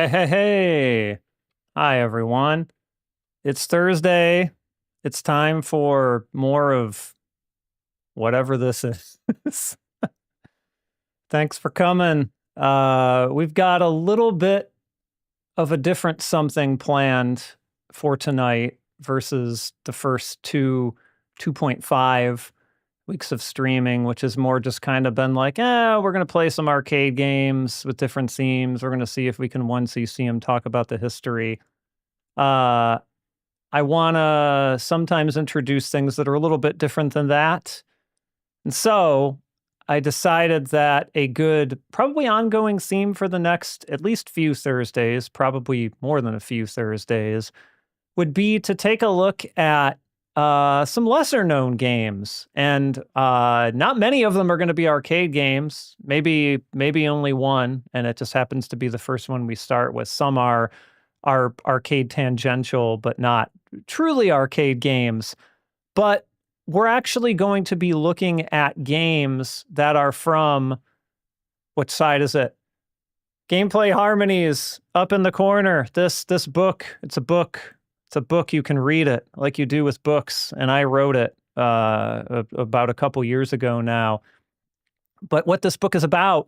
Hey, hey, hey. Hi, everyone. It's Thursday. It's time for more of whatever this is. Thanks for coming. We've got a little bit of a different something planned for tonight versus the first 2.5 weeks of streaming, which has more just kind of been like, we're going to play some arcade games with different themes. We're going to see if we can see them talk about the history. I want to sometimes introduce things that are a little bit different than that. And so I decided that a good, probably ongoing theme for the next at least few Thursdays, probably more than a few Thursdays, would be to take a look at some lesser known games. And not many of them are going to be arcade games, maybe only one. And it just happens to be the first one we start with. Some are arcade tangential, but not truly arcade games. But we're actually going to be looking at games that are from, which side is it? Gameplay Harmonies, up in the corner. This book, it's a book. It's a book, you can read it like you do with books. And I wrote it about a couple years ago now. But what this book is about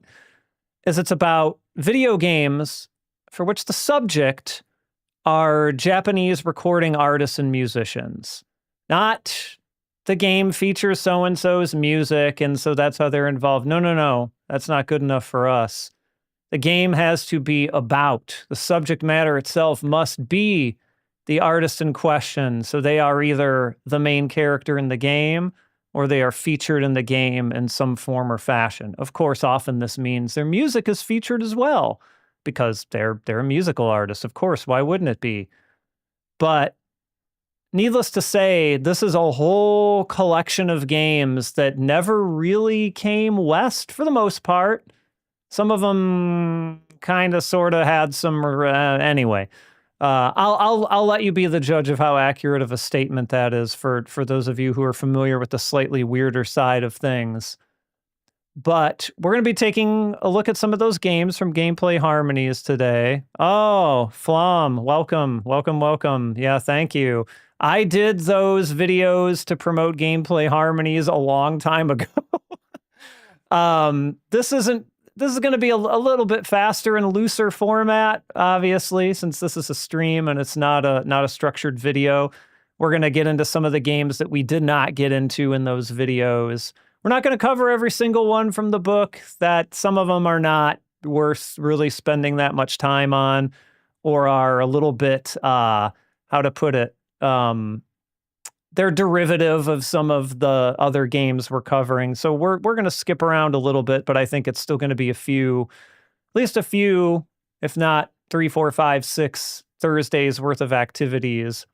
is it's about video games for which the subject are Japanese recording artists and musicians. Not the game features so-and-so's music, and so that's how they're involved. No. That's not good enough for us. The game has to be about. The subject matter itself must be the artist in question. So they are either the main character in the game or they are featured in the game in some form or fashion. Of course, often this means their music is featured as well, because they're a musical artist. Of course, why wouldn't it be? But needless to say, this is a whole collection of games that never really came west for the most part. Some of them kind of sort of had some anyway. I'll let you be the judge of how accurate of a statement that is for those of you who are familiar with the slightly weirder side of things. But we're going to be taking a look at some of those games from Gameplay Harmonies today. Oh, Flom, welcome. Yeah, thank you. I did those videos to promote Gameplay Harmonies a long time ago. This is going to be a little bit faster and looser format, obviously, since this is a stream and it's not a structured video. We're going to get into some of the games that we did not get into in those videos. We're not going to cover every single one from the book, that some of them are not worth really spending that much time on, or are a little bit, how to put it, they're derivative of some of the other games we're covering. So we're going to skip around a little bit, but I think it's still going to be at least a few, if not 3, 4, 5, 6 Thursdays worth of activities.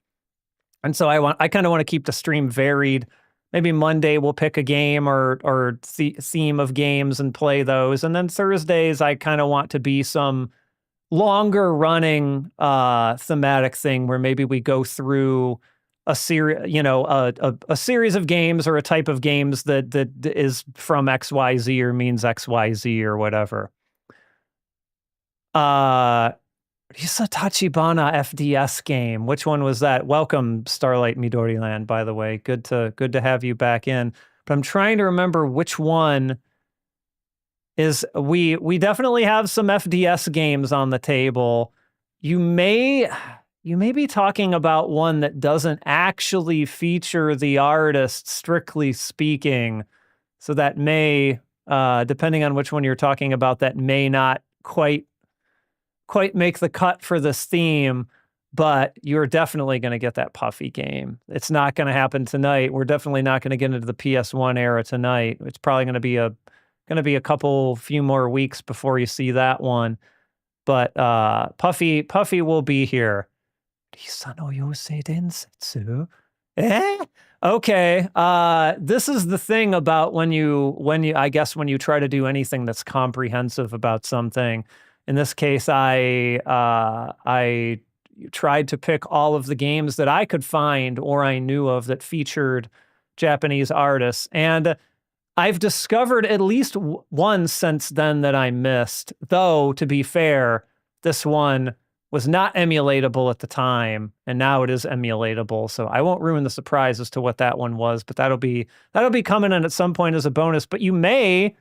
And so I kind of want to keep the stream varied. Maybe Monday we'll pick a game or theme of games and play those. And then Thursdays I kind of want to be some longer running thematic thing where maybe we go through a series, a series of games or a type of games that is from XYZ or means XYZ or whatever. It's a Tachibana FDS game. Which one was that? Welcome, Starlight Midori Land, by the way. Good to have you back in. But I'm trying to remember which one is. We definitely have some FDS games on the table. You may be talking about one that doesn't actually feature the artist, strictly speaking. So that may, depending on which one you're talking about, that may not quite make the cut for this theme, but you're definitely going to get that Puffy game. It's not going to happen tonight. We're definitely not going to get into the PS1 era tonight. It's probably going to be a few more weeks before you see that one. But Puffy will be here. Okay. This is the thing about when you try to do anything that's comprehensive about something. In this case, I tried to pick all of the games that I could find or I knew of that featured Japanese artists. And I've discovered at least one since then that I missed. Though, to be fair, this one was not emulatable at the time, and now it is emulatable. So I won't ruin the surprise as to what that one was, but that'll be coming in at some point as a bonus. But you may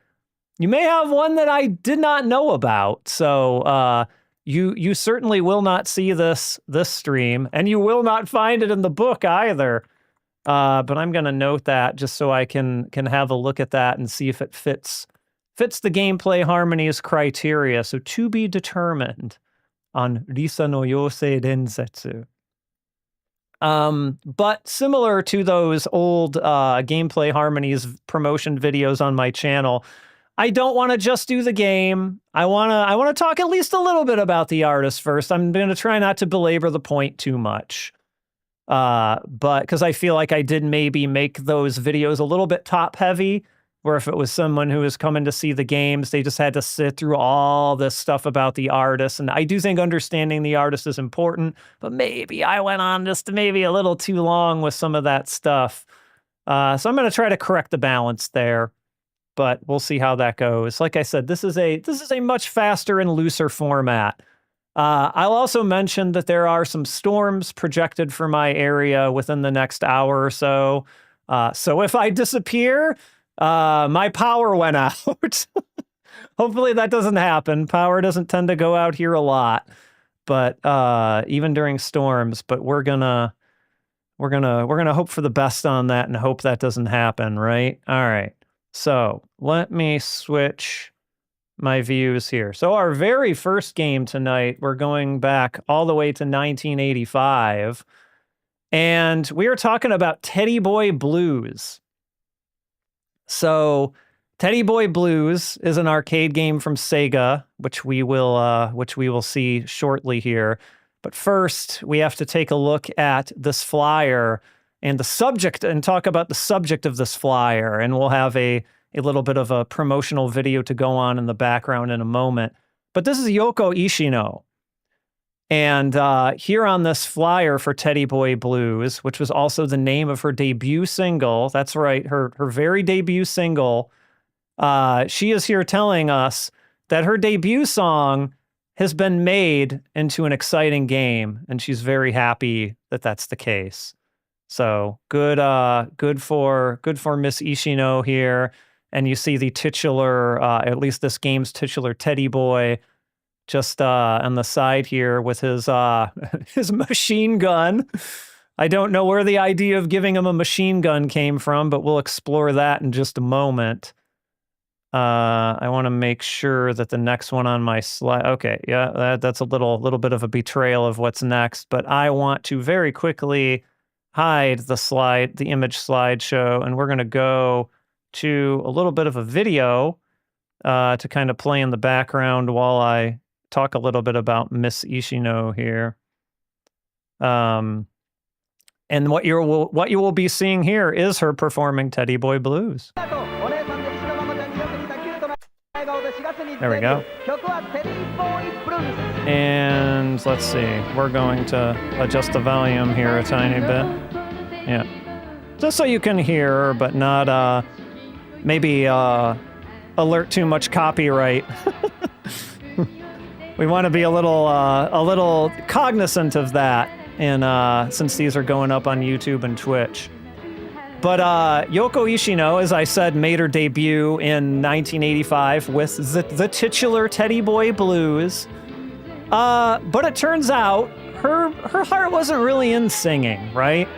have one that I did not know about. So you certainly will not see this stream, and you will not find it in the book either. But I'm going to note that just so I can have a look at that and see if it fits the gameplay Harmonies criteria. So to be determined on Risa no Yosei Densetsu. But similar to those old gameplay Harmonies promotion videos on my channel, I don't want to just do the game. I want to talk at least a little bit about the artist first. I'm going to try not to belabor the point too much. But because I feel like I did maybe make those videos a little bit top heavy, where if it was someone who was coming to see the games, they just had to sit through all this stuff about the artist. And I do think understanding the artist is important, but maybe I went on just maybe a little too long with some of that stuff. So I'm going to try to correct the balance there, but we'll see how that goes. Like I said, this is a much faster and looser format. I'll also mention that there are some storms projected for my area within the next hour or so. So if I disappear, my power went out. Hopefully that doesn't happen. Power doesn't tend to go out here a lot, but even during storms. But we're gonna hope for the best on that and hope that doesn't happen, right? All right. So let me switch my views here. So our very first game tonight, we're going back all the way to 1985, and we are talking about Teddy Boy Blues. So Teddy Boy Blues is an arcade game from Sega, which we will see shortly here. But first, we have to take a look at this flyer and the subject, and talk about the subject of this flyer, and we'll have a little bit of a promotional video to go on in the background in a moment. But this is Yoko Ishino. And here on this flyer for Teddy Boy Blues, which was also the name of her debut single, that's right, her very debut single, she is here telling us that her debut song has been made into an exciting game, and she's very happy that that's the case. So good for Miss Ishino here. And you see the titular, at least this game's titular Teddy Boy, just on the side here with his his machine gun. I don't know where the idea of giving him a machine gun came from, but we'll explore that in just a moment. I want to make sure that the next one on my slide. Okay, yeah, that's a little bit of a betrayal of what's next, but I want to very quickly hide the image slideshow, and we're going to go to a little bit of a video to kind of play in the background while I talk a little bit about Miss Ishino here. And what you will be seeing here is her performing Teddy Boy Blues. There we go. And let's see, we're going to adjust the volume here a tiny bit. Yeah. Just so you can hear, but not maybe alert too much copyright. We want to be a little cognizant of that, and since these are going up on YouTube and Twitch. But Yoko Ishino, as I said, made her debut in 1985 with the titular Teddy Boy Blues. But it turns out her heart wasn't really in singing, right?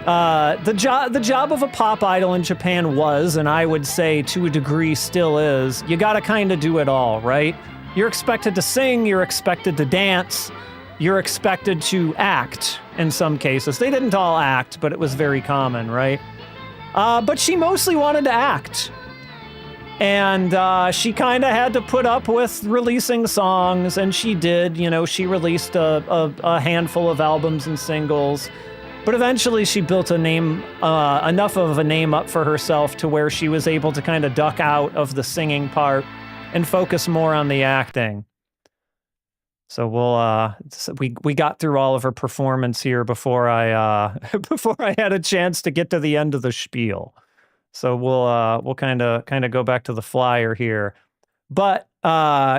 The job of a pop idol in Japan was, and I would say to a degree still is, you gotta kind of do it all, right? You're expected to sing, you're expected to dance, you're expected to act in some cases. They didn't all act, but it was very common, right? But she mostly wanted to act. And she kind of had to put up with releasing songs, and she did. You know, she released a handful of albums and singles. But eventually she built a name, enough of a name up for herself to where she was able to kind of duck out of the singing part and focus more on the acting. So we got through all of her performance here before I had a chance to get to the end of the spiel. So we'll kind of go back to the flyer here. But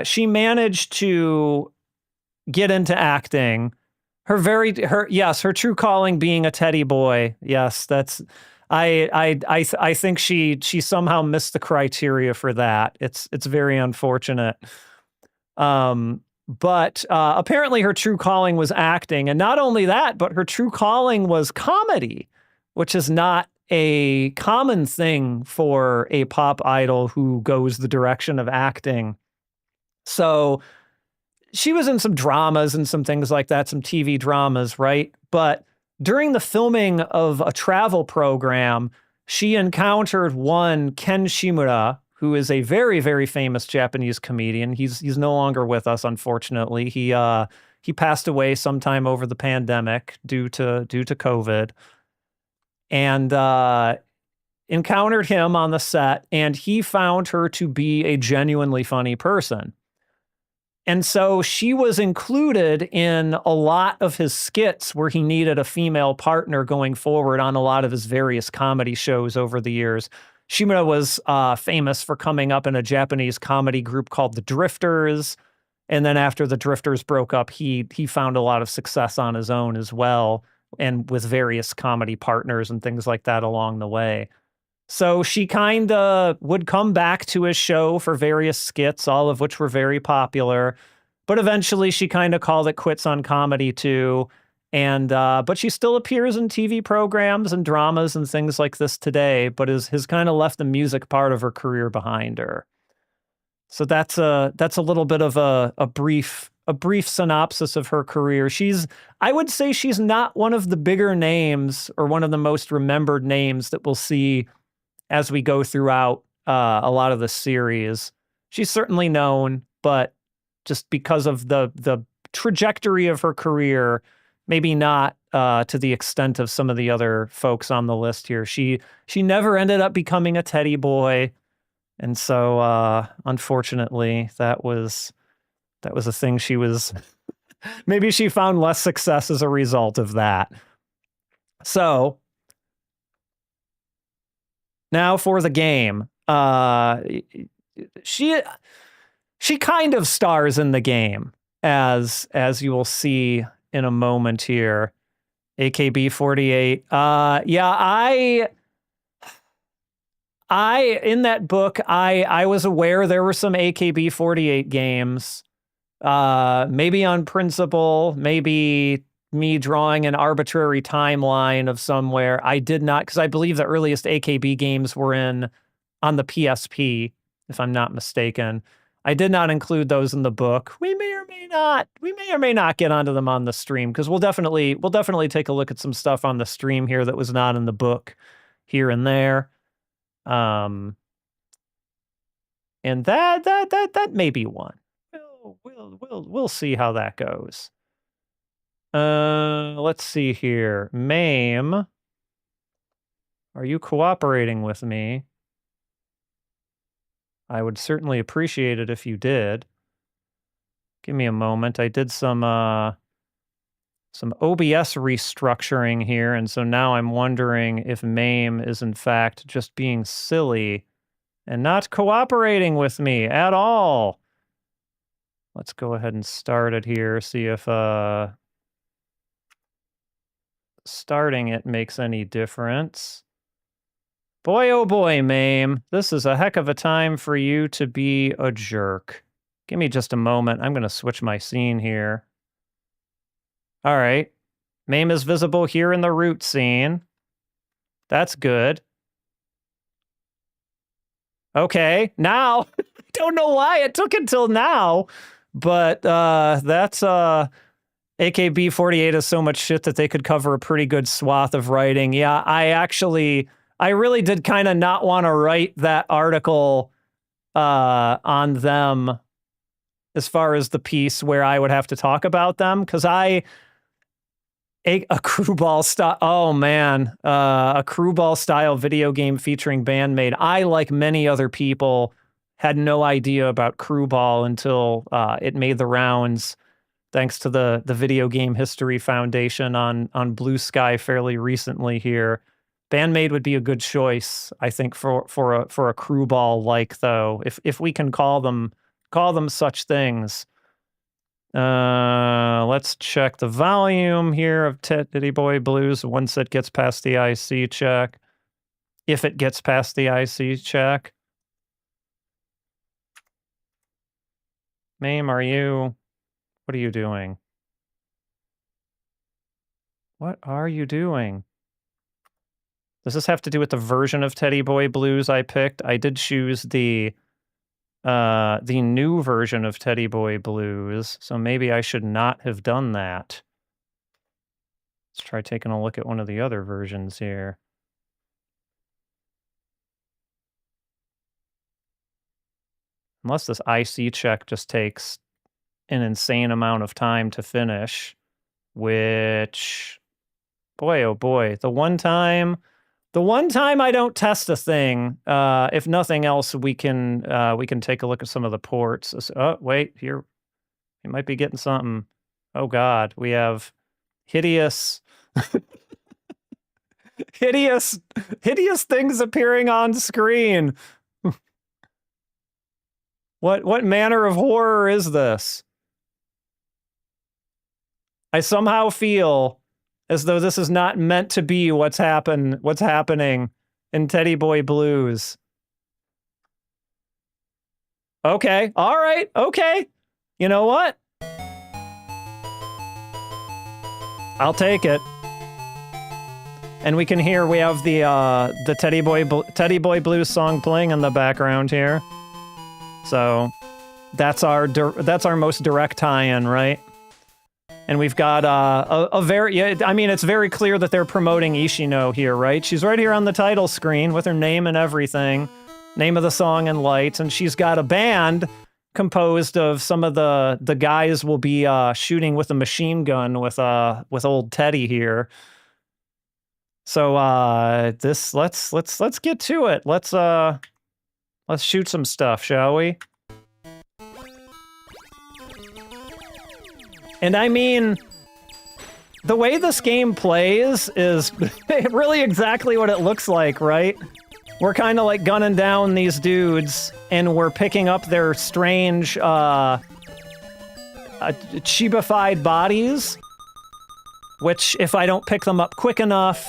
she managed to get into acting. Her true calling being a teddy boy. Yes, that's I think she somehow missed the criteria for that. It's very unfortunate. But apparently her true calling was acting, and not only that, but her true calling was comedy, which is not a common thing for a pop idol who goes the direction of acting. So she was in some dramas and some things like that, some TV dramas, right? But during the filming of a travel program, she encountered one Ken Shimura, who is a very, very famous Japanese comedian. He's no longer with us, unfortunately. He passed away sometime over the pandemic due to COVID, and encountered him on the set, and he found her to be a genuinely funny person. And so she was included in a lot of his skits where he needed a female partner going forward on a lot of his various comedy shows over the years. Shimura was famous for coming up in a Japanese comedy group called the Drifters. And then after the Drifters broke up, he found a lot of success on his own as well, and with various comedy partners and things like that along the way. So she kind of would come back to his show for various skits, all of which were very popular. But eventually she kind of called it quits on comedy too. And but she still appears in TV programs and dramas and things like this today, but has kind of left the music part of her career behind her. So that's a little bit of a brief synopsis of her career. I would say she's not one of the bigger names or one of the most remembered names that we'll see as we go throughout a lot of the series. She's certainly known, but just because of the trajectory of her career, maybe not to the extent of some of the other folks on the list here. She never ended up becoming a teddy boy, and so unfortunately, that was a thing she was. Maybe she found less success as a result of that. So now for the game. She kind of stars in the game, as you will see in a moment here. AKB48. Yeah, I in that book, I was aware there were some AKB48 games. Maybe on principle, maybe me drawing an arbitrary timeline of somewhere. I did not, because I believe the earliest AKB games were on the PSP, if I'm not mistaken. I did not include those in the book. We may or may not get onto them on the stream, because we'll definitely take a look at some stuff on the stream here that was not in the book here and there. And that may be one. We'll see how that goes. Let's see here. Mame, are you cooperating with me? I would certainly appreciate it if you did. Give me a moment. I did some OBS restructuring here, and so now I'm wondering if Mame is in fact just being silly and not cooperating with me at all. Let's go ahead and start it here, see if starting it makes any difference. Boy, oh boy, Mame, this is a heck of a time for you to be a jerk. Give me just a moment. I'm going to switch my scene here. All right. Mame is visible here in the root scene. That's good. Okay, now, I don't know why it took until now, but that's AKB48 has so much shit that they could cover a pretty good swath of writing. Yeah, I really did kind of not want to write that article on them as far as the piece where I would have to talk about them, because a Crewball style, oh man, a Crewball style video game featuring Bandmate. I, like many other people, had no idea about Crewball until it made the rounds, thanks to the Video Game History Foundation on Blue Sky fairly recently here. Bandmate would be a good choice, I think, for a Crewball like, though, if we can call them such things. Let's check the volume here of Teddy Boy Blues once it gets past the IC check. If it gets past the IC check. Mame, what are you doing? What are you doing? Does this have to do with the version of Teddy Boy Blues I picked? I did choose the new version of Teddy Boy Blues, so maybe I should not have done that. Let's try taking a look at one of the other versions here. Unless this IC check just takes an insane amount of time to finish, which, boy, oh boy, the one time I don't test a thing, if nothing else, we can take a look at some of the ports. Oh, wait, here, you might be getting something. Oh God, we have hideous, hideous things appearing on screen. What manner of horror is this? I somehow feel as though this is not meant to be what's happening in Teddy Boy Blues. Okay, all right, okay. You know what? I'll take it. And we can hear we have the Teddy Boy Blues song playing in the background here. So that's our most direct tie-in, right? And we've got a very, I mean, it's very clear that they're promoting Ishino here, right? She's right here on the title screen with her name and everything, name of the song and lights, and she's got a band composed of some of the guys will be shooting with a machine gun with old Teddy here. So let's get to it. Let's shoot some stuff, shall we? And I mean, the way this game plays is really exactly what it looks like, right? We're kind of like gunning down these dudes, and we're picking up their strange, chibified bodies, which, if I don't pick them up quick enough,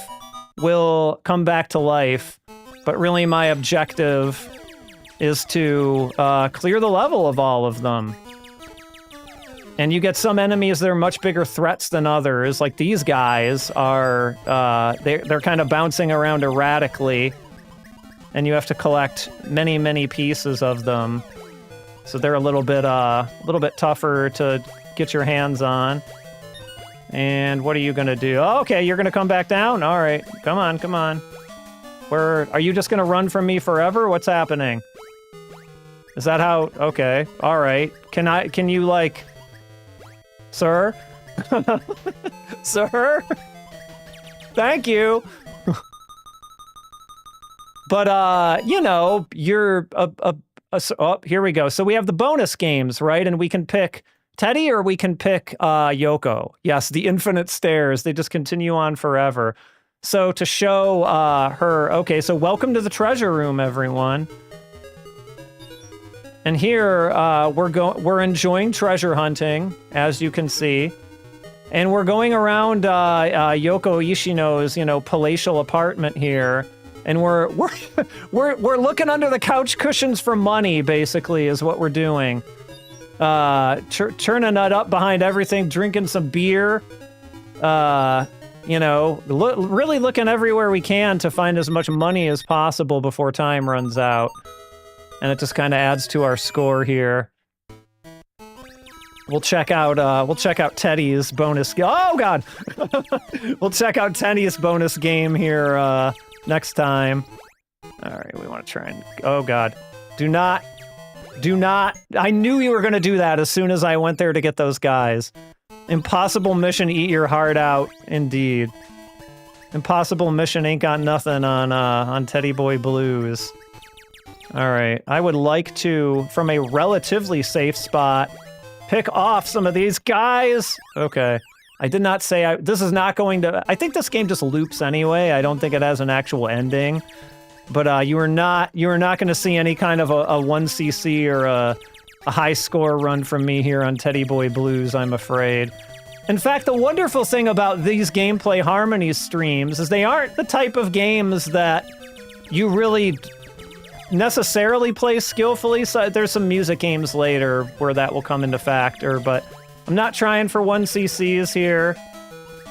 will come back to life. But really, my objective is to clear the level of all of them. And you get some enemies that are much bigger threats than others. Like these guys are, they're kind of bouncing around erratically, and you have to collect many, many pieces of them. So they're a little bit tougher to get your hands on. And what are you gonna do? Oh, okay, you're gonna come back down? All right, come on, come on. Are you just gonna run from me forever? What's happening? Is that how? Okay, all right. Can you like, sir? Sir? Thank you. But, you know, you're oh, here we go. So we have the bonus games, right? And we can pick Teddy or we can pick Yoko. Yes, the infinite stairs. They just continue on forever. So to show her, okay, so welcome to the treasure room, everyone. And here we're enjoying treasure hunting, as you can see. And we're going around Yoko Ishino's, you know, palatial apartment here. And we're looking under the couch cushions for money, basically, is what we're doing. Turning that up behind everything, drinking some beer. You know, really looking everywhere we can to find as much money as possible before time runs out. And it just kind of adds to our score here. We'll check out Teddy's bonus. Oh God, we'll check out Teddy's bonus game here next time. All right, we want to try and. Oh God, do not. I knew you were gonna do that as soon as I went there to get those guys. Impossible mission, eat your heart out. Indeed, impossible mission ain't got nothing on Teddy Boy Blues. All right, I would like to, from a relatively safe spot, pick off some of these guys. Okay. I did not say this is not going to... I think this game just loops anyway. I don't think it has an actual ending. But you are not going to see any kind of a 1cc or a a high score run from me here on Teddy Boy Blues, I'm afraid. In fact, the wonderful thing about these Gameplay Harmonies streams is they aren't the type of games that you really necessarily play skillfully. So there's some music games later where that will come into factor, but I'm not trying for 1cc's here.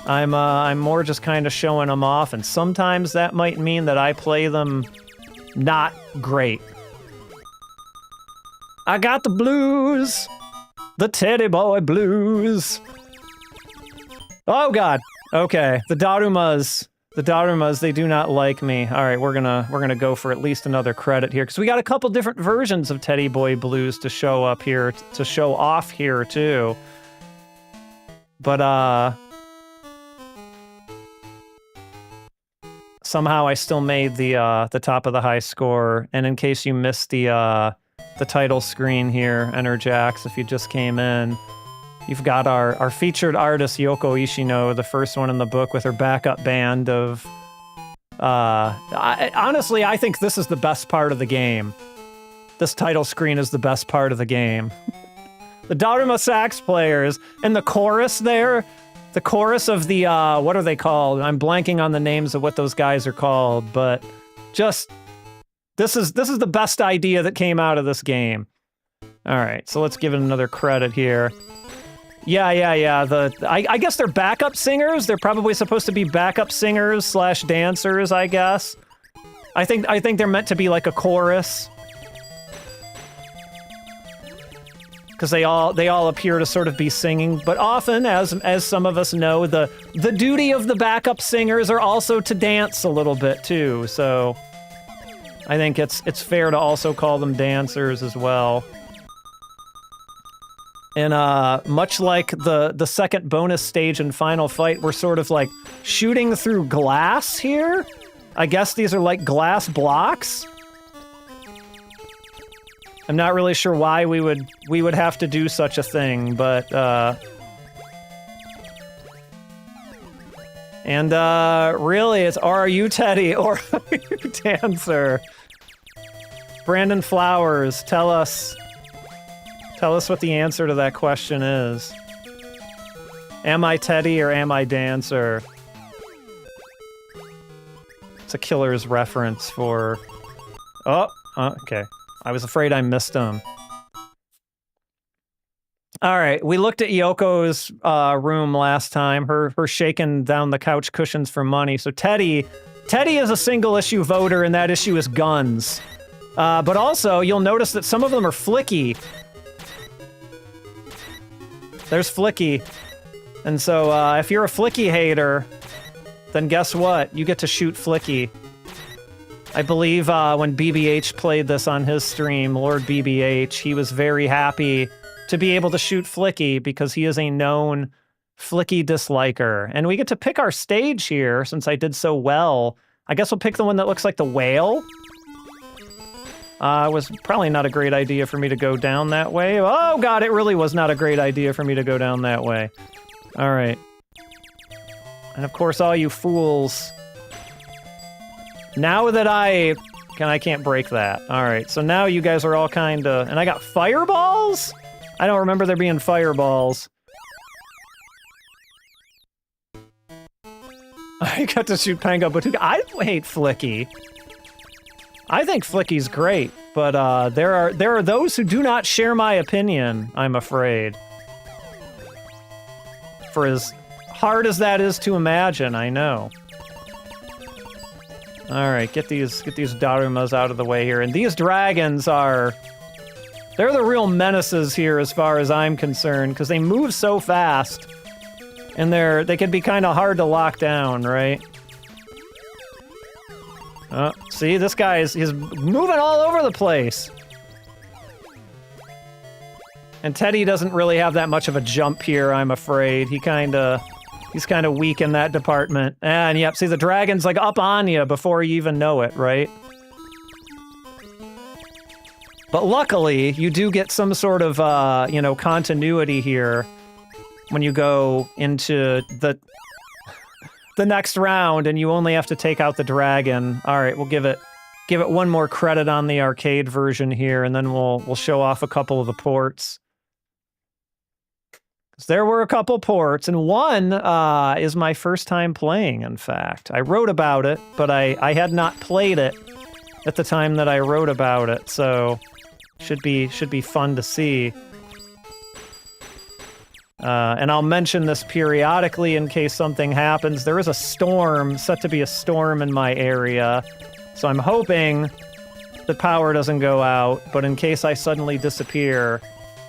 I'm more just kind of showing them off, and sometimes that might mean that I play them not great. I got the blues, the Teddy Boy Blues. Oh God. Okay, the Darumas, they do not like me. All right, we're gonna go for at least another credit here because we got a couple different versions of Teddy Boy Blues to show up here, to show off here too. But somehow I still made the top of the high score. And in case you missed the title screen here, Enerjax, if you just came in, you've got our featured artist, Yoko Ishino, the first one in the book, with her backup band of... honestly, I think this is the best part of the game. This title screen is the best part of the game. The Daruma sax players, and the chorus there, the chorus of the, what are they called? I'm blanking on the names of what those guys are called, but just... This is the best idea that came out of this game. All right, so let's give it another credit here. Yeah. I guess they're backup singers. They're probably supposed to be backup singers slash dancers, I guess. I think they're meant to be like a chorus. Because they all appear to sort of be singing, but often, as some of us know, the duty of the backup singers are also to dance a little bit too. So I think it's fair to also call them dancers as well. And much like the second bonus stage and final fight, we're sort of like shooting through glass here. I guess these are like glass blocks. I'm not really sure why we would have to do such a thing, but and really, it's are you Teddy or are you Dancer? Brandon Flowers, tell us what the answer to that question is. Am I Teddy or am I Dancer? It's a killer's reference for... Oh, okay. I was afraid I missed him. All right, we looked at Yoko's room last time, her shaking down the couch cushions for money. So Teddy is a single issue voter, and that issue is guns. But also, you'll notice that some of them are flicky. There's flicky. And so if you're a flicky hater, then guess what? You get to shoot flicky. I believe when BBH played this on his stream, Lord BBH, he was very happy to be able to shoot flicky because he is a known flicky disliker. And we get to pick our stage here since I did so well. I guess we'll pick the one that looks like the whale. It was probably not a great idea for me to go down that way. Oh God, it really was not a great idea for me to go down that way. All right. And of course, all you fools. Now that I can't break that. All right, so now you guys are all kind of... And I got fireballs? I don't remember there being fireballs. I got to shoot Pango Batuka. I hate Flicky. I think Flicky's great, but there are those who do not share my opinion, I'm afraid. For as hard as that is to imagine, I know. All right, get these Darumas out of the way here. And these dragons they're the real menaces here as far as I'm concerned, because they move so fast. And they can be kind of hard to lock down, right? See, this guy he's moving all over the place. And Teddy doesn't really have that much of a jump here, I'm afraid. He's kind of weak in that department. And yep, see, the dragon's like up on you before you even know it, right? But luckily, you do get some sort of, continuity here when you go into the next round and you only have to take out the dragon. All right, we'll give it give it one more credit on the arcade version here, and then we'll show off a couple of the ports. There were a couple ports, and one is my first time playing, in fact. I wrote about it, but I had not played it at the time that I wrote about it, so should be fun to see. And I'll mention this periodically in case something happens. There is a storm, set to be a storm in my area, so I'm hoping the power doesn't go out, but in case I suddenly disappear,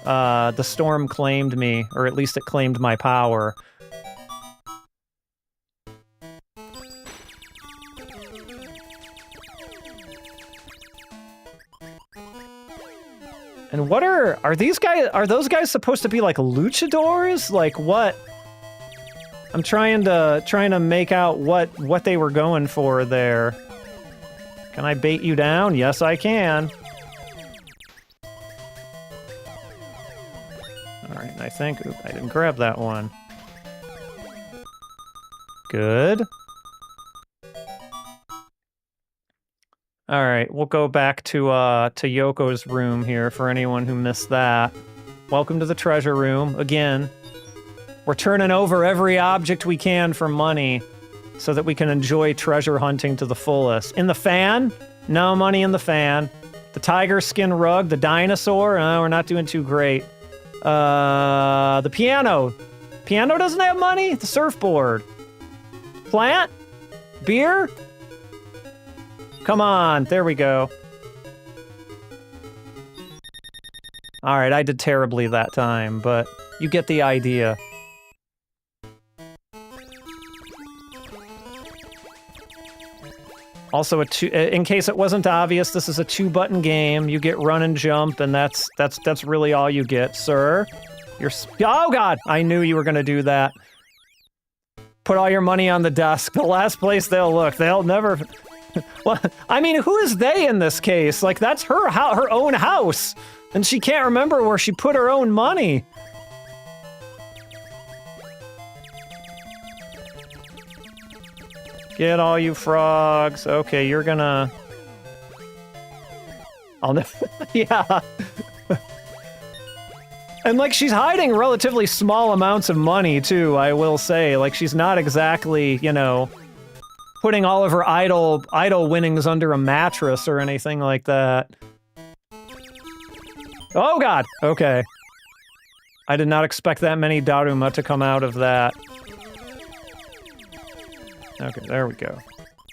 the storm claimed me, or at least it claimed my power. And what are these guys, are those guys supposed to be like luchadors? Like what? I'm trying to make out what they were going for there. Can I bait you down? Yes, I can. All right, I think I didn't grab that one. Good. All right, we'll go back to Yoko's room here for anyone who missed that. Welcome to the treasure room again. We're turning over every object we can for money so that we can enjoy treasure hunting to the fullest. In the fan? No money in the fan. The tiger skin rug, the dinosaur? Oh, we're not doing too great. The piano. Piano doesn't have money? The surfboard. Plant? Beer? Come on, there we go. All right, I did terribly that time, but you get the idea. Also, in case it wasn't obvious, this is a 2-button game. You get run and jump, and that's really all you get, sir. Oh God, I knew you were gonna do that. Put all your money on the desk. The last place they'll look. They'll never. Well, I mean, who is they in this case? Like, that's her own house, and she can't remember where she put her own money. Get all you frogs. Okay, you're gonna... Yeah. And, like, she's hiding relatively small amounts of money, too, I will say. Like, she's not exactly, you know, putting all of her idol winnings under a mattress or anything like that. Oh God! Okay. I did not expect that many Daruma to come out of that. Okay, there we go.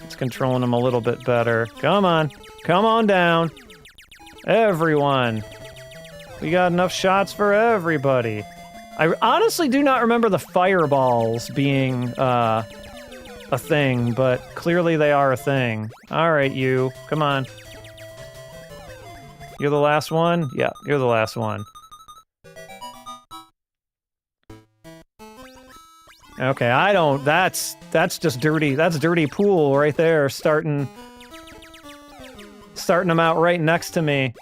It's controlling them a little bit better. Come on. Come on down. Everyone. We got enough shots for everybody. I honestly do not remember the fireballs being, a thing, but clearly they are a thing. Alright, you. Come on. You're the last one? Yeah, you're the last one. Okay, I don't... That's just dirty. That's dirty pool right there, starting them out right next to me.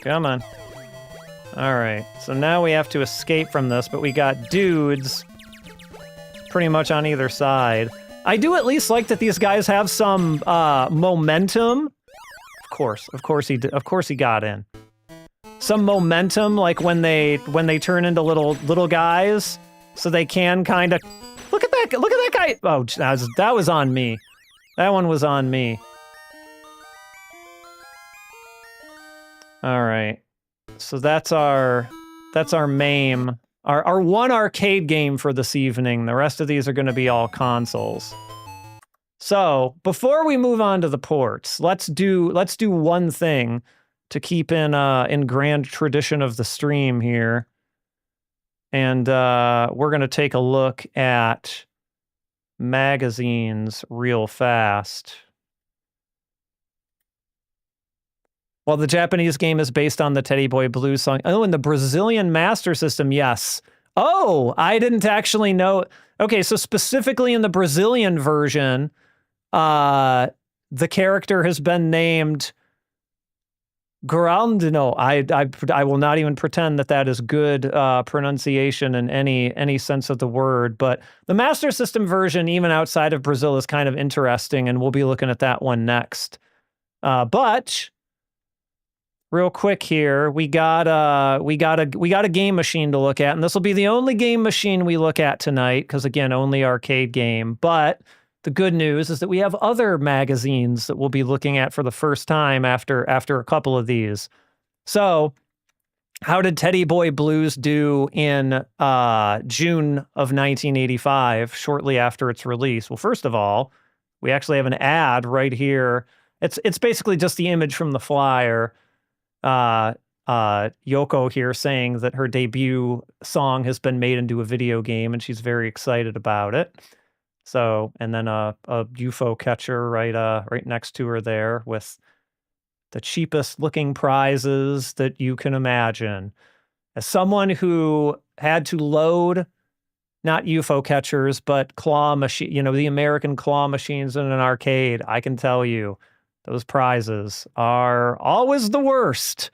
Come on. Alright, so now we have to escape from this, but we got dudes pretty much on either side. I do at least like that these guys have some momentum. Of course he got in. Some momentum, like when they turn into little guys, so they can kind of look at that guy. Oh, that was on me. That one was on me. All right, so that's our MAME. Our one arcade game for this evening. The rest of these are going to be all consoles. So, before we move on to the ports, let's do one thing to keep in grand tradition of the stream here. And we're going to take a look at magazines real fast. Well, the Japanese game is based on the Teddy Boy Blues song. Oh, and the Brazilian Master System, yes. Oh, I didn't actually know. Okay, so specifically in the Brazilian version, the character has been named Grandino. I will not even pretend that is good pronunciation in any sense of the word, but the Master System version, even outside of Brazil, is kind of interesting, and we'll be looking at that one next. But real quick here, we got a game machine to look at, and this will be the only game machine we look at tonight, because again, only arcade game. But the good news is that we have other magazines that we'll be looking at for the first time after a couple of these. So, how did Teddy Boy Blues do in June of 1985, shortly after its release? Well, first of all, we actually have an ad right here. It's basically just the image from the flyer. Yoko here saying that her debut song has been made into a video game, and she's very excited about it. So, and then a UFO catcher right next to her there with the cheapest looking prizes that you can imagine. As someone who had to load not UFO catchers, but claw machine, the American claw machines in an arcade, I can tell you those prizes are always the worst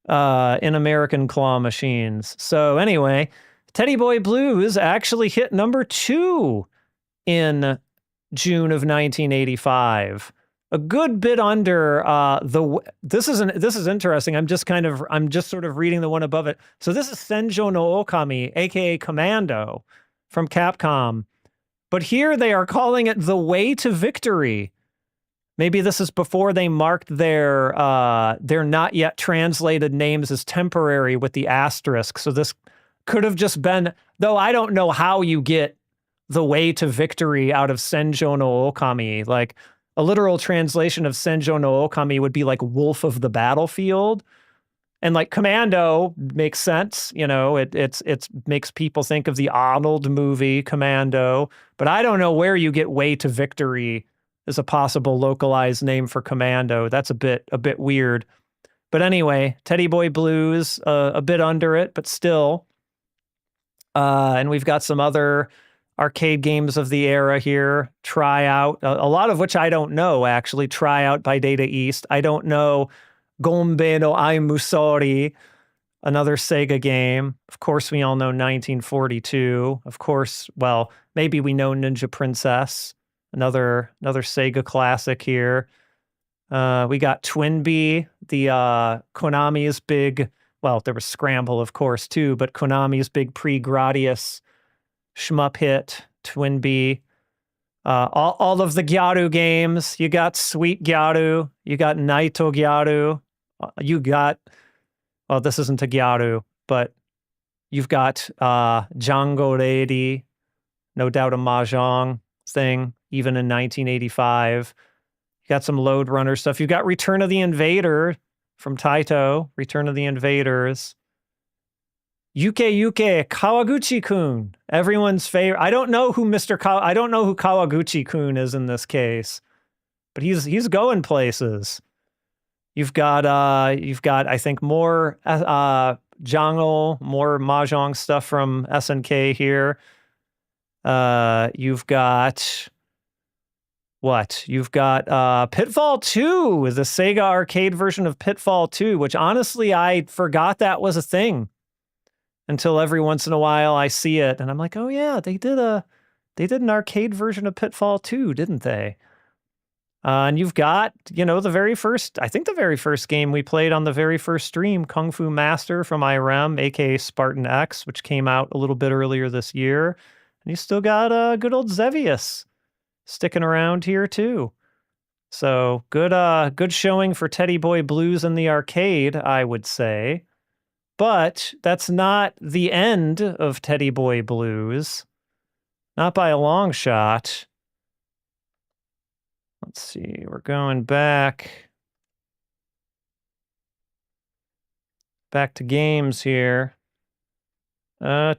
in American claw machines. So anyway, Teddy Boy Blues actually hit number 2 in June of 1985. A good bit under this is interesting. I'm just sort of reading the one above it. So this is Senjo no Okami, aka Commando, from Capcom. But here they are calling it The Way to Victory. Maybe this is before they marked their not yet translated names as temporary with the asterisk. So this could have just been, though I don't know how you get The Way to Victory out of Senjo no Okami. Like, a literal translation of Senjo no Okami would be like Wolf of the Battlefield. And like Commando makes sense. It makes people think of the Arnold movie Commando. But I don't know where you get Way to Victory as a possible localized name for Commando. That's a bit weird. But anyway, Teddy Boy Blues, a bit under it, but still. And we've got some other arcade games of the era here. Tryout, a lot of which I don't know, actually. Tryout by Data East. I don't know Gombe no Ai Musori, another Sega game. Of course, we all know 1942. Of course, well, maybe we know Ninja Princess, another Sega classic here. We got Twinbee, the Konami's big, well, there was Scramble, of course, too, but Konami's big pre-Gradius shmup hit, Twinbee. All of the Gyaru games. You got Sweet Gyaru. You got Naito Gyaru. You got, well, this isn't a Gyaru, but you've got Django Lady, no doubt a Mahjong thing, even in 1985. You got some Lode Runner stuff. You got Return of the Invader from Taito, Return of the Invaders. Yuke Kawaguchi-kun, everyone's favorite. I don't know who I don't know who Kawaguchi-kun is in this case, but he's going places. You've got I think more Jango, more Mahjong stuff from SNK here. You've got what? You've got Pitfall 2, the Sega arcade version of Pitfall 2, which honestly I forgot that was a thing until every once in a while I see it and I'm like, oh yeah, they did an arcade version of Pitfall 2, didn't they? And you've got, the very first game we played on the very first stream, Kung Fu Master from IREM, aka Spartan X, which came out a little bit earlier this year. And you still got good old Xevious sticking around here too. So good showing for Teddy Boy Blues in the arcade, I would say. But that's not the end of Teddy Boy Blues. Not by a long shot. Let's see, we're going back to games here. One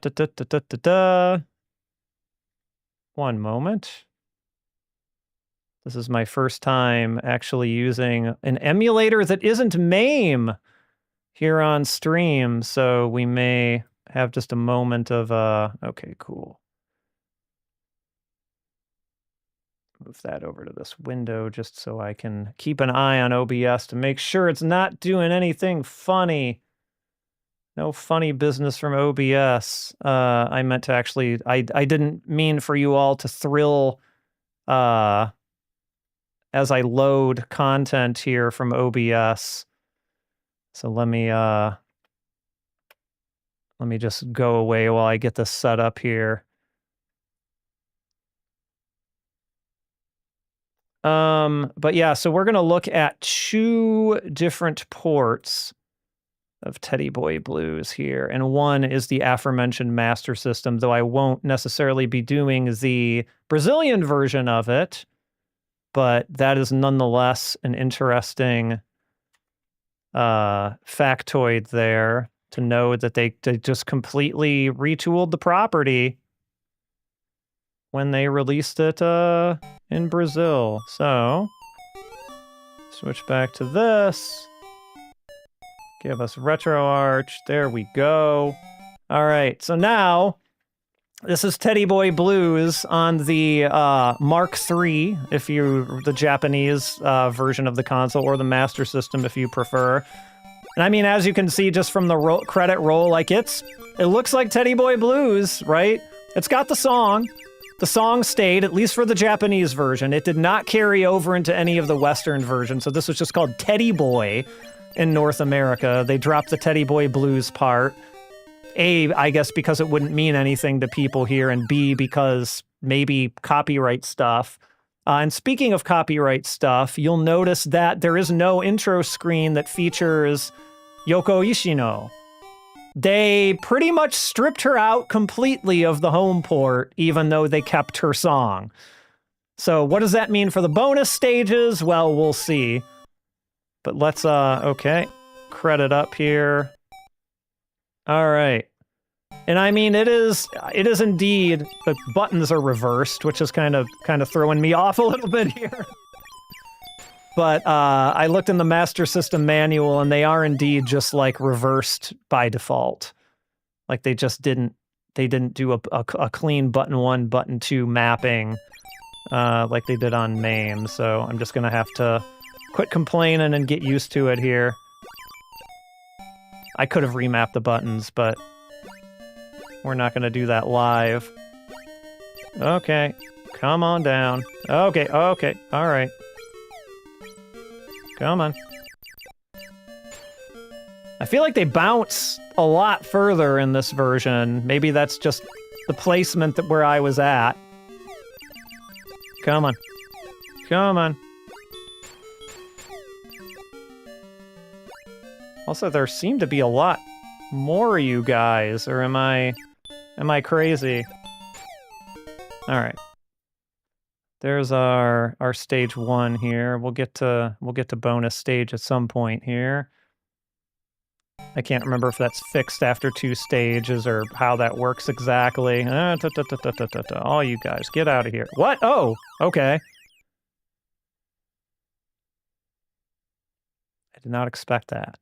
moment. This is my first time actually using an emulator that isn't MAME here on stream, so we may have just a moment of, okay, cool. Move that over to this window just so I can keep an eye on OBS to make sure it's not doing anything funny. No funny business from OBS. I meant to actually, I didn't mean for you all to thrill as I load content here from OBS. So let me just go away while I get this set up here. But yeah, so we're gonna look at 2 different ports of Teddy Boy Blues here, and one is the aforementioned Master System, though I won't necessarily be doing the Brazilian version of it, but that is nonetheless an interesting factoid there to know that they just completely retooled the property when they released it in Brazil. So, switch back to this. Give us RetroArch. There we go. All right, so now this is Teddy Boy Blues on the Mark III, if you the Japanese version of the console, or the Master System if you prefer. And I mean, as you can see just from the credit roll, like it looks like Teddy Boy Blues, right? It's got the song. The song stayed, at least for the Japanese version. It did not carry over into any of the Western versions, so this was just called Teddy Boy in North America. They dropped the Teddy Boy Blues part. A, I guess because it wouldn't mean anything to people here, and B, because maybe copyright stuff. And speaking of copyright stuff, you'll notice that there is no intro screen that features Yoko Ishino. They pretty much stripped her out completely of the home port, even though they kept her song. So what does that mean for the bonus stages? Well, we'll see. But let's, okay, credit up here. All right. And I mean, it is indeed, the buttons are reversed, which is kind of throwing me off a little bit here. But I looked in the Master System manual, and they are indeed just like reversed by default. Like they just didn't do a clean button 1, button 2 mapping like they did on MAME. So I'm just gonna have to quit complaining and get used to it here. I could have remapped the buttons, but we're not gonna do that live. Okay, come on down. Okay, all right. Come on. I feel like they bounce a lot further in this version. Maybe that's just the placement where I was at. Come on. Come on. Also, there seem to be a lot more of you guys, or am I crazy? All right. There's our stage 1 here. We'll get to bonus stage at some point here. I can't remember if that's fixed after 2 stages or how that works exactly. All you guys, get out of here. What? Oh, okay. I did not expect that.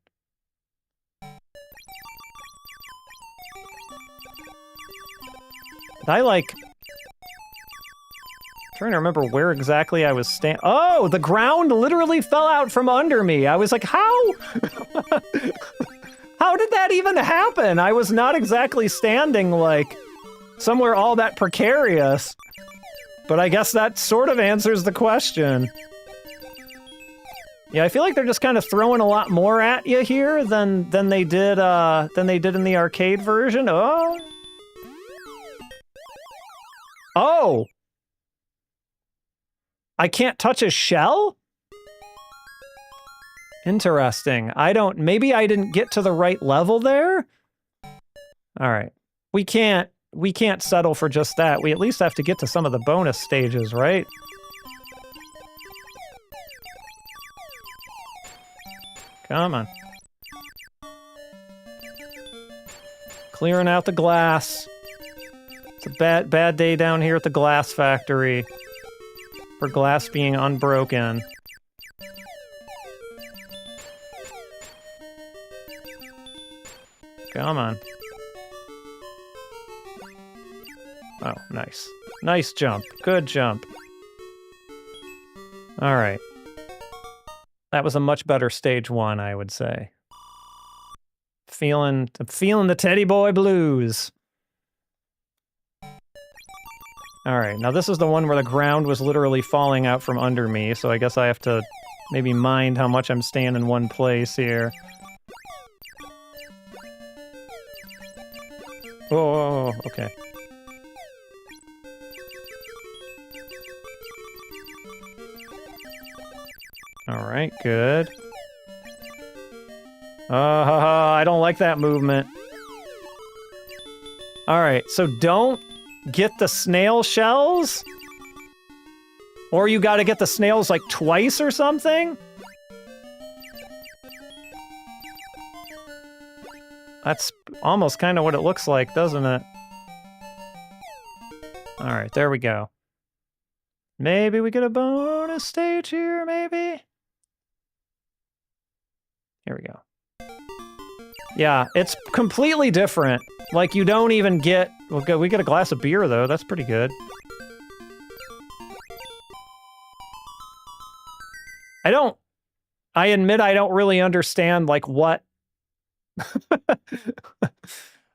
But I like... trying to remember where exactly I was standing. Oh, the ground literally fell out from under me. I was like, how? How did that even happen? I was not exactly standing like somewhere all that precarious. But I guess that sort of answers the question. Yeah, I feel like they're just kind of throwing a lot more at you here than they did in the arcade version. Oh. Oh. I can't touch a shell? Interesting. Maybe I didn't get to the right level there? All right. We can't settle for just that. We at least have to get to some of the bonus stages, right? Come on. Clearing out the glass. It's a bad day down here at the glass factory. For glass being unbroken. Come on. Oh, nice. Nice jump. Good jump. All right. That was a much better stage 1, I would say. I'm feeling the Teddy Boy Blues. All right, now this is the one where the ground was literally falling out from under me, so I guess I have to maybe mind how much I'm staying in one place here. Oh, okay. All right, good. I don't like that movement. All right, so don't get the snail shells? Or you gotta get the snails like twice or something? That's almost kind of what it looks like, doesn't it? All right, there we go. Maybe we get a bonus stage here, maybe? Here we go. Yeah, it's completely different. Like, you don't even get... Well, we get a glass of beer, though. That's pretty good. I admit I don't really understand, like, what...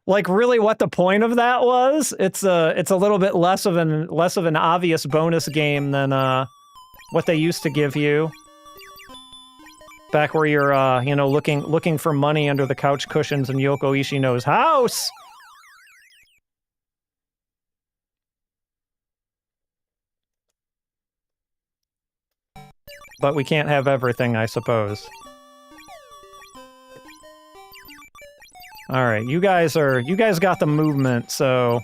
like, really what the point of that was. It's a little bit less of an obvious bonus game than, what they used to give you. Back where you're, you know, looking for money under the couch cushions in Yoko Ishino's house! But we can't have everything, I suppose. Alright, you guys got the movement, so...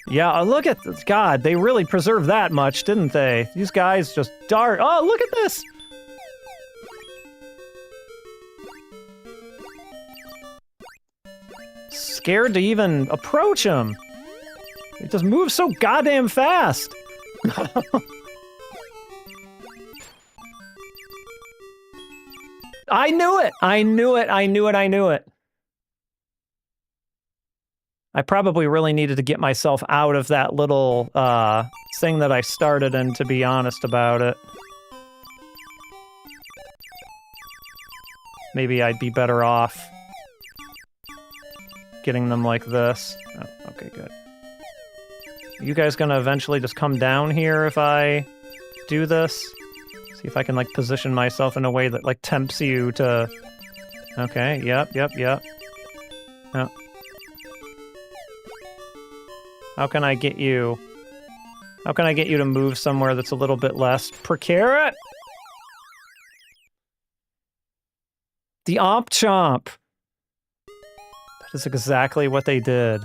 Yeah, look at this. God, they really preserved that much, didn't they? These guys just dart. Oh, look at this! Scared to even approach him. It just moves so goddamn fast. I knew it! I knew it! I knew it! I knew it! I probably really needed to get myself out of that little, thing that I started in, to be honest about it. Maybe I'd be better off getting them like this. Oh, okay, good. You guys gonna eventually just come down here if I do this? See if I can, like, position myself in a way that, like, tempts you to... Okay, yep. Oh. How can I get you to move somewhere that's a little bit less precarious? The Omp Chomp! That is exactly what they did.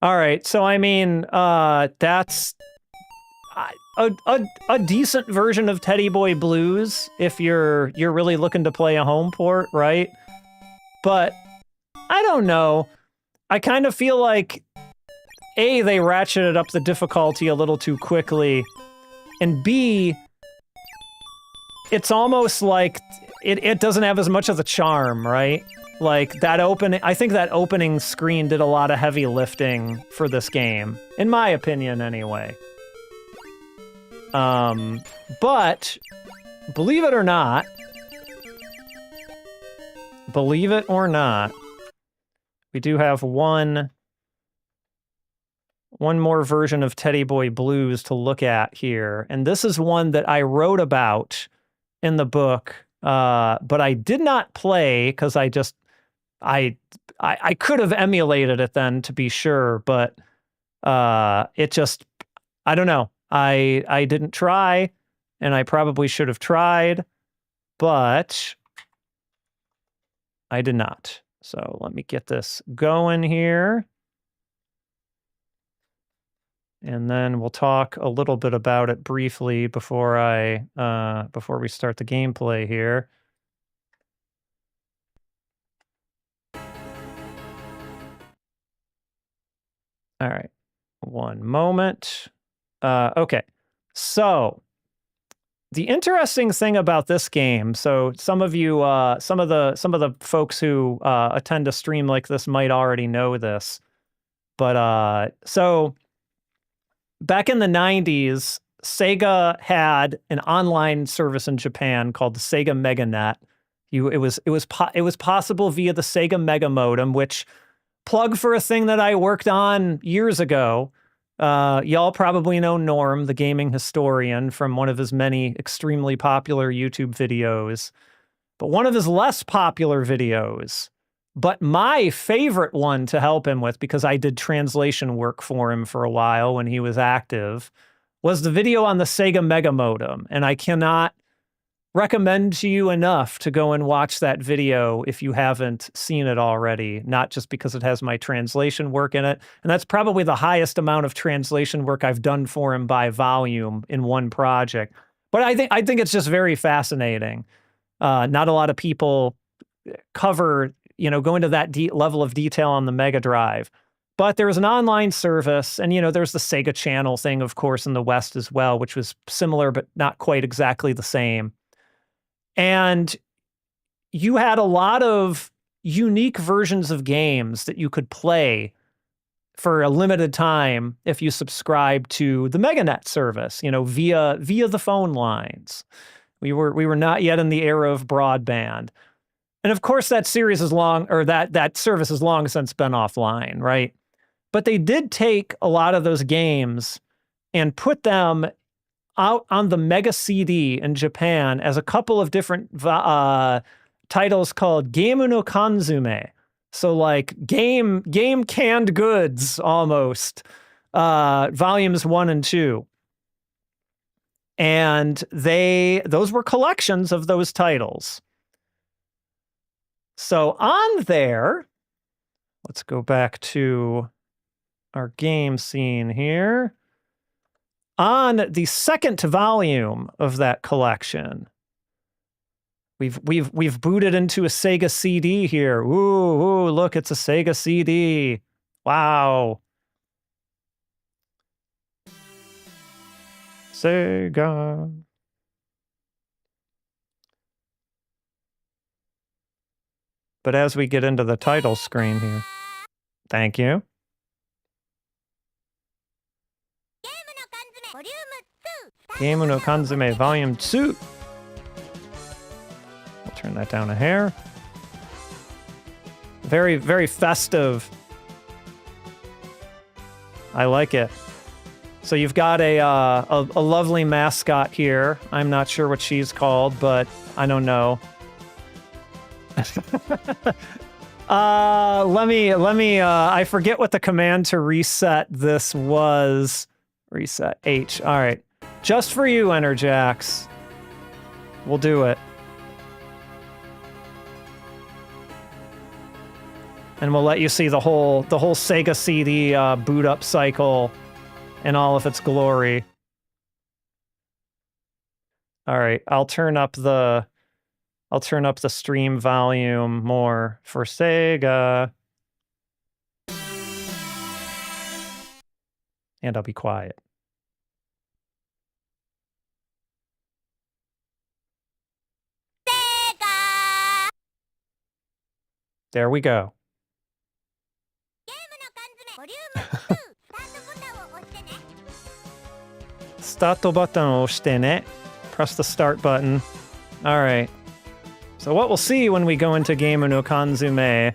Alright, so I mean, that's... A decent version of Teddy Boy Blues, if you're really looking to play a home port, right? But, I don't know. I kind of feel like, A, they ratcheted up the difficulty a little too quickly, and B, it's almost like it doesn't have as much of the charm, right? Like, I think that opening screen did a lot of heavy lifting for this game, in my opinion, anyway. But, believe it or not, we do have one more version of Teddy Boy Blues to look at here, and this is one that I wrote about in the book, but I did not play because I could have emulated it then, to be sure, but it just, I don't know. I didn't try, and I probably should have tried, but I did not. So let me get this going here. And then we'll talk a little bit about it briefly before we start the gameplay here. All right, one moment. Okay, so the interesting thing about this game, so some of you, some of the folks who attend a stream like this might already know this, but so back in the 90s, Sega had an online service in Japan called the Sega MegaNet. It was possible via the Sega Mega Modem, which plug for a thing that I worked on years ago. Y'all probably know Norm, the gaming historian, from one of his many extremely popular YouTube videos. But one of his less popular videos, but my favorite one to help him with, because I did translation work for him for a while when he was active, was the video on the Sega Mega Modem. And I cannot recommend to you enough to go and watch that video if you haven't seen it already, not just because it has my translation work in it. And that's probably the highest amount of translation work I've done for him by volume in one project. But I think it's just very fascinating. Not a lot of people cover, go into that level of detail on the Mega Drive. But there was an online service, and, there's the Sega Channel thing, of course, in the West as well, which was similar, but not quite exactly the same. And you had a lot of unique versions of games that you could play for a limited time if you subscribed to the MegaNet service, via the phone lines. We were not yet in the era of broadband. And of course that series is long, or that service has long since been offline, right? But they did take a lot of those games and put them out on the Mega CD in Japan as a couple of different titles called Geimu no Kanzume. So like game canned goods almost, volumes 1 and 2. And those were collections of those titles. So on there, let's go back to our game scene here. On the second volume of that collection, we've booted into a Sega CD here. Ooh, look, it's a Sega CD. Wow. Sega. But as we get into the title screen here, thank you. Geimu no Kanzume Volume 2. I'll turn that down a hair. Very, very festive. I like it. So you've got a lovely mascot here. I'm not sure what she's called, but I don't know. Let me, I forget what the command to reset this was. Reset H. All right. Just for you, Enerjax. We'll do it. And we'll let you see the whole Sega CD boot up cycle in all of its glory. All right, I'll turn up the stream volume more for Sega. And I'll be quiet. Sega! There we go. Start buttonを押してね. Press the start button. All right. So what we'll see when we go into Geimu no Kanzume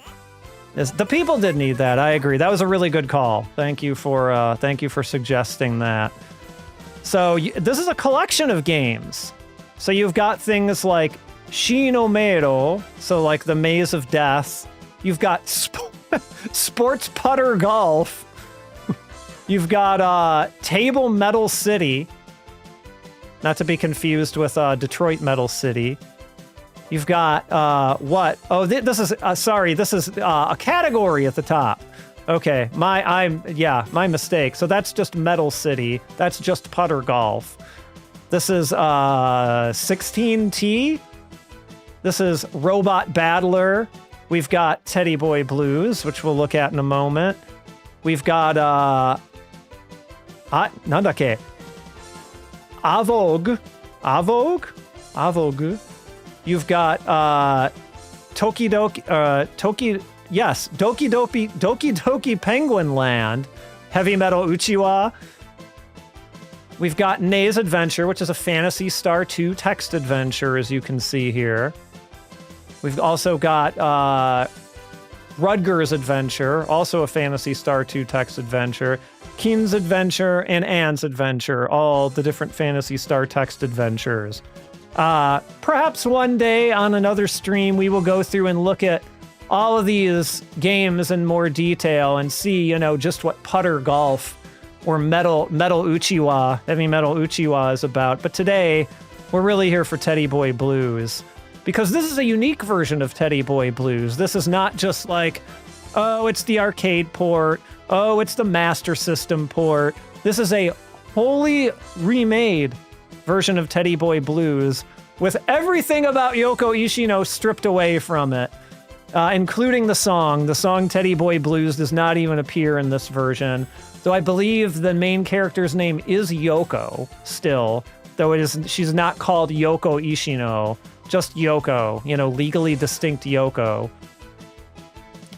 is the people did need that. I agree. That was a really good call. Thank you for suggesting that. So this is a collection of games. So you've got things like Shi no Meiro, so like the Maze of Death. You've got Sports Putter Golf. You've got Table Metal City, not to be confused with Detroit Metal City. You've got what? Oh, this is sorry. This is a category at the top. Okay, my mistake. So that's just Metal City. That's just Putter Golf. This is 16T. This is Robot Battler. We've got Teddy Boy Blues, which we'll look at in a moment. We've got Nandake? Avogue. You've got Doki Doki Penguin Land, Heavy Metal Uchiwa. We've got Nei's Adventure, which is a Phantasy Star 2 text adventure, as you can see here. We've also got Rudger's Adventure, also a Phantasy Star 2 text adventure, Kin's Adventure, and Anne's Adventure, all the different Phantasy Star text adventures. Perhaps one day on another stream, we will go through and look at all of these games in more detail and see, you know, just what putter golf or metal uchiwa, heavy metal uchiwa is about. But today, we're really here for Teddy Boy Blues, because this is a unique version of Teddy Boy Blues. This is not just like, oh, it's the arcade port, oh, it's the Master System port. This is a wholly remade version of Teddy Boy Blues with everything about Yoko Ishino stripped away from it, including the song. The song Teddy Boy Blues does not even appear in this version. So I believe the main character's name is Yoko still, though she's not called Yoko Ishino, just Yoko, you know, legally distinct Yoko.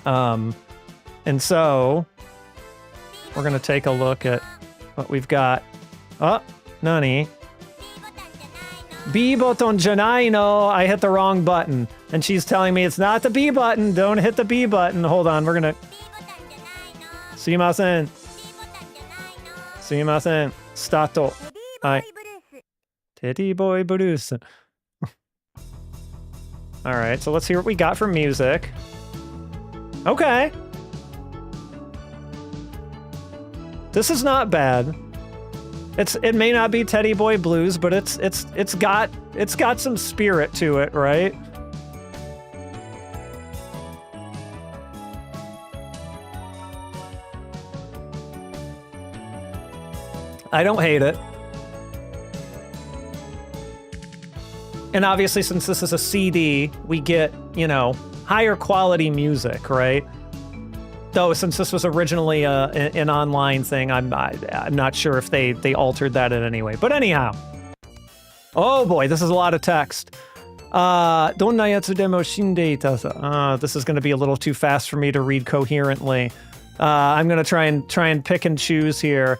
And so we're going to take a look at what we've got. Oh, Nani? B button janai no. I hit the wrong button. And she's telling me it's not the B button. Don't hit the B button. Hold on, we're gonna... Sumimasen. Sumimasen. Stato. Hi. Teddy Boy Blues. Alright, so let's hear what we got for music. Okay. This is not bad. It may not be Teddy Boy Blues, but it's got some spirit to it, right? I don't hate it. And obviously, since this is a CD, we get, you know, higher quality music, right? Though, since this was originally an online thing, I'm not sure if they altered that in any way. But anyhow. Oh boy, this is a lot of text. Donna yatsu demo shindeita sa. This is going to be a little too fast for me to read coherently. I'm going to try and pick and choose here.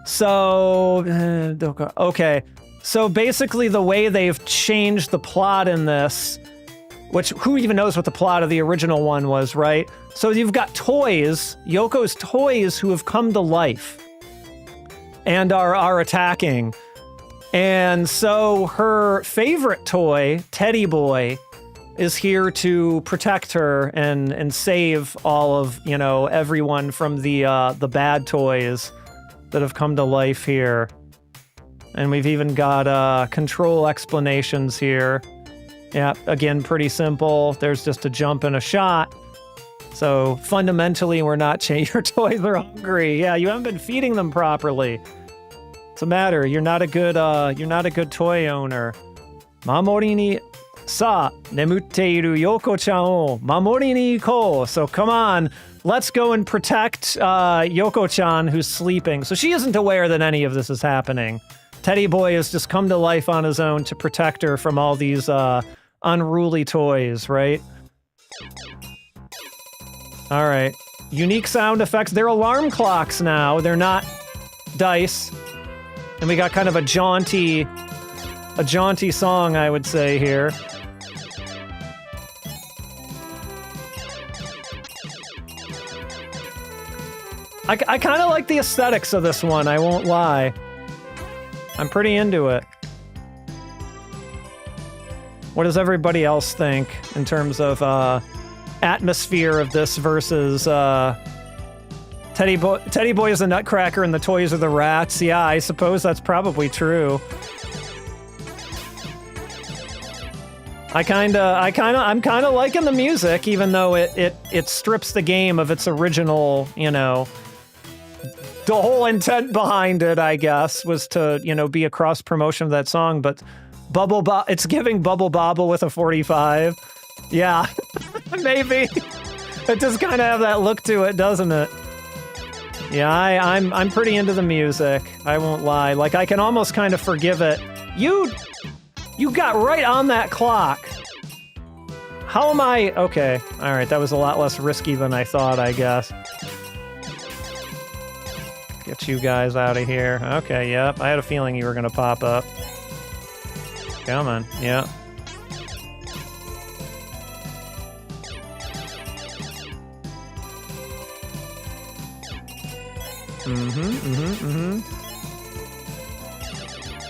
So, okay. So basically the way they've changed the plot in this, which who even knows what the plot of the original one was, right? So you've got toys, Yoko's toys, who have come to life and are attacking. And so her favorite toy, Teddy Boy, is here to protect her and save all of, you know, everyone from the bad toys that have come to life here. And we've even got control explanations here. Yeah, again, pretty simple. There's just a jump and a shot. So fundamentally, we're not your toys are hungry. Yeah, you haven't been feeding them properly. What's the matter? You're not a good toy owner. Mamori ni sa nemutte iru Yoko-chan o mamori ni ikou. So come on, let's go and protect Yoko-chan, who's sleeping. So she isn't aware that any of this is happening. Teddy Boy has just come to life on his own to protect her from all these unruly toys, right? All right. Unique sound effects. They're alarm clocks now. They're not dice. And we got kind of a jaunty song, I would say, here. I kind of like the aesthetics of this one, I won't lie. I'm pretty into it. What does everybody else think in terms of atmosphere of this versus Teddy Boy is a nutcracker and the toys are the rats? Yeah, I suppose that's probably true. I'm kind of liking the music, even though it strips the game of its original, you know. The whole intent behind it, I guess, was to, you know, be a cross promotion of that song, but it's giving Bubble Bobble with a 45. Yeah, maybe. It just kind of have that look to it, doesn't it? Yeah, I'm pretty into the music. I won't lie. Like, I can almost kind of forgive it. You got right on that clock. How am I? Okay, all right. That was a lot less risky than I thought, I guess. Get you guys out of here. Okay, yep. I had a feeling you were going to pop up. Come on, yeah.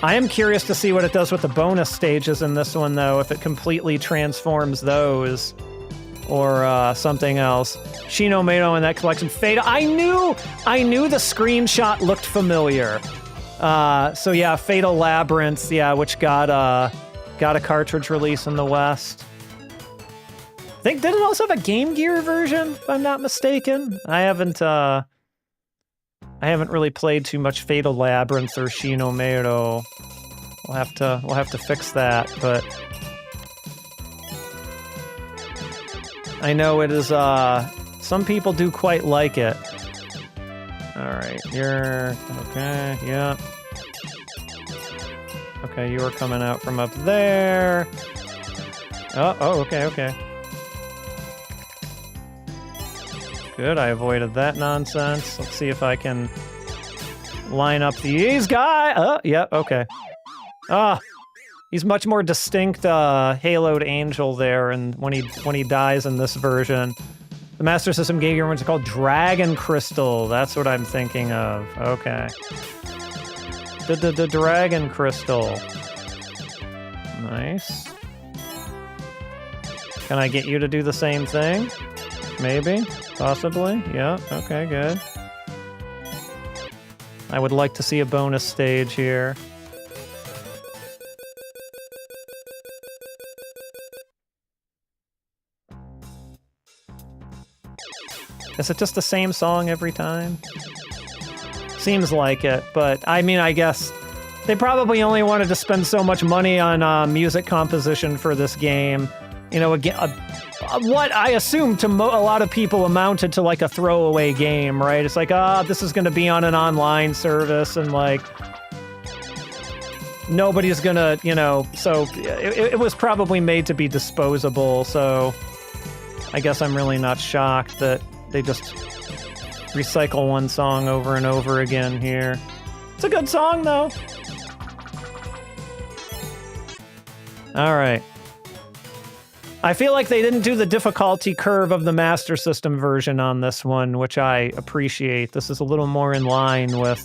I am curious to see what it does with the bonus stages in this one, though, if it completely transforms those or something else. Shino Mado in that collection. Fatal. I knew the screenshot looked familiar. So yeah, Fatal Labyrinth, yeah, which got a cartridge release in the West. I think, did it also have a Game Gear version, if I'm not mistaken? I haven't really played too much Fatal Labyrinth or Shino Mado. We'll have to fix that, but I know it is some people do quite like it. Alright, you're okay, yeah. Okay, you were coming out from up there. Oh, okay. Good, I avoided that nonsense. Let's see if I can line up these guys. Oh, yeah, okay. He's much more distinct haloed angel there, and when he dies in this version. The Master System Game Gear one's called Dragon Crystal. That's what I'm thinking of. Okay. The Dragon Crystal. Nice. Can I get you to do the same thing? Maybe? Possibly? Yeah, okay, good. I would like to see a bonus stage here. Is it just the same song every time? Seems like it, but I mean, I guess they probably only wanted to spend so much money on music composition for this game. You know, again, what I assume to a lot of people amounted to like a throwaway game, right? It's like, this is going to be on an online service, and like nobody's gonna, you know. So it was probably made to be disposable. So I guess I'm really not shocked that they just recycle one song over and over again here. It's a good song, though. All right. I feel like they didn't do the difficulty curve of the Master System version on this one, which I appreciate. This is a little more in line with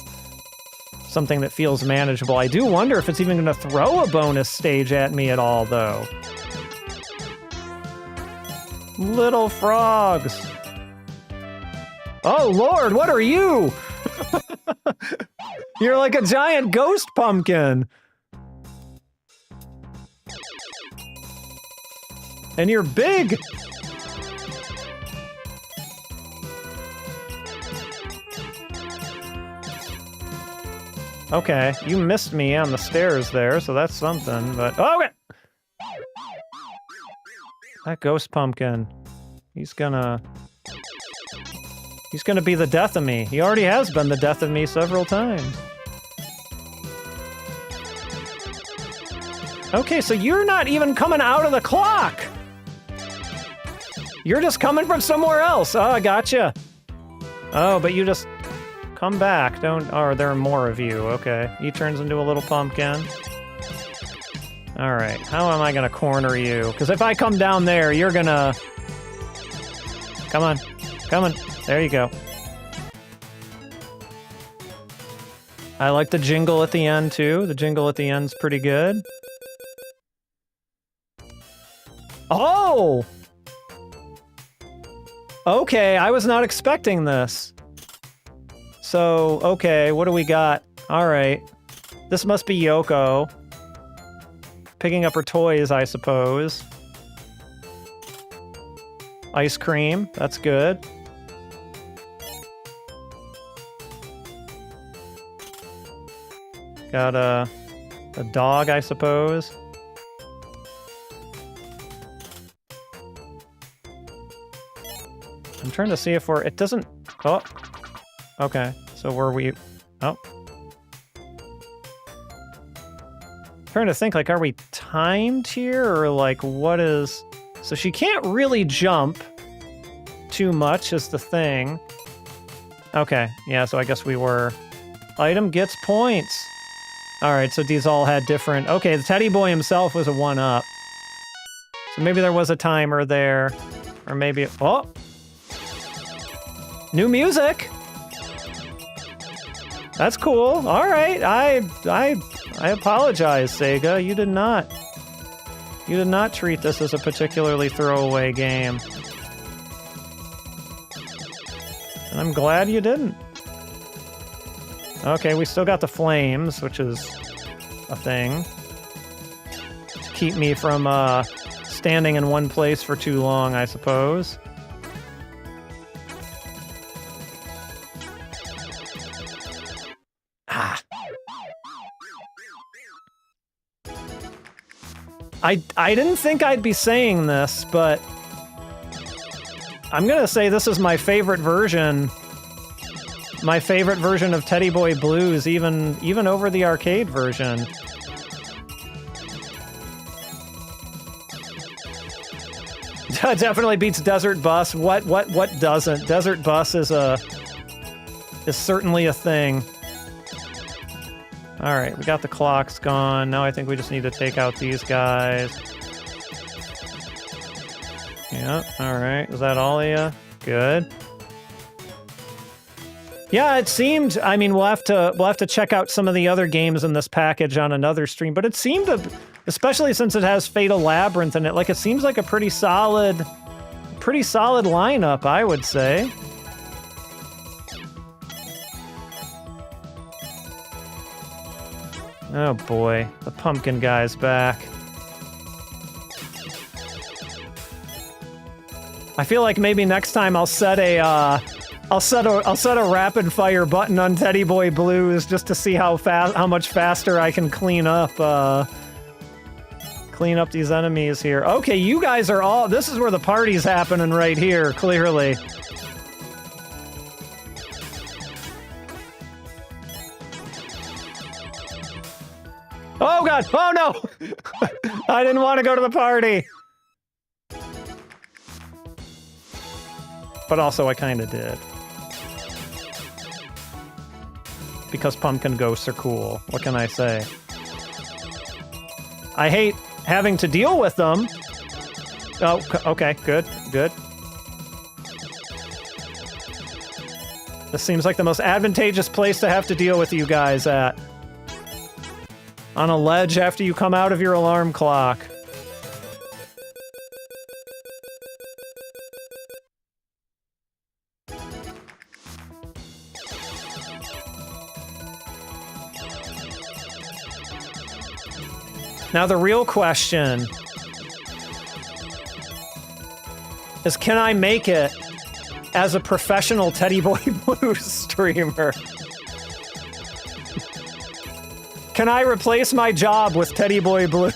something that feels manageable. I do wonder if it's even going to throw a bonus stage at me at all, though. Little frogs. Oh, Lord, what are you? You're like a giant ghost pumpkin. And you're big. Okay, you missed me on the stairs there, so that's something, but... Oh, okay! That ghost pumpkin. He's gonna be the death of me. He already has been the death of me several times. Okay, so you're not even coming out of the clock! You're just coming from somewhere else. Oh, I gotcha. Oh, but you just come back. Don't... Oh, there are more of you. Okay. He turns into a little pumpkin. Alright, how am I gonna corner you? Because if I come down there, you're gonna... Come on. Come on. There you go. I like the jingle at the end, too. The jingle at the end's pretty good. Oh! Okay, I was not expecting this. So, okay, what do we got? Alright. This must be Yoko. Picking up her toys, I suppose. Ice cream, that's good. Got a dog, I suppose. I'm trying to see if we're... It doesn't... Oh. Okay, so were we... Oh. Trying to think, like, are we timed here, or, like, what is... So she can't really jump too much is the thing. Okay, yeah, so I guess we were... Item gets points. Alright, so these all had different... Okay, the Teddy Boy himself was a 1-up. So maybe there was a timer there. Or maybe... Oh! New music! That's cool. All right. I apologize, Sega. You did not treat this as a particularly throwaway game. And I'm glad you didn't. Okay, we still got the flames, which is a thing. To keep me from standing in one place for too long, I suppose. Ah. I didn't think I'd be saying this, but I'm gonna say this is my favorite version. My favorite version of Teddy Boy Blues, even over the arcade version. Definitely beats Desert Bus. What doesn't? Desert Bus is certainly a thing. All right, we got the clocks gone. Now I think we just need to take out these guys. Yeah, all right. Is that all of you? Good. Yeah, it seemed, I mean, we'll have to check out some of the other games in this package on another stream, but it seemed to, especially since it has Fatal Labyrinth in it, like it seems like a pretty solid lineup, I would say. Oh boy, the pumpkin guy's back. I feel like maybe next time I'll set a rapid fire button on Teddy Boy Blues just to see how much faster I can clean up these enemies here. Okay, you guys are all, this is where the party's happening right here, clearly. Oh god, oh no! I didn't want to go to the party. But also I kinda did. Because pumpkin ghosts are cool. What can I say? I hate having to deal with them. Oh, okay, good. This seems like the most advantageous place to have to deal with you guys at. On a ledge after you come out of your alarm clock. Now the real question is, can I make it as a professional Teddy Boy Blues streamer? Can I replace my job with Teddy Boy Blues?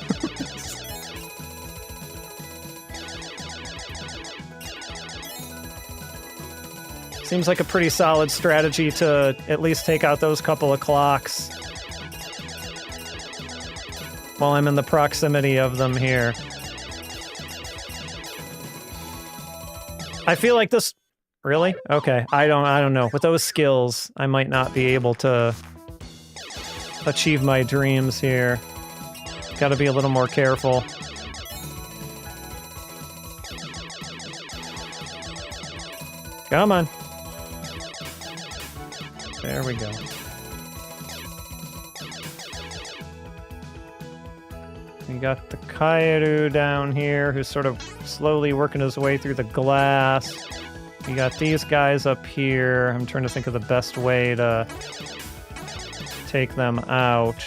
Seems like a pretty solid strategy to at least take out those couple of clocks while I'm in the proximity of them here. I feel like this... Really? Okay, I don't know. With those skills, I might not be able to achieve my dreams here. Gotta be a little more careful. Come on. There we go. We got the Kairu down here, who's sort of slowly working his way through the glass. We got these guys up here. I'm trying to think of the best way to take them out.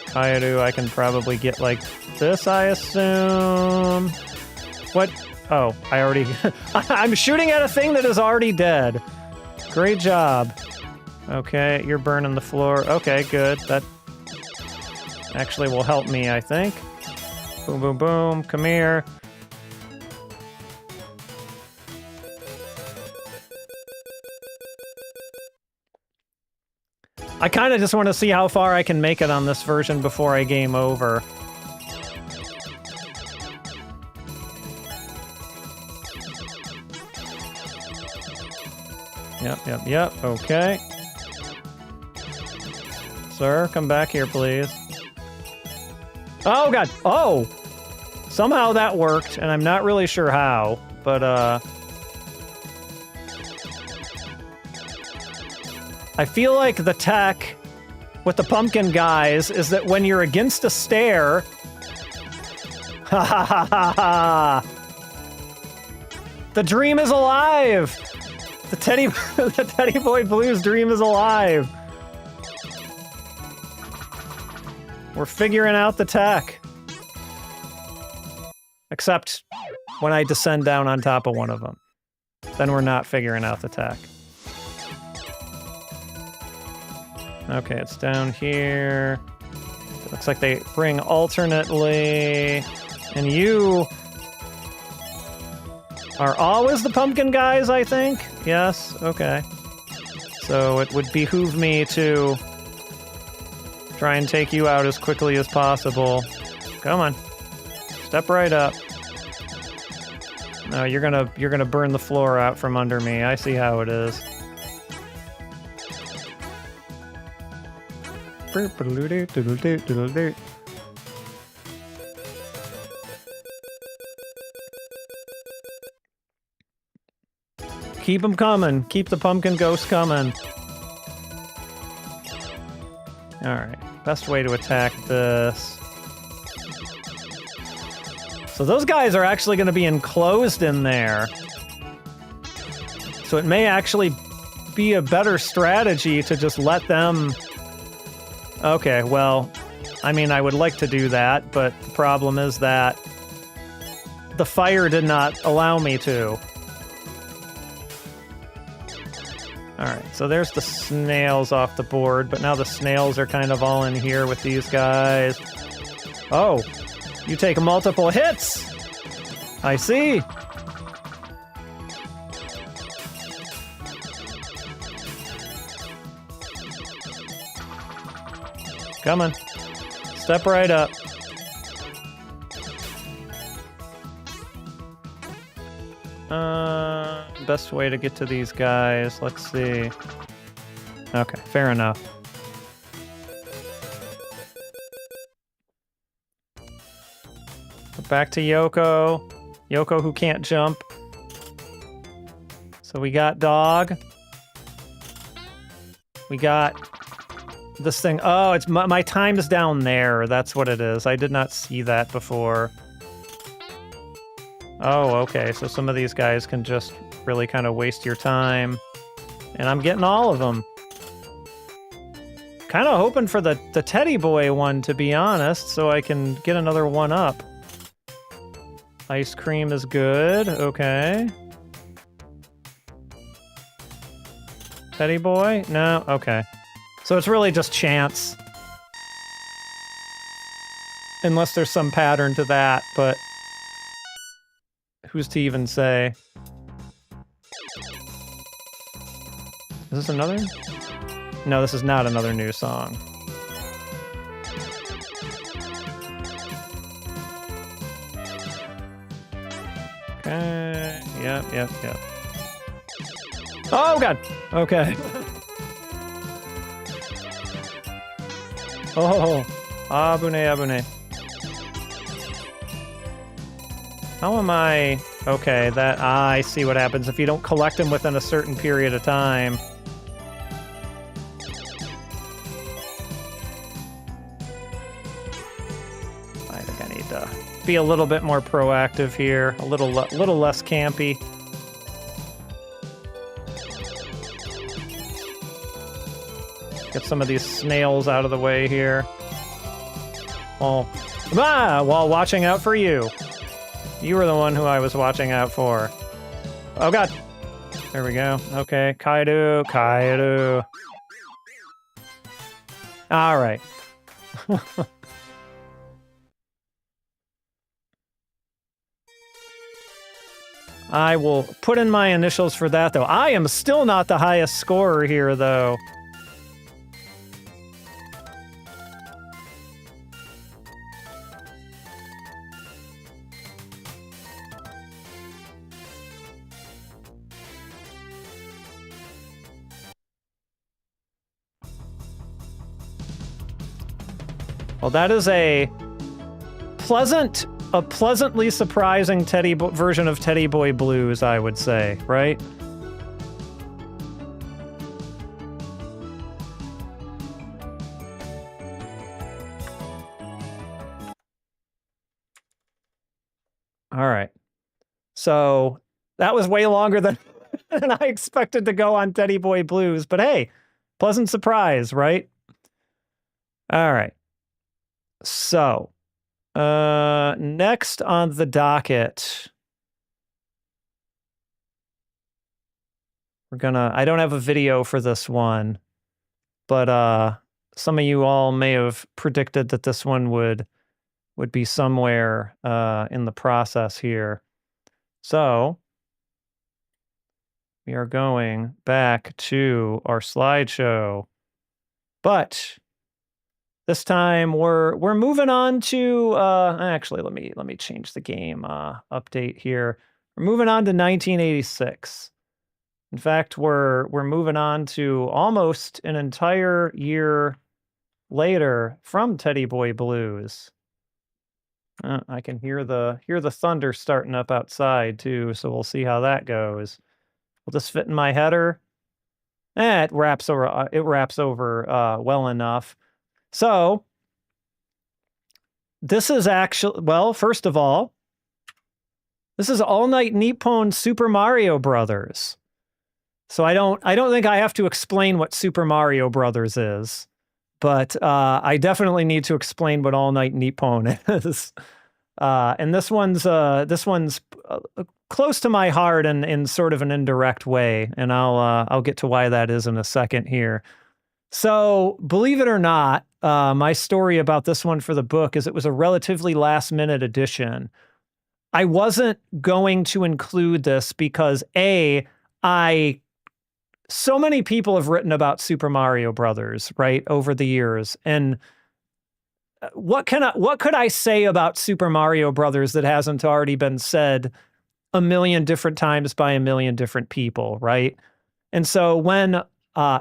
Kairu, I can probably get like this, I assume. What? Oh, I already... I'm shooting at a thing that is already dead. Great job. Okay, you're burning the floor. Okay, good. That actually will help me, I think. Boom, boom, boom. Come here. I kind of just want to see how far I can make it on this version before I game over. Yep. Okay. Sir, come back here, please. Oh, God. Oh! Somehow that worked, and I'm not really sure how, but, I feel like the tech with the pumpkin guys is that when you're against a stair... Ha ha ha ha ha! The dream is alive! The Teddy Boy Blues dream is alive! We're figuring out the tech. Except when I descend down on top of one of them. Then we're not figuring out the tech. Okay, it's down here. It looks like they bring alternately. And you are always the pumpkin guys, I think? Yes, okay. So it would behoove me to try and take you out as quickly as possible. Come on. Step right up. No, you're gonna burn the floor out from under me. I see how it is. Keep them coming. Keep the pumpkin ghosts coming. Alright. Best way to attack this. So those guys are actually going to be enclosed in there. So it may actually be a better strategy to just let them... Okay, well, I mean, I would like to do that, but the problem is that the fire did not allow me to. Alright, so there's the snails off the board, but now the snails are kind of all in here with these guys. Oh, you take multiple hits! I see! Come on. Step right up. Best way to get to these guys. Let's see. Okay, fair enough. Back to Yoko. Yoko who can't jump. So we got dog. We got this thing. Oh, it's my time's down there. That's what it is. I did not see that before. Oh, okay. So some of these guys can just really kind of waste your time. And I'm getting all of them. Kind of hoping for the Teddy Boy one, to be honest, so I can get another one up. Ice cream is good. Okay. Teddy Boy? No? Okay. So it's really just chance. Unless there's some pattern to that, but who's to even say? Is this another? No, this is not another new song. Okay. Yep. Oh, God! Okay. Oh, abune. How am I... Okay, that... I see what happens if you don't collect them within a certain period of time. I think I need to be a little bit more proactive here. A little less campy. Get some of these snails out of the way here. While watching out for you. You were the one who I was watching out for. Oh, God. There we go. Okay. Kaido. All right. I will put in my initials for that, though. I am still not the highest scorer here, though. Well, that is a pleasantly surprising version of Teddy Boy Blues, I would say, right? All right. So that was way longer than, than I expected to go on Teddy Boy Blues, but hey, pleasant surprise, right? All right. So, next on the docket, I don't have a video for this one, but some of you all may have predicted that this one would be somewhere in the process here. So, we are going back to our slideshow, but this time we're moving on to actually let me change the game update here. We're moving on to 1986. In fact, we're moving on to almost an entire year later from Teddy Boy Blues. I can hear the thunder starting up outside too, so we'll see how that goes. Will this fit in my header? It wraps over. It wraps over well enough. So this is actually, well, first of all, this is All Night Nippon Super Mario Brothers. So I don't think I have to explain what Super Mario Brothers is, but I definitely need to explain what All Night Nippon is. And this one's close to my heart in sort of an indirect way, and I'll get to why that is in a second here. So, believe it or not, my story about this one for the book is it was a relatively last-minute addition. I wasn't going to include this because so many people have written about Super Mario Brothers, right, over the years, and what could I say about Super Mario Brothers that hasn't already been said a million different times by a million different people, right? And so when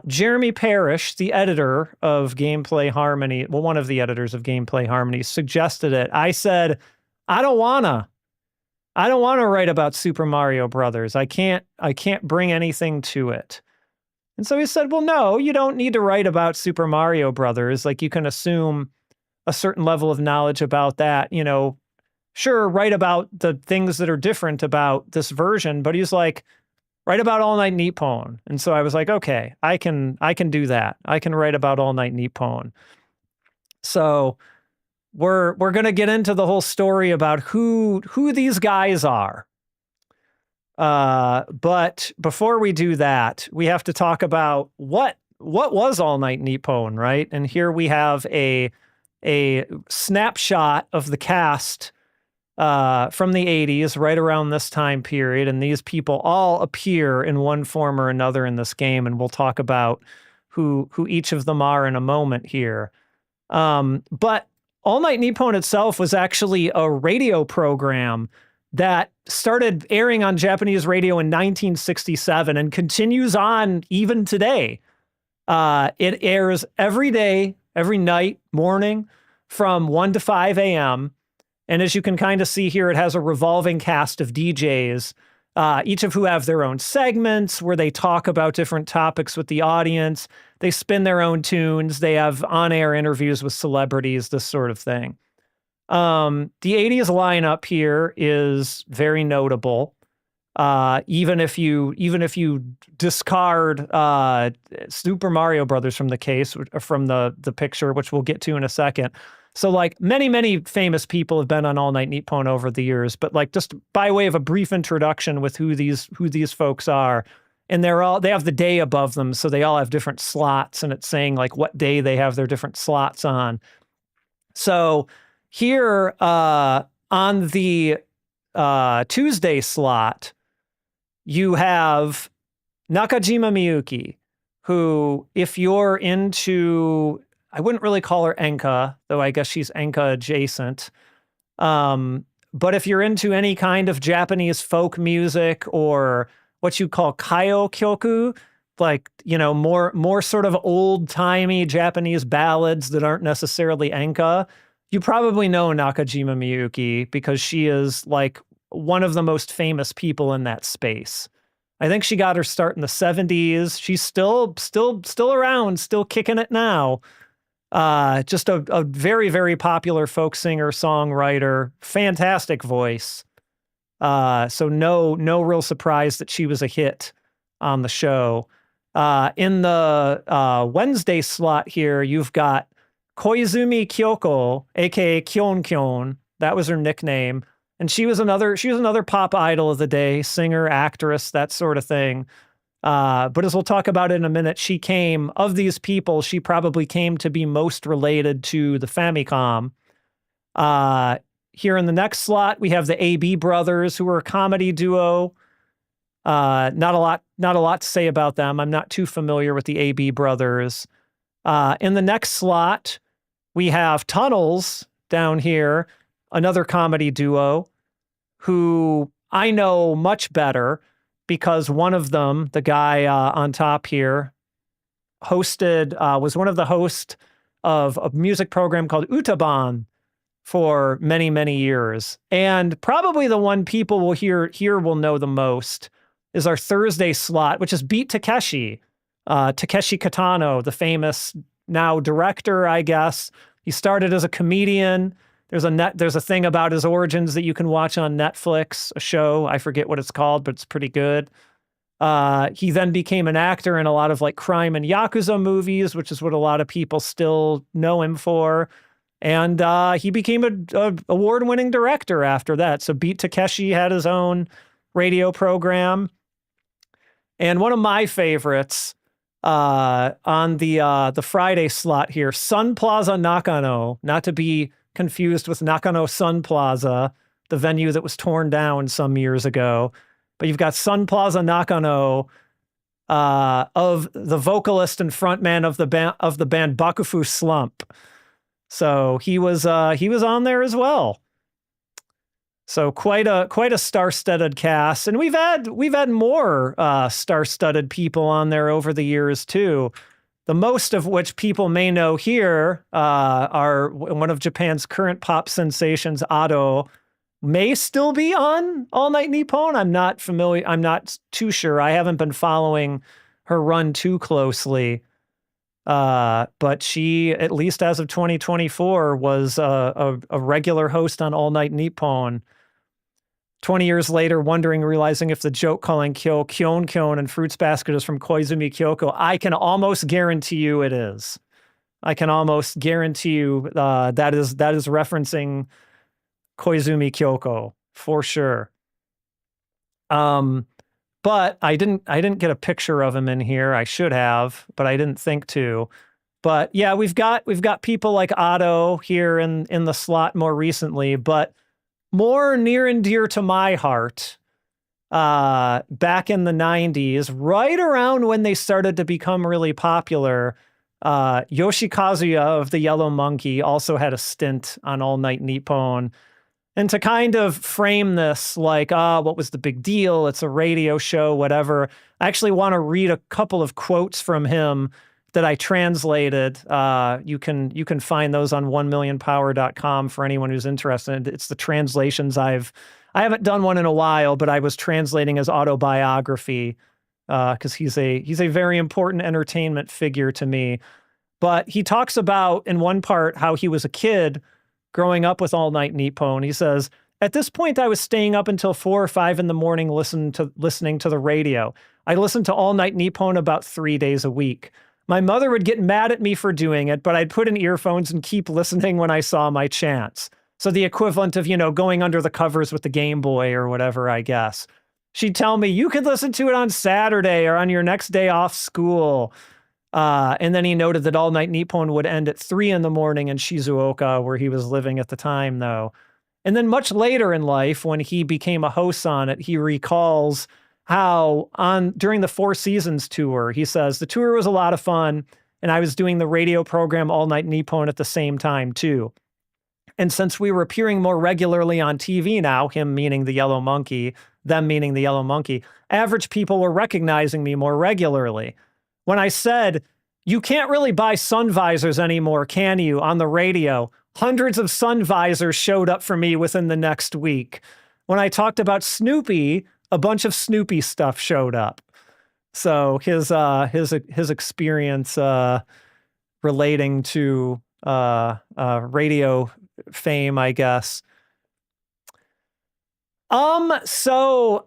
Jeremy Parrish, the editor of Gameplay Harmony, well, one of the editors of Gameplay Harmony, suggested it, I said, I don't wanna write about Super Mario Brothers. I can't bring anything to it. And so he said, well, no, you don't need to write about Super Mario Brothers. Like, you can assume a certain level of knowledge about that, you know, sure, write about the things that are different about this version, but he's like, write about All Night Nippon. And so I was like, okay, I can do that. I can write about All Night Nippon. So we're going to get into the whole story about who these guys are. But before we do that, we have to talk about what was All Night Nippon, right? And here we have a snapshot of the cast from the 80s, right around this time period, and these people all appear in one form or another in this game, and we'll talk about who each of them are in a moment here. But All Night Nippon itself was actually a radio program that started airing on Japanese radio in 1967 and continues on even today. It airs every day, every night, morning, from 1 to 5 a.m., and as you can kind of see here, it has a revolving cast of DJs, each of who have their own segments where they talk about different topics with the audience. They spin their own tunes. They have on-air interviews with celebrities, this sort of thing. The 80s lineup here is very notable. Even if you discard Super Mario Brothers from the case, from the picture, which we'll get to in a second. So like many famous people have been on All Night Nippon over the years, but like just by way of a brief introduction with who these folks are, and they have the day above them, so they all have different slots, and it's saying like what day they have their different slots on. So here on the Tuesday slot, you have Nakajima Miyuki, who, if you're into, I wouldn't really call her Enka, though I guess she's Enka adjacent. But if you're into any kind of Japanese folk music or what you call kaio kyoku, like, you know, more sort of old-timey Japanese ballads that aren't necessarily Enka, you probably know Nakajima Miyuki because she is like one of the most famous people in that space. I think she got her start in the 70s. She's still around, still kicking it now. Just a very, very popular folk singer, songwriter, fantastic voice. So no real surprise that she was a hit on the show. In the Wednesday slot here, you've got Koizumi Kyoko, aka Kyon Kyon. That was her nickname. And she was another pop idol of the day, singer, actress, that sort of thing. But as we'll talk about in a minute, of these people, she probably came to be most related to the Famicom. Here in the next slot, we have the AB brothers, who were a comedy duo. Not a lot to say about them. I'm not too familiar with the AB brothers. In the next slot, we have Tunnels down here, another comedy duo, who I know much better because one of them, the guy on top here, was one of the hosts of a music program called Utaban for many, many years. And probably the one people will know the most is our Thursday slot, which is Beat Takeshi. Takeshi Kitano, the famous now director, I guess. He started as a comedian. There's a thing about his origins that you can watch on Netflix, a show. I forget what it's called, but it's pretty good. He then became an actor in a lot of like crime and Yakuza movies, which is what a lot of people still know him for. And he became a award-winning director after that. So Beat Takeshi had his own radio program. And one of my favorites on the Friday slot here, Sun Plaza Nakano, not to be confused with Nakano Sun Plaza, the venue that was torn down some years ago. But you've got Sun Plaza Nakano, of the vocalist and frontman of the band Bakufu Slump. So he was on there as well. So quite a star-studded cast, and we've had more star-studded people on there over the years too. The most of which people may know here are one of Japan's current pop sensations, Ado, may still be on All Night Nippon. I'm not familiar. I'm not too sure. I haven't been following her run too closely. But she, at least as of 2024, was a regular host on All Night Nippon. 20 years later, realizing if the joke calling Kyo Kyon Kyon and Fruits Basket is from Koizumi Kyoko, I can almost guarantee you it is. I can almost guarantee you that is referencing Koizumi Kyoko for sure. But I didn't get a picture of him in here. I should have, but I didn't think to. But yeah, we've got people like Otto here in the slot more recently, but more near and dear to my heart, back in the 90s, right around when they started to become really popular, Yoshikazuya of the Yellow Monkey also had a stint on All Night Nippon. And to kind of frame this like, what was the big deal? It's a radio show, whatever. I actually want to read a couple of quotes from him that I translated. You can find those on 1millionpower.com for anyone who's interested. It's the translations I haven't done one in a while, but I was translating his autobiography because he's a very important entertainment figure to me. But he talks about in one part how he was a kid growing up with All Night Nippon. He says, at this point, I was staying up until 4 or 5 in the morning listening to the radio. I listened to All Night Nippon about 3 days a week. My mother would get mad at me for doing it, but I'd put in earphones and keep listening when I saw my chance. So the equivalent of, going under the covers with the Game Boy or whatever, I guess. She'd tell me, you could listen to it on Saturday or on your next day off school. And then he noted that All Night Nippon would end at 3 in the morning in Shizuoka, where he was living at the time, though. And then much later in life, when he became a host on it, he recalls how during the Four Seasons tour, he says, the tour was a lot of fun, and I was doing the radio program All Night Nippon at the same time, too. And since we were appearing more regularly on TV now, him meaning the Yellow Monkey, them meaning the Yellow Monkey, average people were recognizing me more regularly. When I said, you can't really buy sun visors anymore, can you, on the radio, hundreds of sun visors showed up for me within the next week. When I talked about Snoopy, a bunch of Snoopy stuff showed up. So his experience relating to radio fame, I guess. So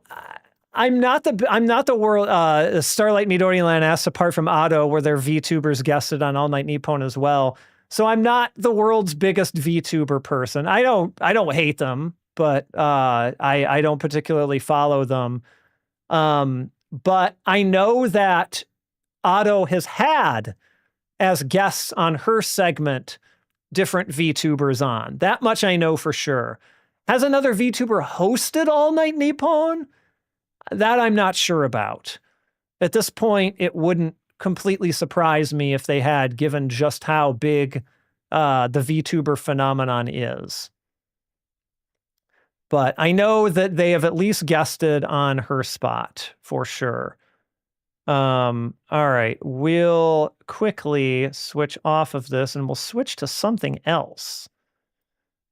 I'm not the world, Starlight Midori Land asks, apart from Ado, where their VTubers guested on All Night Nippon as well. So I'm not the world's biggest VTuber person. I don't hate them, but I don't particularly follow them. But I know that Ado has had as guests on her segment different VTubers on. That much I know for sure. Has another VTuber hosted All Night Nippon? That I'm not sure about. At this point, it wouldn't completely surprise me if they had, given just how big the VTuber phenomenon is. But I know that they have at least guested on her spot for sure. All right, we'll quickly switch off of this and we'll switch to something else.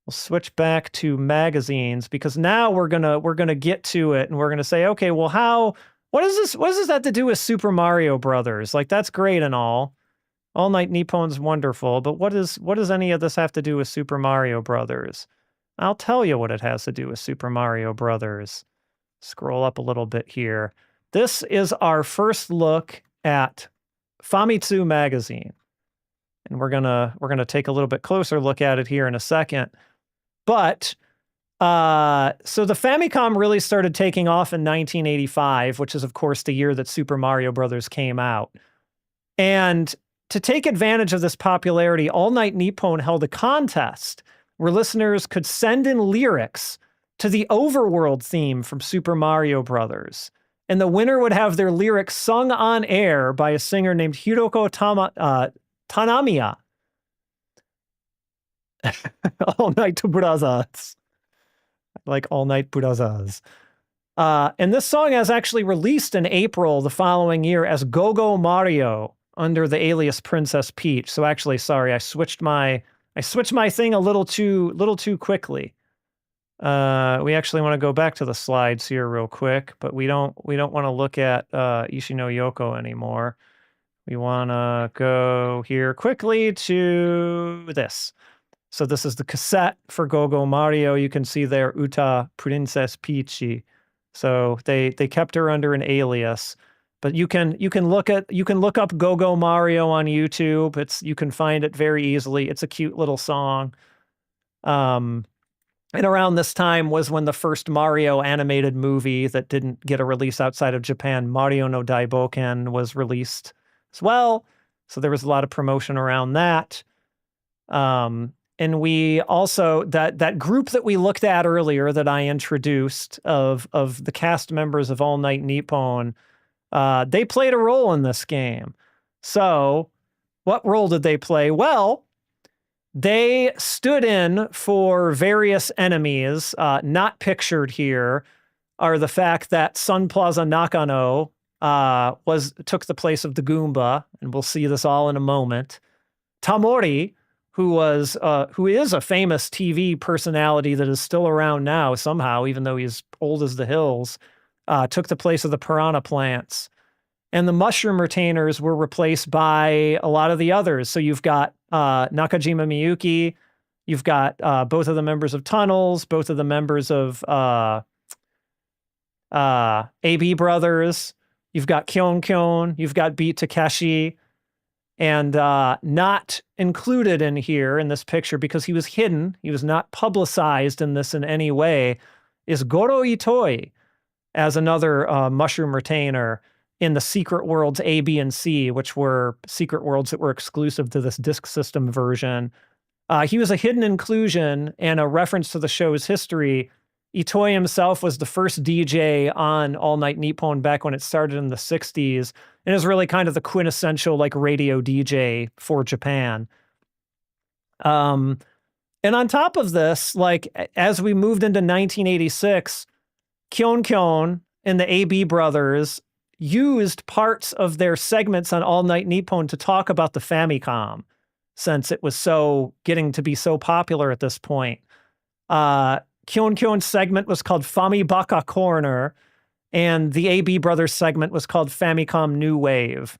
We'll switch back to magazines because now we're gonna get to it and we're gonna say, okay, well, what does this have to do with Super Mario Brothers? Like, that's great and all. All Night Nippon's wonderful, but what does any of this have to do with Super Mario Brothers? I'll tell you what it has to do with Super Mario Brothers. Scroll up a little bit here. This is our first look at Famitsu magazine. And we're gonna take a little bit closer look at it here in a second. But so the Famicom really started taking off in 1985, which is of course the year that Super Mario Brothers came out. And to take advantage of this popularity, All Night Nippon held a contest where listeners could send in lyrics to the Overworld theme from Super Mario Brothers. And the winner would have their lyrics sung on air by a singer named Hiroko Tanamiya. All Night Brothers. Like All Night Brothers. And this song is actually released in April the following year as Go-Go Mario under the alias Princess Peach. So actually, sorry, I switched my thing a little too quickly. We actually want to go back to the slides here real quick, but we don't want to look at Ishino Yoko anymore. We want to go here quickly to this. So this is the cassette for Go-Go Mario. You can see there Uta Princess Peachy. So they kept her under an alias. But you can look up Go-Go Mario on YouTube. You can find it very easily. It's a cute little song. And around this time was when the first Mario animated movie that didn't get a release outside of Japan, Mario no Daiboken, was released as well. So there was a lot of promotion around that. And we also, that group that we looked at earlier that I introduced of the cast members of All Night Nippon, they played a role in this game. So what role did they play? Well, they stood in for various enemies. Not pictured here are the fact that Sun Plaza Nakano took the place of the Goomba, and we'll see this all in a moment. Tamori, who is a famous TV personality that is still around now somehow, even though he's old as the hills, took the place of the Piranha Plants. And the Mushroom Retainers were replaced by a lot of the others. So you've got Nakajima Miyuki, you've got both of the members of Tunnels, both of the members of AB Brothers, you've got Kyon Kyon, you've got Beat Takeshi, and not included in here in this picture because he was hidden, he was not publicized in this in any way, is Goro Itoi as another Mushroom Retainer in the Secret Worlds A, B, and C, which were Secret Worlds that were exclusive to this disk system version. He was a hidden inclusion and a reference to the show's history. Itoi himself was the first DJ on All Night Nippon back when it started in the 60s, and is really kind of the quintessential like radio DJ for Japan. And on top of this, like as we moved into 1986, Kyon Kyon and the AB Brothers used parts of their segments on All Night Nippon to talk about the Famicom, since it was getting to be so popular at this point. Kyon Kyon's segment was called Famibaka Corner, and the AB Brothers segment was called Famicom New Wave.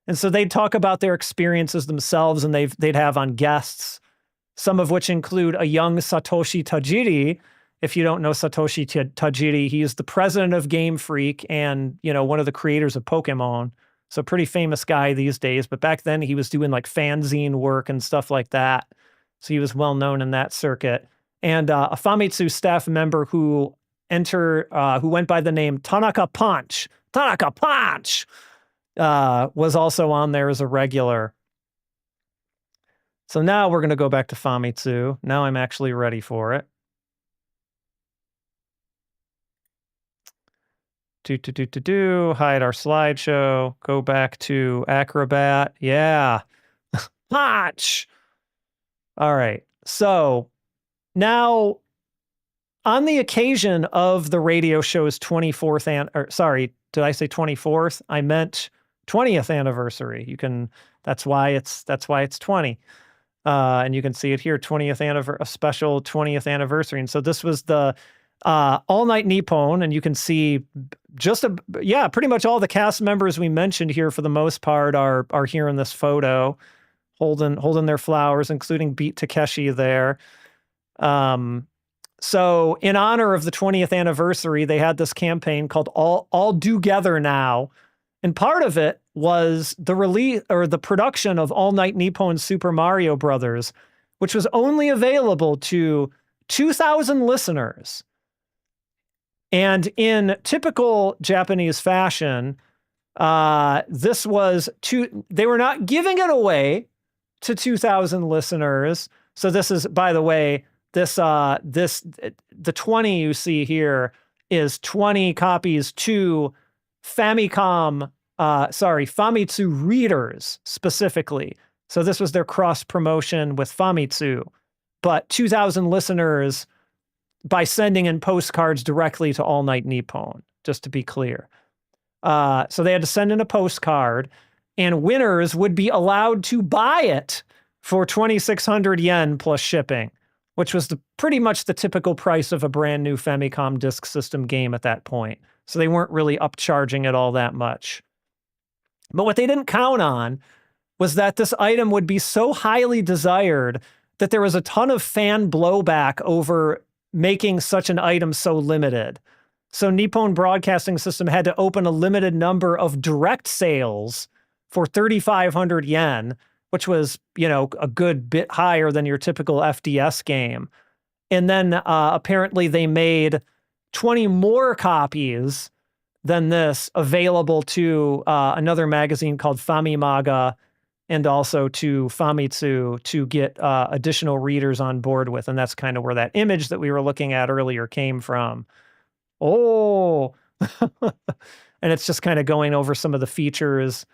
And so they'd talk about their experiences themselves, and they'd have on guests, some of which include a young Satoshi Tajiri If you don't know Satoshi Tajiri, he is the president of Game Freak and, one of the creators of Pokemon. So pretty famous guy these days. But back then he was doing like fanzine work and stuff like that. So he was well known in that circuit. And a Famitsu staff member who went by the name Tanaka Punch, was also on there as a regular. So now we're going to go back to Famitsu. Now I'm actually ready for it. Hide our slideshow. Go back to Acrobat. Yeah. Punch. All right. So now, on the occasion of the radio show's 24th sorry, did I say 24th? I meant 20th anniversary. That's why it's 20. And you can see it here, 20th anniversary, a special 20th anniversary. And so this was the All Night Nippon, and you can see pretty much all the cast members we mentioned here for the most part are here in this photo, holding their flowers, including Beat Takeshi there. So in honor of the 20th anniversary, they had this campaign called All Together Now. And part of it was the release or the production of All Night Nippon Super Mario Brothers, which was only available to 2,000 listeners. And in typical Japanese fashion, they were not giving it away to 2,000 listeners. So this is, by the way, the 20 you see here is 20 copies to Famitsu readers specifically. So this was their cross promotion with Famitsu, but 2,000 listeners by sending in postcards directly to All Night Nippon, just to be clear. So they had to send in a postcard, and winners would be allowed to buy it for 2,600 yen plus shipping, which was pretty much the typical price of a brand new Famicom Disk System game at that point. So they weren't really upcharging it all that much. But what they didn't count on was that this item would be so highly desired that there was a ton of fan blowback over making such an item so limited. So Nippon Broadcasting System had to open a limited number of direct sales for 3,500 yen, which was, a good bit higher than your typical FDS game. And then apparently they made 20 more copies than this available to another magazine called Famimaga and also to Famitsu to get additional readers on board with. And that's kind of where that image that we were looking at earlier came from. Oh, and it's just kind of going over some of the features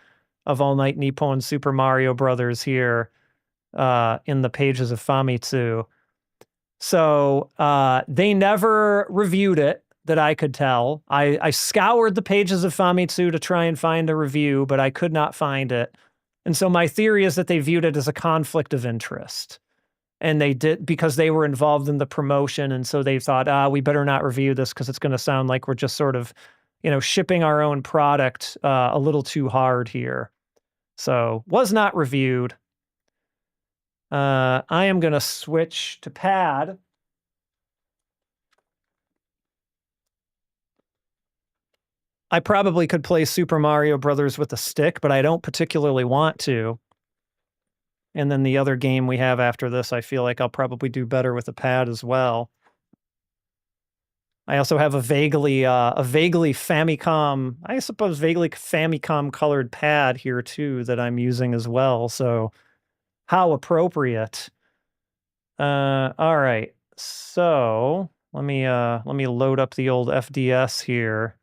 of All Night Nippon Super Mario Brothers here in the pages of Famitsu. So they never reviewed it that I could tell. I scoured the pages of Famitsu to try and find a review, but I could not find it. And so my theory is that they viewed it as a conflict of interest. And they did because they were involved in the promotion. And so they thought, we better not review this because it's going to sound like we're just sort of, shipping our own product a little too hard here. So was not reviewed. I am going to switch to pad. I probably could play Super Mario Brothers with a stick, but I don't particularly want to. And then the other game we have after this, I feel like I'll probably do better with a pad as well. I also have a vaguely Famicom, I suppose vaguely Famicom colored pad here too that I'm using as well. So how appropriate. All right. So let me load up the old FDS here.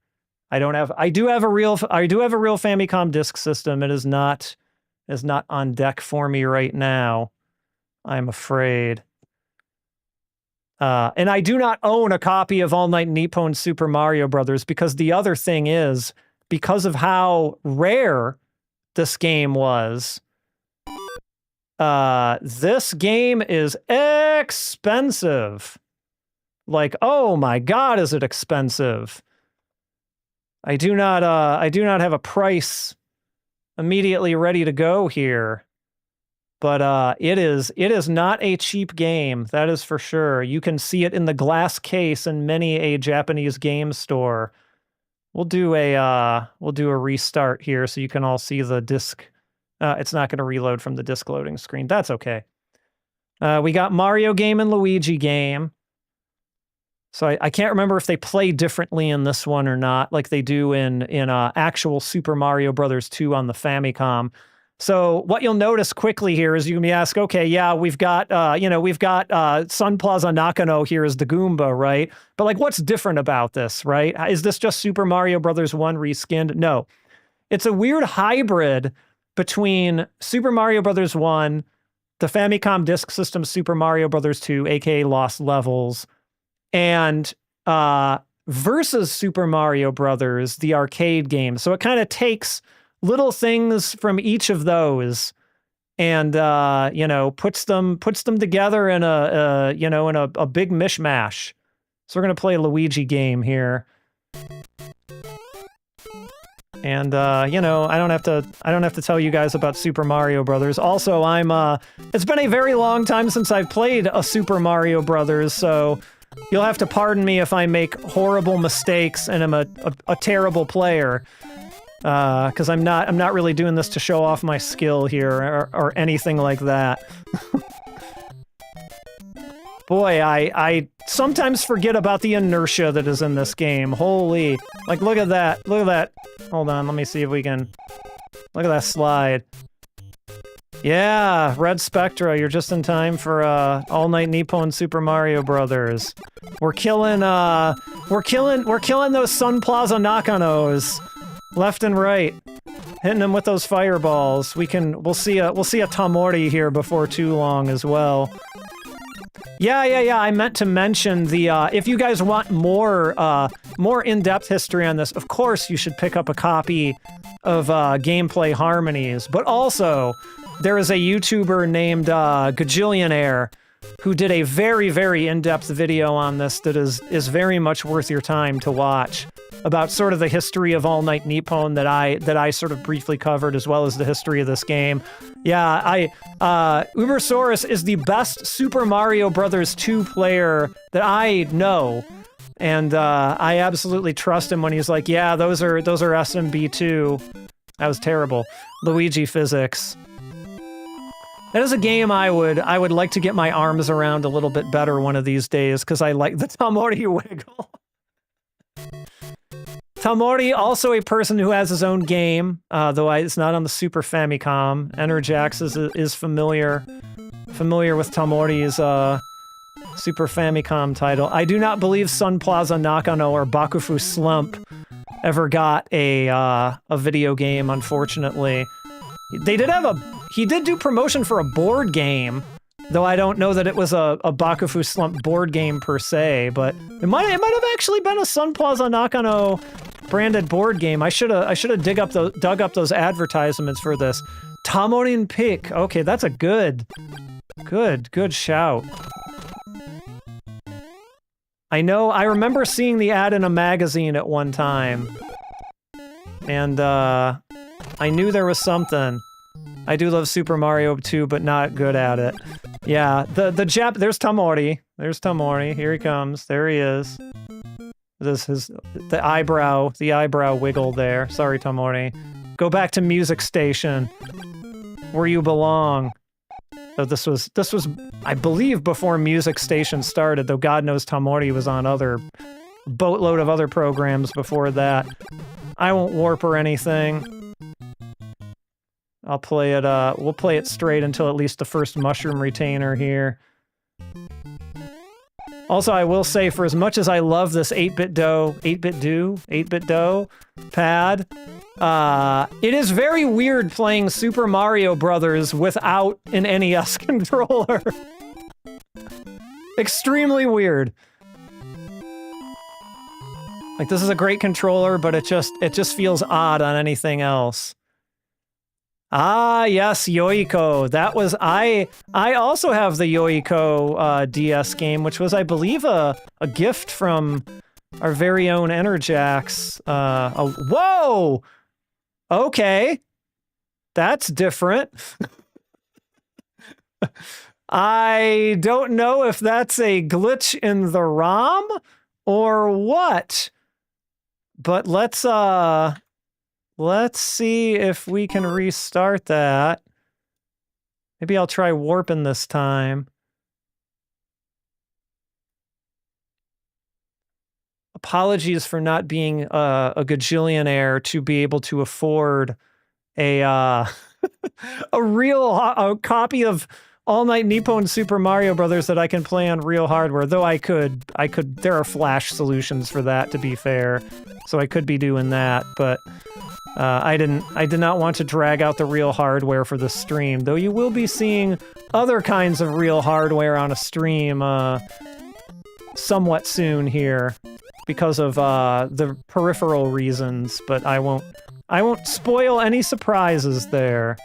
I do have a real Famicom Disk System. It is not on deck for me right now, I'm afraid. And I do not own a copy of All Night Nippon Super Mario Brothers because the other thing is, because of how rare this game was, this game is expensive. Like, oh my God, is it expensive? I do not have a price immediately ready to go here. But it is not a cheap game, that is for sure. You can see it in the glass case in many a Japanese game store. We'll do a restart here so you can all see the disc. It's not going to reload from the disc loading screen. That's okay. We got Mario game and Luigi game. So I can't remember if they play differently in this one or not, like they do in actual Super Mario Brothers 2 on the Famicom. So what you'll notice quickly here is you can be asked, okay, yeah, we've got Sun Plaza Nakano here as the Goomba, right? But like, what's different about this, right? Is this just Super Mario Brothers 1 reskinned? No, it's a weird hybrid between Super Mario Brothers 1, the Famicom Disk System Super Mario Brothers 2, aka Lost Levels, and versus Super Mario Brothers, the arcade game. So it kind of takes little things from each of those and puts them together in a big mishmash. So we're going to play a Luigi game here. And I don't have to tell you guys about Super Mario Brothers. Also, it's been a very long time since I've played a Super Mario Brothers, so you'll have to pardon me if I make horrible mistakes and I'm a terrible player. Because I'm not really doing this to show off my skill here or anything like that. Boy, I sometimes forget about the inertia that is in this game. Holy, like look at that, look at that. Hold on, let me see if we can, look at that slide. Yeah, Red Spectra, you're just in time for All Night Nippon Super Mario Brothers. We're killing those Sun Plaza Nakanos. Left and right, hitting them with those fireballs. We'll see a Tamori here before too long as well. Yeah. I meant to mention the if you guys want more in-depth history on this, of course you should pick up a copy of Gameplay Harmonies. But also, there is a YouTuber named Gajillionaire who did a very, very in-depth video on this that is very much worth your time to watch, about sort of the history of All Night Nippon that I sort of briefly covered, as well as the history of this game. Yeah, Ubersaurus is the best Super Mario Brothers 2 player that I know, and I absolutely trust him when he's like, yeah, those are SMB2. That was terrible. Luigi physics. That is a game I would like to get my arms around a little bit better one of these days, because I like the Tamori wiggle. Tamori, also a person who has his own game, though it's not on the Super Famicom. Enerjax is familiar with Tamori's Super Famicom title. I do not believe Sun Plaza Nakano or Bakufu Slump ever got a video game, unfortunately. He did do promotion for a board game, though I don't know that it was a Bakufu Slump board game per se, but it might have actually been a Sun Plaza Nakano branded board game. I should have dug up those advertisements for this. Tamorin Pick. Okay, that's a good shout. I remember seeing the ad in a magazine at one time, and I knew there was something. I do love Super Mario 2, but not good at it. Yeah, there's Tamori. There's Tamori. Here he comes. There he is. This is the eyebrow wiggle there. Sorry, Tamori. Go back to Music Station, where you belong. So this was, I believe, before Music Station started, though God knows Tamori was on boatload of other programs before that. I won't warp or anything. I'll play it, we'll play it straight until at least the first mushroom retainer here. Also, I will say, for as much as I love this 8-bit Do pad, it is very weird playing Super Mario Brothers without an NES controller. Extremely weird. Like, this is a great controller, but it just feels odd on anything else. Ah, yes, Yoiko. That was, I also have the Yoiko DS game, which was, I believe, a gift from our very own Enerjax. Whoa! Okay. That's different. I don't know if that's a glitch in the ROM or what, but let's see if we can restart that. Maybe I'll try warping this time. Apologies for not being a gajillionaire to be able to afford a a real copy of All Night Nippon Super Mario Brothers that I can play on real hardware. Though I could. There are flash solutions for that, to be fair, so I could be doing that. But I did not want to drag out the real hardware for the stream. Though you will be seeing other kinds of real hardware on a stream somewhat soon here, because of the peripheral reasons, but I won't spoil any surprises there.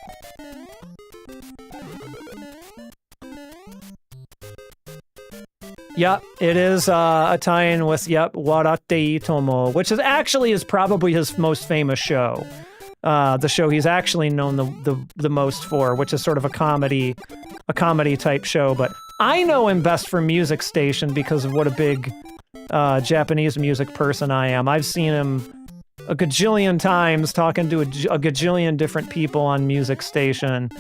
Yep, it is a tie-in with, Warate Itomo, which is probably his most famous show. The show he's actually known the most for, which is sort of a comedy type show, but I know him best for Music Station because of what a big Japanese music person I am. I've seen him a gajillion times talking to a gajillion different people on Music Station.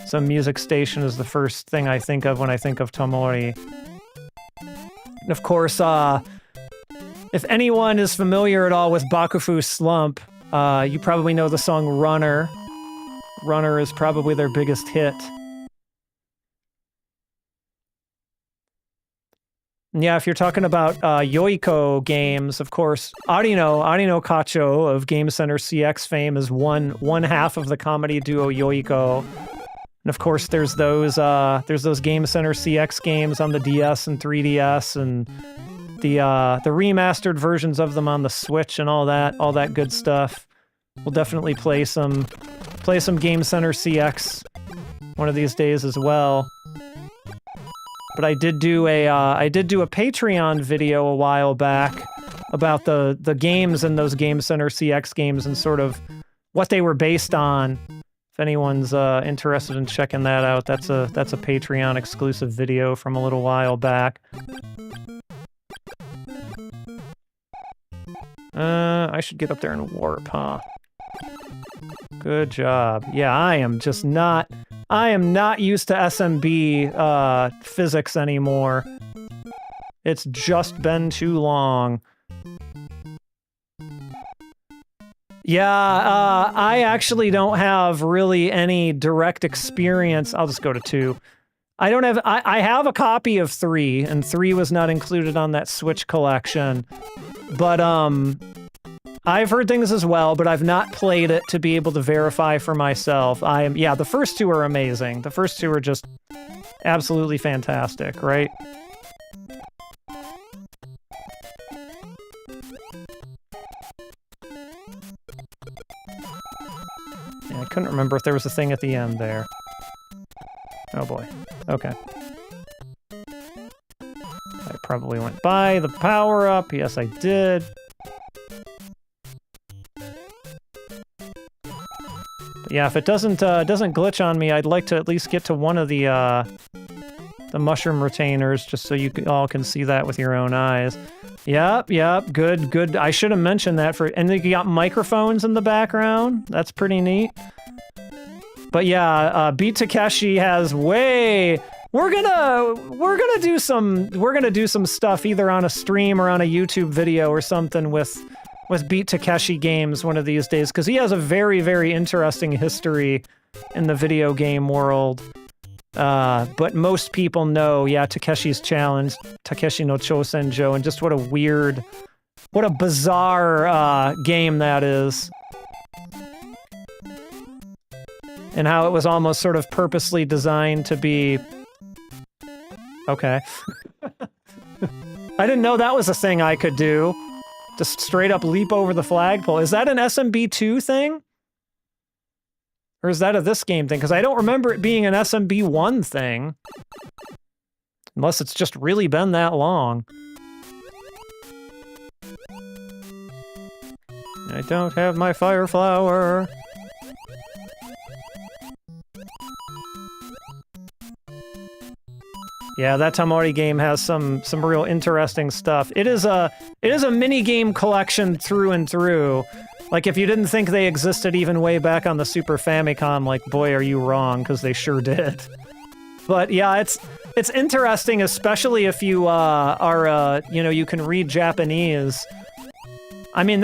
So Music Station is the first thing I think of when I think of Tomori. And of course, if anyone is familiar at all with Bakufu Slump, you probably know the song Runner. Runner is probably their biggest hit. Yeah, if you're talking about Yoiko games, of course, Arino Kacho of Game Center CX fame is one half of the comedy duo Yoiko. And of course, there's those Game Center CX games on the DS and 3DS, and the remastered versions of them on the Switch and all that good stuff. We'll definitely play some Game Center CX one of these days as well. But I did do a Patreon video a while back about the games in those Game Center CX games and sort of what they were based on. If anyone's interested in checking that out, that's a Patreon exclusive video from a little while back. I should get up there and warp, huh? Good job. Yeah, I am not used to SMB physics anymore. It's just been too long. Yeah, I actually don't have really any direct experience. I'll just go to 2. I have a copy of 3, and 3 was not included on that Switch collection. But, I've heard things as well, but I've not played it to be able to verify for myself. The first 2 are amazing. The first 2 are just absolutely fantastic, right? Yeah, I couldn't remember if there was a thing at the end there. Oh boy. Okay. I probably went by the power-up. Yes, I did. Yeah, if it doesn't glitch on me, I'd like to at least get to one of the mushroom retainers, just so you all can see that with your own eyes. Yep, good. I should have mentioned that and you got microphones in the background. That's pretty neat. But yeah, Beat Takeshi has we're gonna do some stuff either on a stream or on a YouTube video or something with Beat Takeshi games one of these days, because he has a very, very interesting history in the video game world. But most people know, Takeshi's Challenge, Takeshi no Chosenjo, and just what a bizarre game that is. And how it was almost sort of purposely designed to be... Okay. I didn't know that was a thing I could do. Just straight up leap over the flagpole. Is that an SMB2 thing? Or is that a this game thing? Because I don't remember it being an SMB1 thing. Unless it's just really been that long. I don't have my fire flower. Yeah, that Tamori game has some real interesting stuff. It is a mini game collection through and through. Like, if you didn't think they existed even way back on the Super Famicom, like, boy, are you wrong, because they sure did. But yeah, it's interesting, especially if you you can read Japanese. I mean,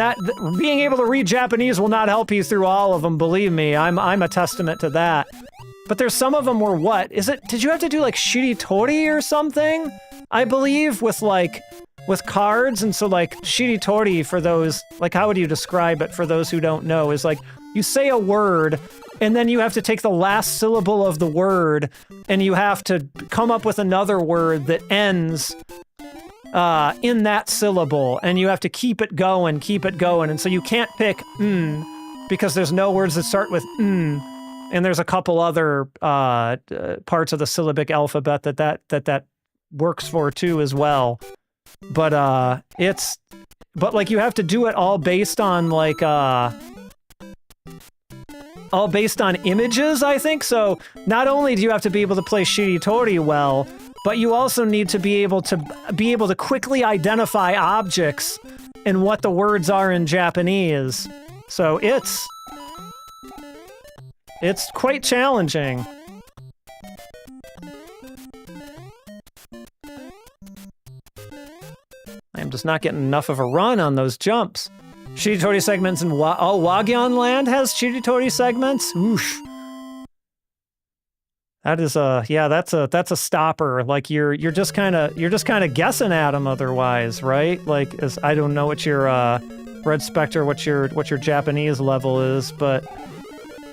being able to read Japanese will not help you through all of them, believe me. I'm a testament to that. But there's some of them where what? Did you have to do like shiritori or something? I believe with cards, and so like shiritori for those, like how would you describe it for those who don't know, is like you say a word and then you have to take the last syllable of the word and you have to come up with another word that ends in that syllable, and you have to keep it going, and so you can't pick because there's no words that start with and there's a couple other parts of the syllabic alphabet that works for too as well. But like you have to do it all based on like all based on images, I think. So not only do you have to be able to play shiritori well, but you also need to be able to quickly identify objects and what the words are in Japanese. So it's quite challenging. I'm just not getting enough of a run on those jumps. Shiritori segments in Wagyon Land has shiritori segments? Oof. That is that's a stopper. Like you're just kind of guessing at them otherwise, right? Like I don't know what your Red Spectre, what your Japanese level is, but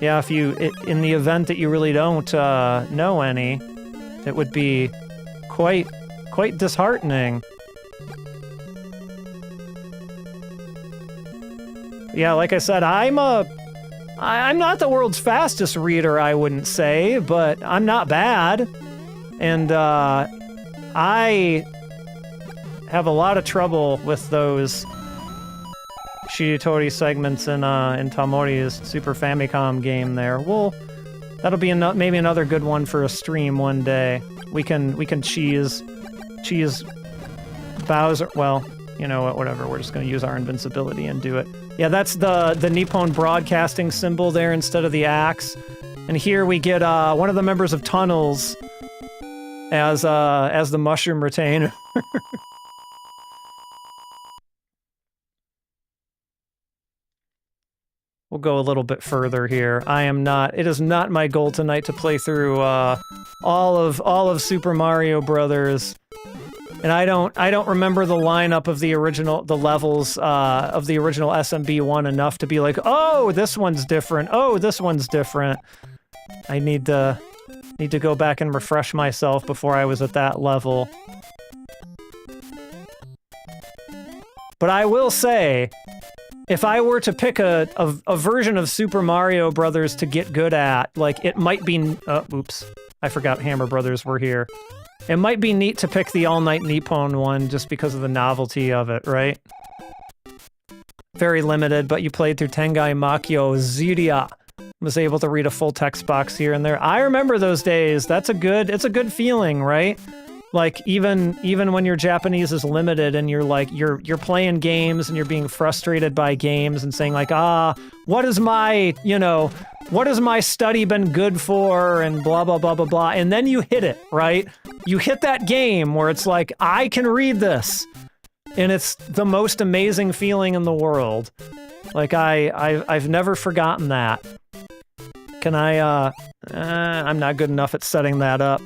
yeah, in the event that you really don't know any, it would be quite disheartening. Yeah, like I said, I'm not the world's fastest reader, I wouldn't say, but I'm not bad. And I have a lot of trouble with those shiritori segments in Tamori's Super Famicom game there. Well, that'll be maybe another good one for a stream one day. We can cheese Bowser. Well, you know what, whatever. We're just going to use our invincibility and do it. Yeah, that's the Nippon broadcasting symbol there instead of the axe. And here we get one of the members of Tunnels as the mushroom retainer. We'll go a little bit further here. It is not my goal tonight to play through all of Super Mario Brothers. And I don't remember the lineup of the levels of the original SMB1 enough to be like, oh, this one's different. Oh, this one's different. I need to go back and refresh myself before I was at that level. But I will say, if I were to pick a version of Super Mario Brothers to get good at, like, it might be... oops. I forgot Hammer Brothers were here. It might be neat to pick the All Night Nippon one just because of the novelty of it, right? Very limited, but you played through Tengai Makyo Zuria. Was able to read a full text box here and there. I remember those days. It's a good feeling, right? Like, even when your Japanese is limited and you're like, you're playing games and you're being frustrated by games and saying like, what has my study been good for and blah, blah, blah, blah, blah. And then you hit it, right? You hit that game where it's like, I can read this. And it's the most amazing feeling in the world. Like, I've never forgotten that. Can I'm not good enough at setting that up.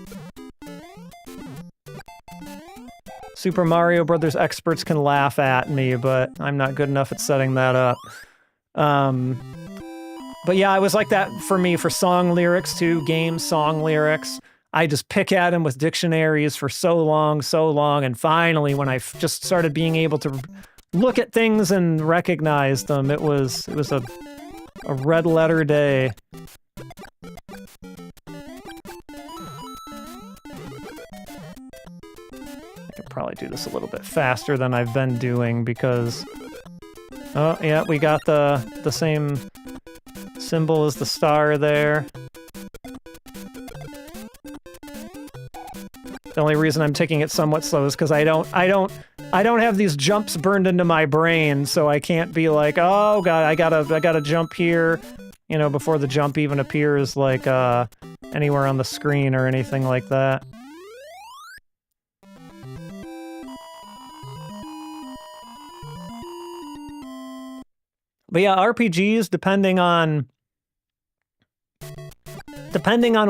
Super Mario Brothers experts can laugh at me, but I'm not good enough at setting that up. But yeah, it was like that for me for song lyrics too, game song lyrics. I just pick at them with dictionaries for so long, and finally when I just started being able to look at things and recognize them, it was a red letter day. I could probably do this a little bit faster than I've been doing because... Oh, yeah, we got the same symbol as the star there. The only reason I'm taking it somewhat slow is because I don't have these jumps burned into my brain, so I can't be like, oh god, I gotta jump here, you know, before the jump even appears like anywhere on the screen or anything like that. But yeah, RPGs, depending on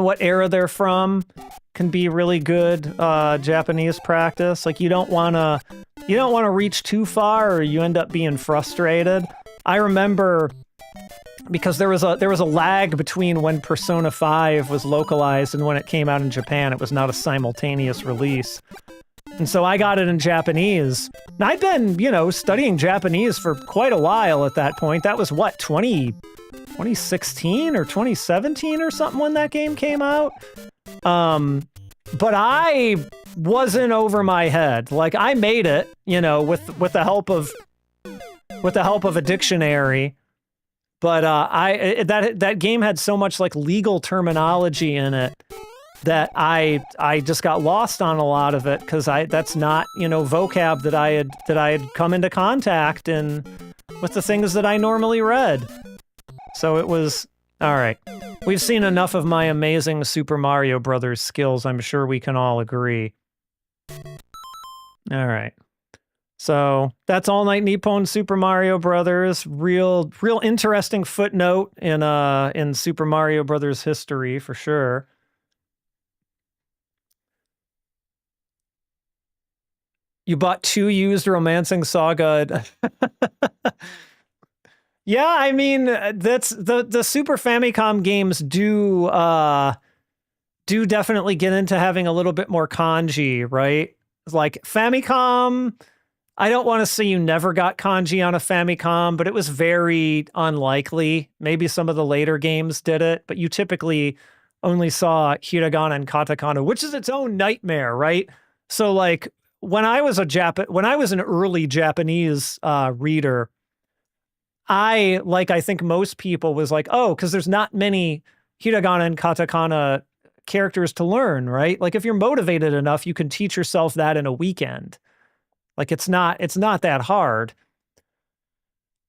what era they're from, can be really good Japanese practice. Like you don't wanna reach too far or you end up being frustrated. I remember because there was a lag between when Persona 5 was localized and when it came out in Japan. It was not a simultaneous release. And so I got it in Japanese. And I'd been, you know, studying Japanese for quite a while at that point. That was what, 2016 or 2017 or something when that game came out? But I wasn't over my head. Like I made it, you know, with the help of a dictionary. But that game had so much like legal terminology in it that I just got lost on a lot of it because that's not, you know, vocab that I had come into contact in with the things that I normally read. So it was all right. We've seen enough of my amazing Super Mario Brothers skills. I'm sure we can all agree. All right. So that's All Night Nippon Super Mario Brothers. Real interesting footnote in Super Mario Brothers history for sure. You bought 2 used Romancing Saga. Yeah, I mean that's the Super Famicom games do definitely get into having a little bit more kanji, right? Like Famicom, I don't want to say you never got kanji on a Famicom, but it was very unlikely. Maybe some of the later games did it, but you typically only saw hiragana and katakana, which is its own nightmare, right? So like when I was an early Japanese reader, I think most people was like, oh, because there's not many hiragana and katakana characters to learn, right? Like if you're motivated enough, you can teach yourself that in a weekend. Like it's not that hard.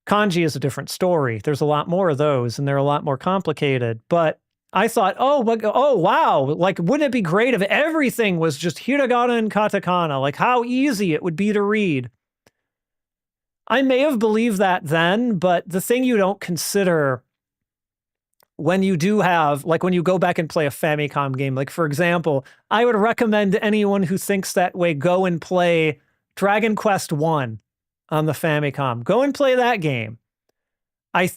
Kanji is a different story. There's a lot more of those and they're a lot more complicated. But I thought, oh wow, like wouldn't it be great if everything was just hiragana and katakana? Like how easy it would be to read. I may have believed that then, but the thing you don't consider when you do have, like when you go back and play a Famicom game, like for example, I would recommend to anyone who thinks that way, go and play Dragon Quest 1 on the Famicom. Go and play that game. I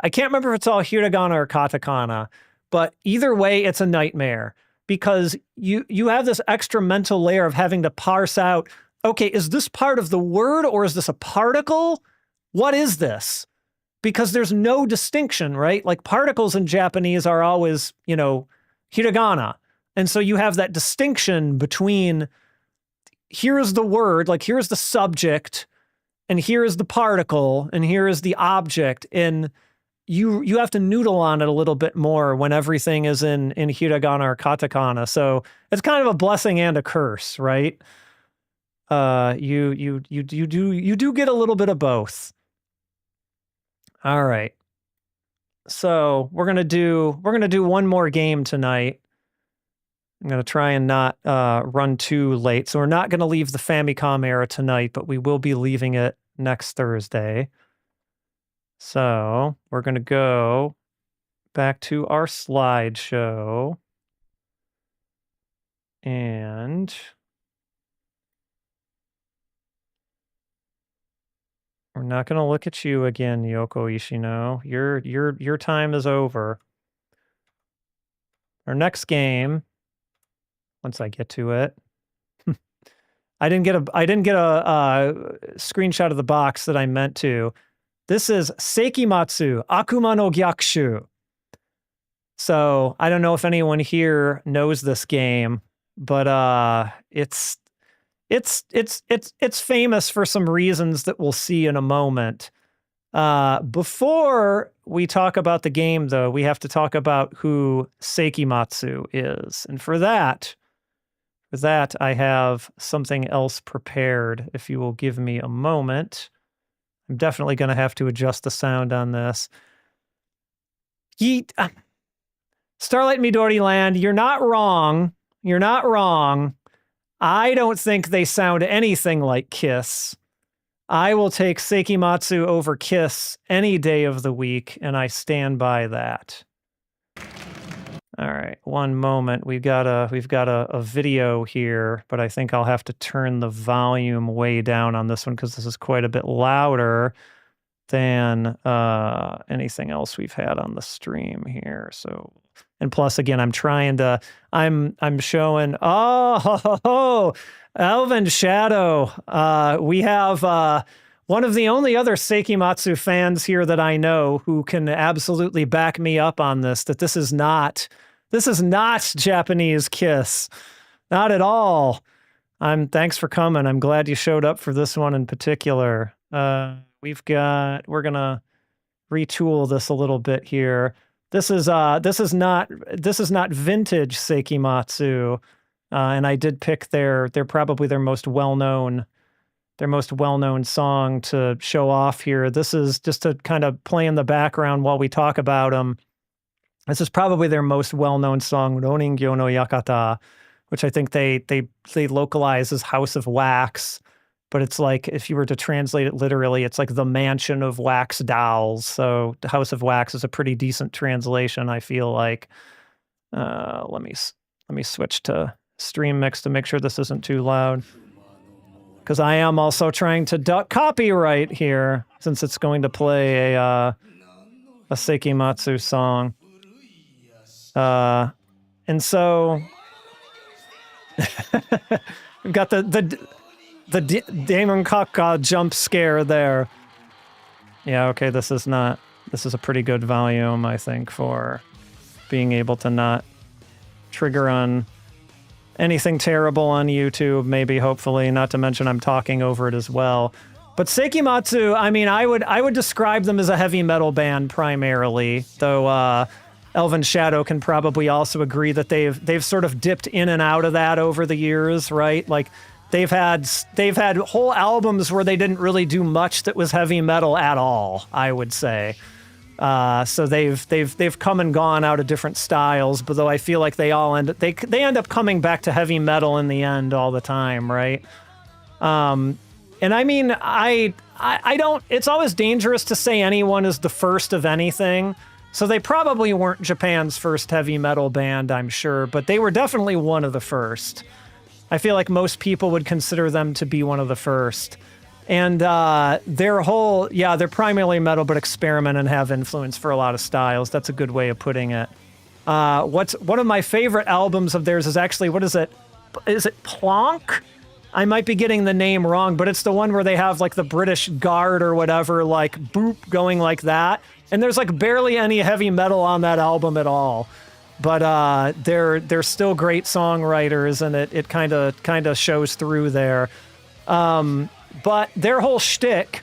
can't remember if it's all hiragana or katakana, but either way, it's a nightmare because you have this extra mental layer of having to parse out, okay, is this part of the word or is this a particle? What is this? Because there's no distinction, right? Like particles in Japanese are always, you know, hiragana. And so you have that distinction between here is the word, like here is the subject, and here is the particle, and here is the object. And you have to noodle on it a little bit more when everything is in hiragana or katakana. So it's kind of a blessing and a curse, right? You do get a little bit of both. All right. So we're gonna do one more game tonight. I'm gonna try and not run too late. So we're not gonna leave the Famicom era tonight, but we will be leaving it next Thursday. So we're gonna go back to our slideshow. And we're not going to look at you again, Yoko Ishino. Your time is over. Our next game, once I get to it, I didn't get a screenshot of the box that I meant to. This is Seikimatsu, Akuma no Gyakushu. So I don't know if anyone here knows this game, but it's famous for some reasons that we'll see in a moment. Before we talk about the game, though, we have to talk about who Seikimatsu is. And for that, with that, I have something else prepared, if you will give me a moment. I'm definitely going to have to adjust the sound on this. Starlight Midori Land, you're not wrong. You're not wrong. I don't think they sound anything like Kiss. I will take Seikimatsu over Kiss any day of the week, and I stand by that. All right, one moment. We've got a video here, but I think I'll have to turn the volume way down on this one because this is quite a bit louder than anything else we've had on the stream here. So, and plus, again, I'm showing. Oh, Elven Shadow. We have one of the only other Seikimatsu fans here that I know who can absolutely back me up on this. That this is not Japanese Kiss, not at all. Thanks for coming. I'm glad you showed up for this one in particular. We're gonna retool this a little bit here. This is not vintage Seikimatsu, and I did pick they're probably their most well-known song to show off here. This is just to kind of play in the background while we talk about them. This is probably their most well-known song, Roningyo no Yakata, which I think they localize as House of Wax. But it's like, if you were to translate it literally, it's like the mansion of wax dolls. So the House of Wax is a pretty decent translation, I feel like. Let me switch to stream mix to make sure this isn't too loud. Because I am also trying to duck copyright here, since it's going to play a Seikimatsu song. And so we've got the Demon Kaka jump scare there. Yeah, okay, this is a pretty good volume, I think, for being able to not trigger on anything terrible on YouTube, maybe, hopefully, not to mention I'm talking over it as well. But Seikimatsu, I mean, I would describe them as a heavy metal band primarily, though Elven Shadow can probably also agree that they've sort of dipped in and out of that over the years, right? Like, they've had whole albums where they didn't really do much that was heavy metal at all, I would say. So they've come and gone out of different styles, but though I feel like they end up coming back to heavy metal in the end all the time, right? And I mean, I don't. It's always dangerous to say anyone is the first of anything. So they probably weren't Japan's first heavy metal band, I'm sure, but they were definitely one of the first. I feel like most people would consider them to be one of the first. And they're primarily metal, but experiment and have influence for a lot of styles. That's a good way of putting it. One of my favorite albums of theirs is actually, what is it? Is it Plonk? I might be getting the name wrong, but it's the one where they have like the British Guard or whatever, like boop going like that. And there's like barely any heavy metal on that album at all. But they're still great songwriters, and it kind of shows through there. But their whole shtick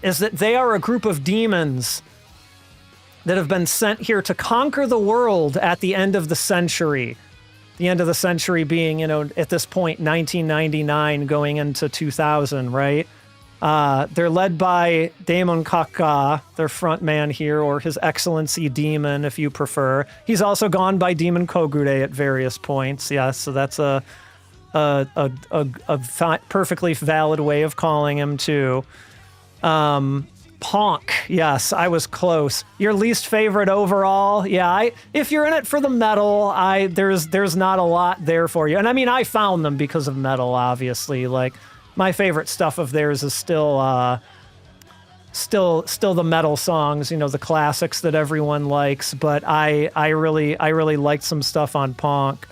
is that they are a group of demons that have been sent here to conquer the world at the end of the century. The end of the century being, at this point, 1999 going into 2000, right? They're led by Daemon Kaka, their front man here, or His Excellency Demon, if you prefer. He's also gone by Demon Kogure at various points. Yeah, so that's a perfectly valid way of calling him too. Ponk, yes, I was close. Your least favorite overall? Yeah, if you're in it for the metal, there's not a lot there for you. And I mean, I found them because of metal, obviously. Like, my favorite stuff of theirs is still the metal songs, the classics that everyone likes. But I really liked some stuff on Ponk.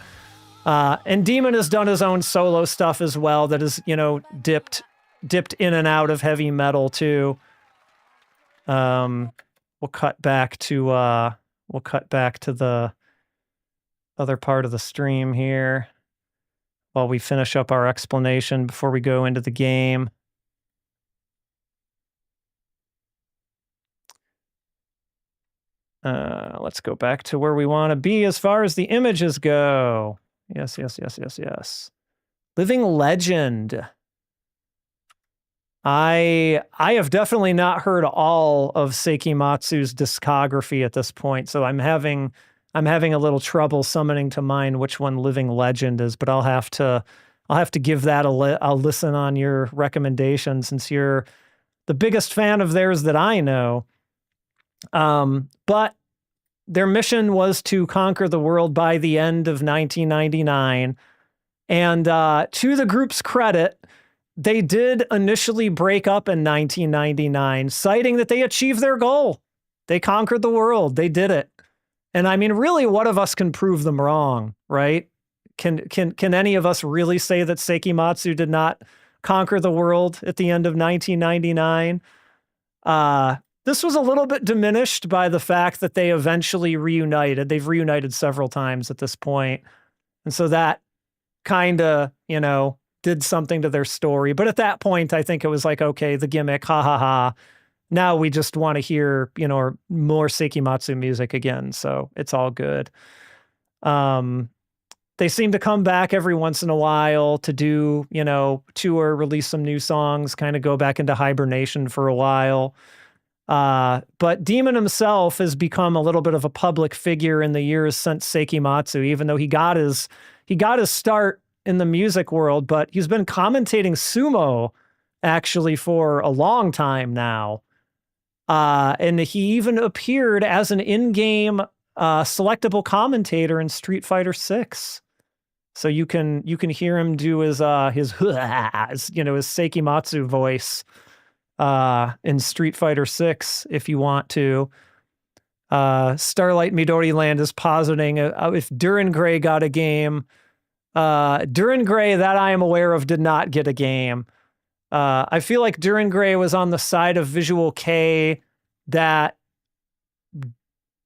And Demon has done his own solo stuff as well that is, dipped in and out of heavy metal too. We'll cut back to the other part of the stream here while we finish up our explanation before we go into the game. Let's go back to where we want to be as far as the images go. Yes. Living Legend. I have definitely not heard all of Seikimatsu's discography at this point, so I'm having a little trouble summoning to mind which one Living Legend is, but I'll have to give that a listen on your recommendation since you're the biggest fan of theirs that I know. But their mission was to conquer the world by the end of 1999. And to the group's credit, they did initially break up in 1999, citing that they achieved their goal. They conquered the world. They did it. And I mean, really, what of us can prove them wrong, right? Can any of us really say that Seikimatsu did not conquer the world at the end of 1999? This was a little bit diminished by the fact that they eventually reunited. They've reunited several times at this point. And so that kind of, did something to their story. But at that point, I think it was like, okay, the gimmick, ha ha ha. Now we just want to hear, more Seikimatsu music again. So it's all good. They seem to come back every once in a while to do, tour, release some new songs, kind of go back into hibernation for a while. But Demon himself has become a little bit of a public figure in the years since Seikimatsu, even though he got his start in the music world, but he's been commentating sumo actually for a long time now. And he even appeared as an in-game selectable commentator in Street Fighter 6. So you can hear him do his Seikimatsu voice in Street Fighter 6 if you want to. Starlight Midori Land is positing if Duran Gray got a game. Duran Gray, that I am aware of, did not get a game. I feel like Duran Gray was on the side of Visual K that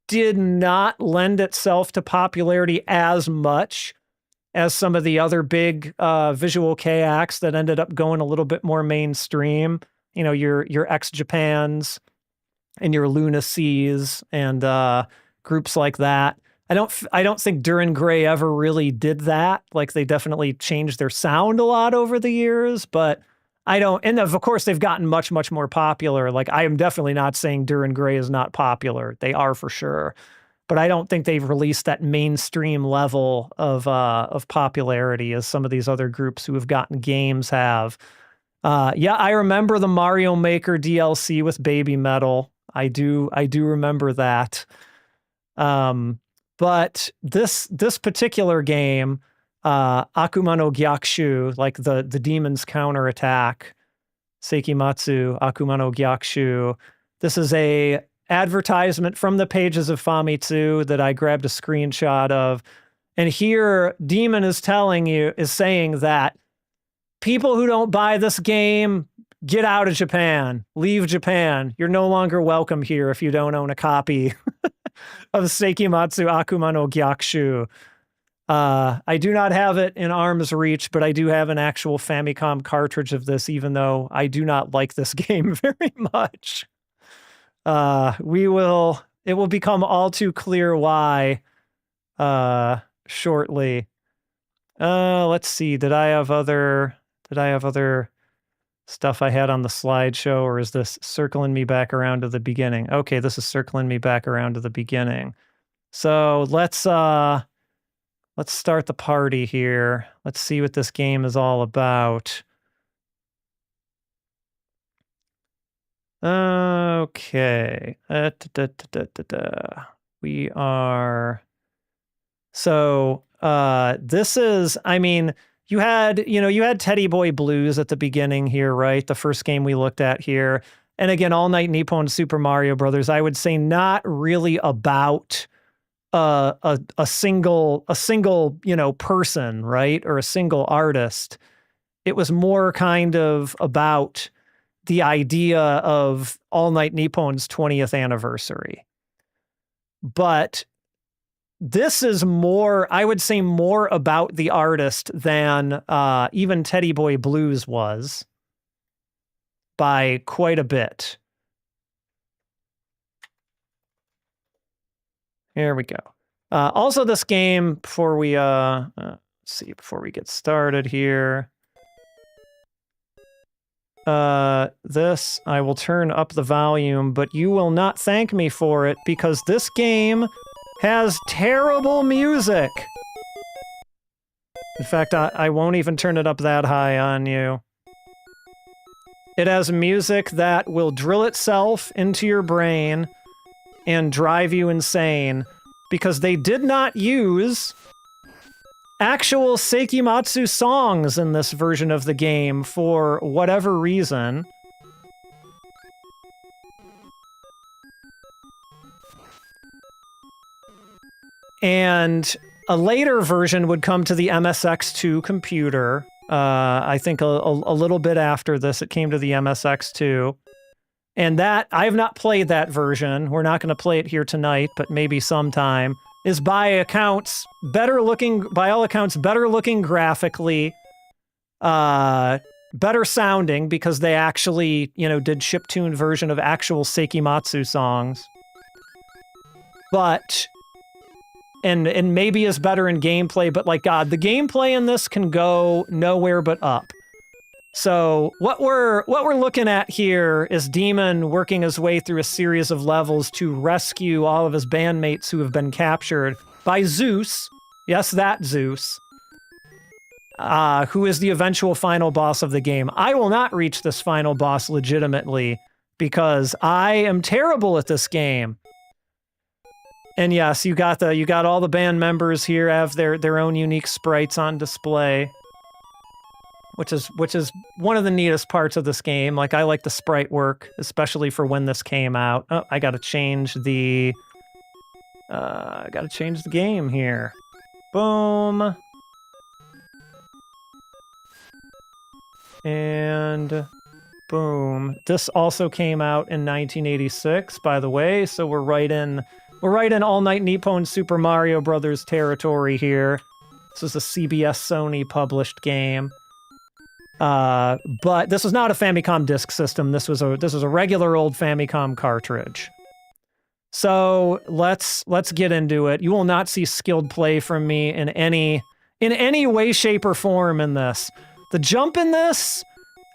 did not lend itself to popularity as much as some of the other big Visual K acts that ended up going a little bit more mainstream. Your X Japans and your Luna Seas and groups like that. I don't think Duran Gray ever really did that. Like, they definitely changed their sound a lot over the years, but and of course they've gotten much, much more popular. Like, I am definitely not saying Duran Gray is not popular. They are for sure, but I don't think they've released that mainstream level of popularity as some of these other groups who have gotten games have. I remember the Mario Maker DLC with Baby Metal. I do remember that. But this particular game, Akuma no Gyakushu, like the demon's counterattack, Seikimatsu, Akuma no Gyakushu. This is a advertisement from the pages of Famitsu that I grabbed a screenshot of. And here, Demon is saying that people who don't buy this game, get out of Japan, leave Japan. You're no longer welcome here if you don't own a copy of Seikimatsu Akuma no Gyakushu. I do not have it in arm's reach, but I do have an actual Famicom cartridge of this, even though I do not like this game very much. It will become all too clear why shortly. Let's see. Did I have other stuff I had on the slideshow, or is this circling me back around to the beginning? Okay, this is circling me back around to the beginning. So let's start the party here. Let's see what this game is all about. Okay. We are... So, this is, you had Teddy Boy Blues at the beginning here, right? The first game we looked at here. And again, All Night Nippon Super Mario Brothers, I would say not really about a single, person, right? Or a single artist. It was more kind of about the idea of All Night Nippon's 20th anniversary. But this is more, I would say, more about the artist than even Teddy Boy Blues was, by quite a bit. Here we go. Also, this game, before we Let's see, before we get started here. This, I will turn up the volume, but you will not thank me for it because this game has terrible music. In fact, I won't even turn it up that high on you. It has music that will drill itself into your brain and drive you insane because they did not use actual Seikimatsu songs in this version of the game for whatever reason. And a later version would come to the MSX2 computer. I think a little bit after this, it came to the MSX2. And that, I have not played that version. We're not going to play it here tonight, but maybe sometime. Is by all accounts better looking graphically, better sounding because they actually, you know, did chiptune version of actual Seikimatsu songs. But and maybe is better in gameplay, but like God, the gameplay in this can go nowhere but up. So what we're looking at here is Demon working his way through a series of levels to rescue all of his bandmates who have been captured by Zeus. Yes, that Zeus. Who is the eventual final boss of the game. I will not reach this final boss legitimately because I am terrible at this game. And yes, you got all the band members here have their own unique sprites on display. Which is one of the neatest parts of this game. Like, I like the sprite work, especially for when this came out. Oh, I gotta change the game here. Boom. And boom. This also came out in 1986, by the way, so we're right in All Night Nippon Super Mario Brothers territory here. This is a CBS Sony published game. But this was not a Famicom disk system. This was a regular old Famicom cartridge. So let's get into it. You will not see skilled play from me in any way, shape, or form in this. The jump in this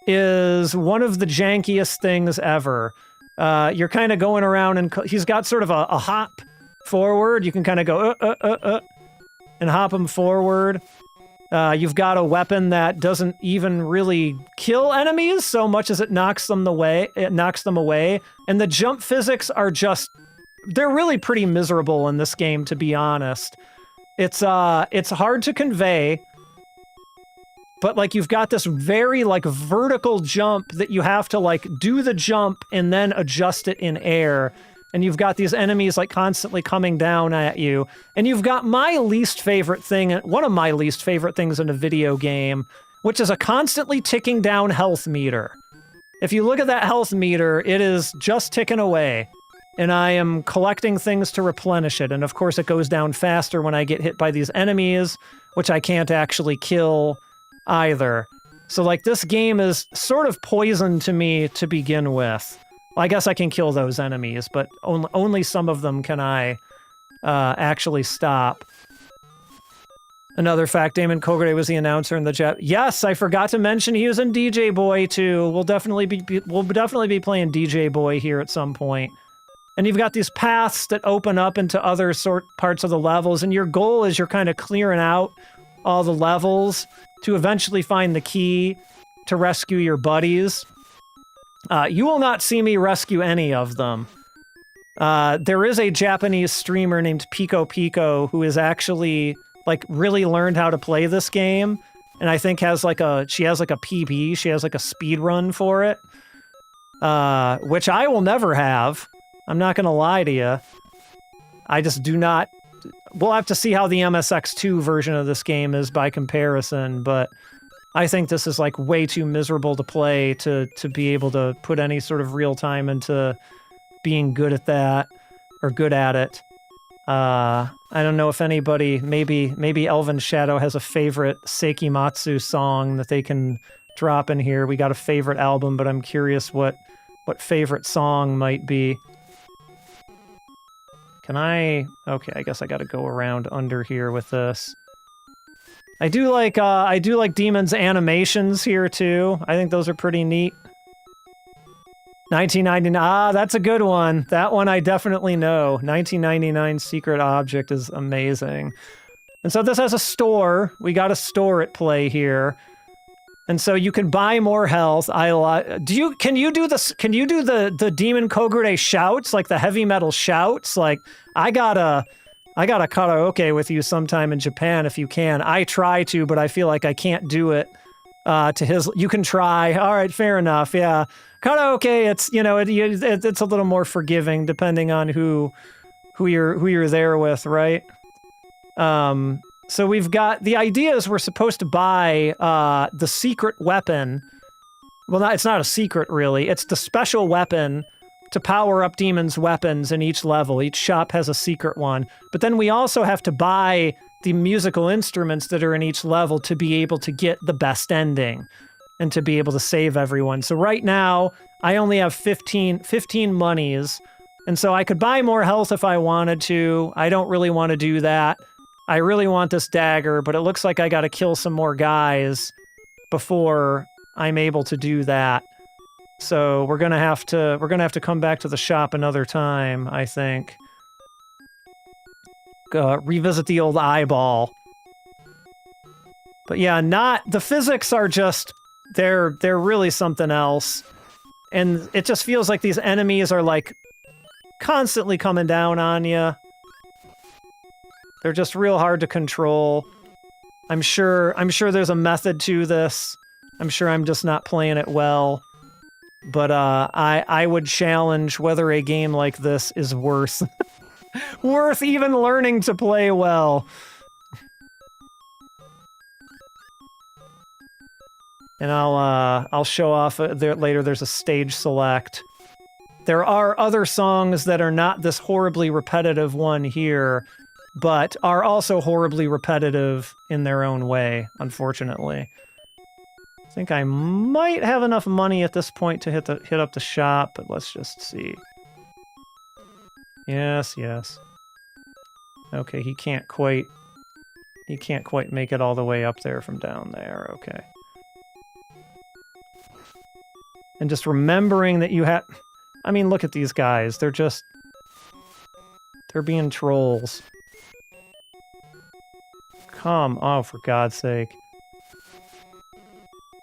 is one of the jankiest things ever. You're kind of going around and he's got sort of a hop forward. You can kind of go and hop him forward. You've got a weapon that doesn't even really kill enemies so much as it knocks them away. And the jump physics are they're really pretty miserable in this game, to be honest. It's hard to convey, but like you've got this very like vertical jump that you have to like do the jump and then adjust it in air. And you've got these enemies like constantly coming down at you. And you've got my least favorite thing, one of my least favorite things in a video game, which is a constantly ticking down health meter. If you look at that health meter, it is just ticking away. And I am collecting things to replenish it. And of course it goes down faster when I get hit by these enemies, which I can't actually kill either. So like this game is sort of poison to me to begin with. Well, I guess I can kill those enemies, but only some of them can I actually stop. Another fact, Damon Kogure was the announcer in the Jap. Yes, I forgot to mention he was in DJ Boy too. We'll definitely be playing DJ Boy here at some point. And you've got these paths that open up into other parts of the levels, and your goal is you're kind of clearing out all the levels to eventually find the key to rescue your buddies. You will not see me rescue any of them. There is a Japanese streamer named Pico Pico who is actually, like, really learned how to play this game, and I think she has like a PB, she has like a speed run for it, which I will never have. I'm not gonna lie to you. I just do not. We'll have to see how the MSX2 version of this game is by comparison, but I think this is like way too miserable to play to be able to put any sort of real time into being good at that or good at it. I don't know if anybody, maybe Elven Shadow has a favorite Seikimatsu song that they can drop in here. We got a favorite album, but I'm curious what favorite song might be. Okay, I guess I gotta go around under here with this. I do like Demon's animations here too. I think those are pretty neat. 1999, that's a good one. That one I definitely know. 1999 Secret Object is amazing. And so this has a store. We got a store at play here. And so you can buy more health. Can you do the Demon Kogure shouts, like the heavy metal shouts? Like, I gotta karaoke with you sometime in Japan if you can. I try to, but I feel like I can't do it to his. You can try. All right, fair enough. Yeah, karaoke. It's it's a little more forgiving depending on who you're there with, right? So we've got the idea is we're supposed to buy the secret weapon. Well, it's not a secret really. It's the special weapon to power up Demon's weapons in each level. Each shop has a secret one. But then we also have to buy the musical instruments that are in each level to be able to get the best ending and to be able to save everyone. So right now, I only have 15 monies, and so I could buy more health if I wanted to. I don't really want to do that. I really want this dagger, but it looks like I gotta kill some more guys before I'm able to do that. So we're gonna have to come back to the shop another time, I think. Revisit the old eyeball. But yeah, the physics are just, they're really something else. And it just feels like these enemies are like constantly coming down on you. They're just real hard to control. I'm sure there's a method to this. I'm sure I'm just not playing it well. But I would challenge whether a game like this is worth even learning to play well. And I'll show off there later. There's a stage select. There are other songs that are not this horribly repetitive one here, but are also horribly repetitive in their own way, unfortunately. I think I might have enough money at this point to hit up the shop, but let's just see. Yes. Okay, he can't quite make it all the way up there from down there. Okay. And just remembering that you have... I mean, look at these guys. They're being trolls. Oh, for God's sake.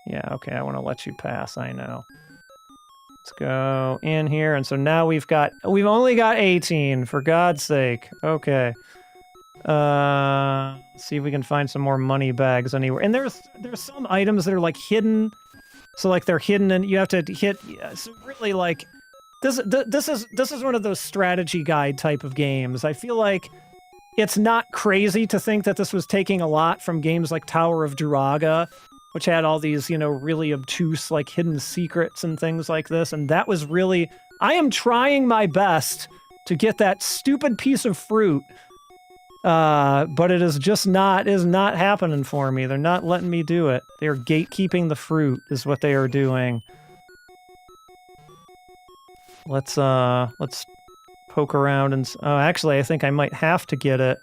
Yeah, okay, I want to let you pass, I know. Let's go in here, and so now we've only got 18, for God's sake. Okay. See if we can find some more money bags anywhere. And there's some items that are, like, hidden. So, like, they're hidden, and you have to hit... So really, like... This is one of those strategy guide type of games. I feel like it's not crazy to think that this was taking a lot from games like Tower of Duraga, which had all these, really obtuse, like, hidden secrets and things like this, and that was really... I am trying my best to get that stupid piece of fruit, but it is just not happening for me. They're not letting me do it. They are gatekeeping the fruit, is what they are doing. Let's poke around and... Oh, actually, I think I might have to get it.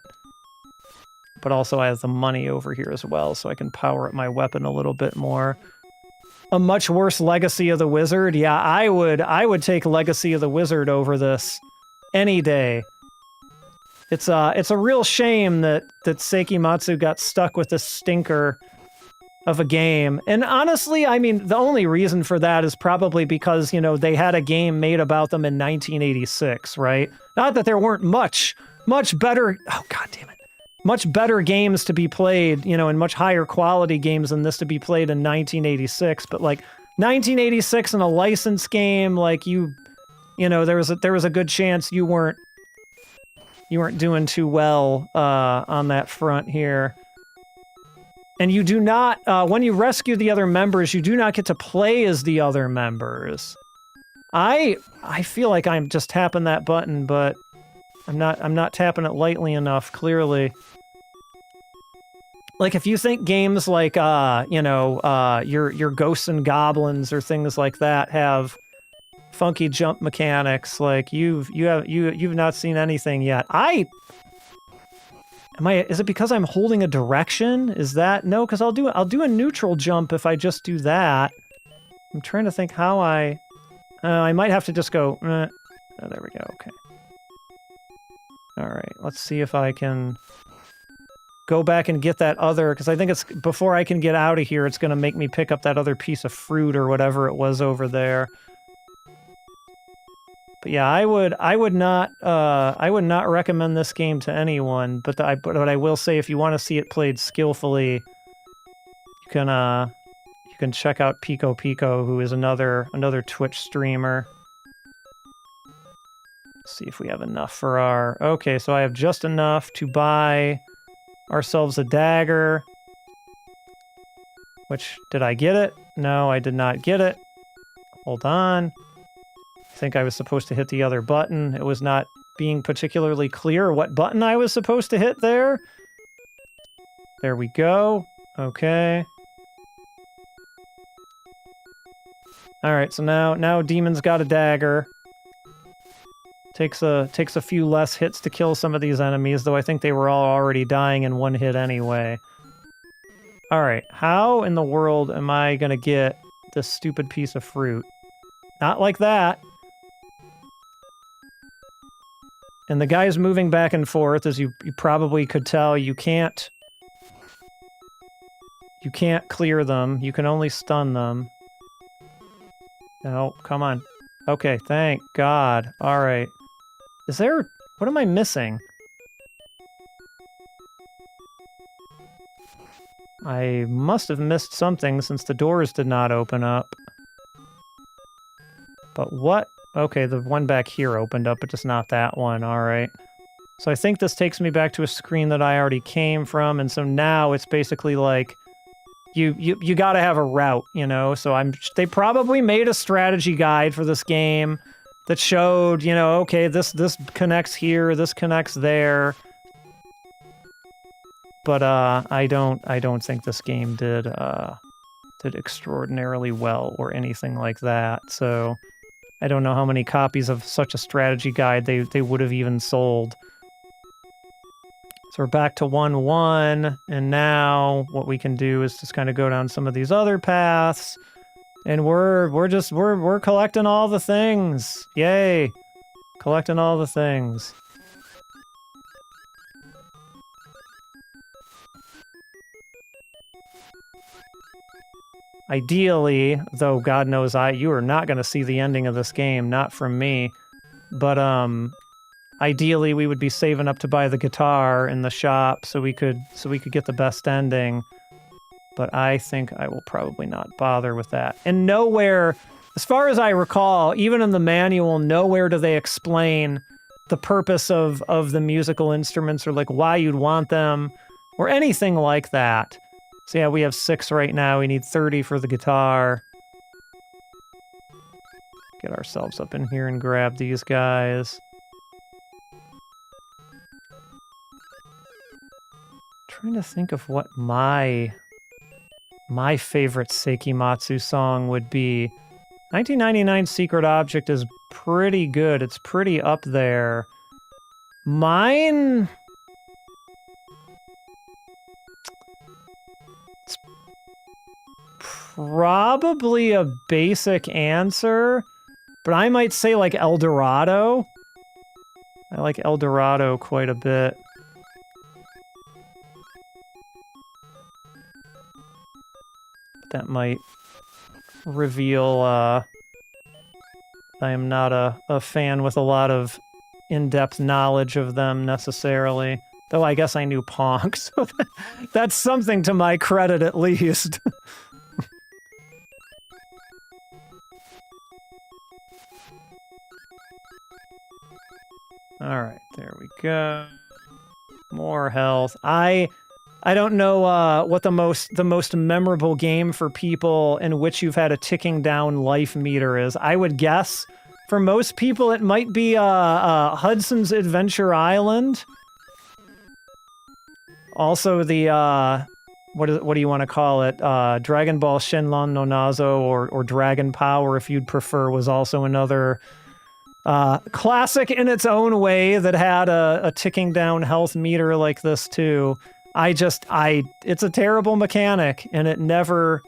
But also I have the money over here as well, so I can power up my weapon a little bit more. A much worse Legacy of the Wizard? Yeah, I would take Legacy of the Wizard over this any day. It's a real shame that Seikimatsu got stuck with this stinker of a game. And honestly, I mean, the only reason for that is probably because, they had a game made about them in 1986, right? Not that there weren't much better... Oh, God damn it. Much better games to be played, and much higher quality games than this to be played in 1986, but, like, 1986 in a licensed game, like, there was a good chance you weren't doing too well on that front here. And you do not, when you rescue the other members, you do not get to play as the other members. I feel like I'm just tapping that button, but I'm not tapping it lightly enough, clearly. Like, if you think games like, your Ghosts and Goblins or things like that have funky jump mechanics, like, you've not seen anything yet. Is it because I'm holding a direction? Is that, no, because I'll do a neutral jump if I just do that. I'm trying to think how I might have to just go, oh, there we go, okay. Alright, let's see if I can go back and get that other, because I think it's, before I can get out of here, it's going to make me pick up that other piece of fruit or whatever it was over there. But yeah, I would not recommend this game to anyone, but I will say if you want to see it played skillfully, you can check out Pico Pico, who is another Twitch streamer. Let's see if we have enough for our... Okay, so I have just enough to buy ourselves a dagger. Which, did I get it? No, I did not get it. Hold on. I think I was supposed to hit the other button. It was not being particularly clear what button I was supposed to hit there. There we go. Okay. Alright, so now Demon's got a dagger. Takes a few less hits to kill some of these enemies, though I think they were all already dying in one hit anyway. Alright, how in the world am I gonna get this stupid piece of fruit? Not like that. And the guy's moving back and forth, as you probably could tell. You can't clear them. You can only stun them. No, come on. Okay, thank God. Alright. Is there... What am I missing? I must have missed something since the doors did not open up. But what? Okay, the one back here opened up, but just not that one. Alright. So I think this takes me back to a screen that I already came from, and so now it's basically like... You gotta have a route, you know? So they probably made a strategy guide for this game that showed, you know, okay, this connects here, this connects there. But I don't think this game did extraordinarily well or anything like that. So I don't know how many copies of such a strategy guide they would have even sold. So we're back to 1-1, and now what we can do is just kind of go down some of these other paths, and we're collecting all the things. Yay! Collecting all the things. Ideally, though God knows you are not going to see the ending of this game, not from me, but ideally, we would be saving up to buy the guitar in the shop so we could get the best ending. But I think I will probably not bother with that. And nowhere, as far as I recall, even in the manual, nowhere do they explain the purpose of the musical instruments or like why you'd want them or anything like that. So yeah, we have 6 right now. We need 30 for the guitar. Get ourselves up in here and grab these guys. Trying to think of what my favorite Seikimatsu song would be. 1999 Secret Object is pretty good. It's pretty up there. Mine... It's probably a basic answer, but I might say like El Dorado. I like El Dorado quite a bit. That might reveal I am not a fan with a lot of in-depth knowledge of them necessarily. Though I guess I knew Ponk, so that's something to my credit at least. Alright, there we go. More health. I don't know what the most memorable game for people in which you've had a ticking down life meter is. I would guess for most people it might be Hudson's Adventure Island. Also the what do you want to call it? Dragon Ball Shenlong no Nazo or Dragon Power, if you'd prefer, was also another Classic in its own way that had a ticking down health meter like this too. It's a terrible mechanic, and it never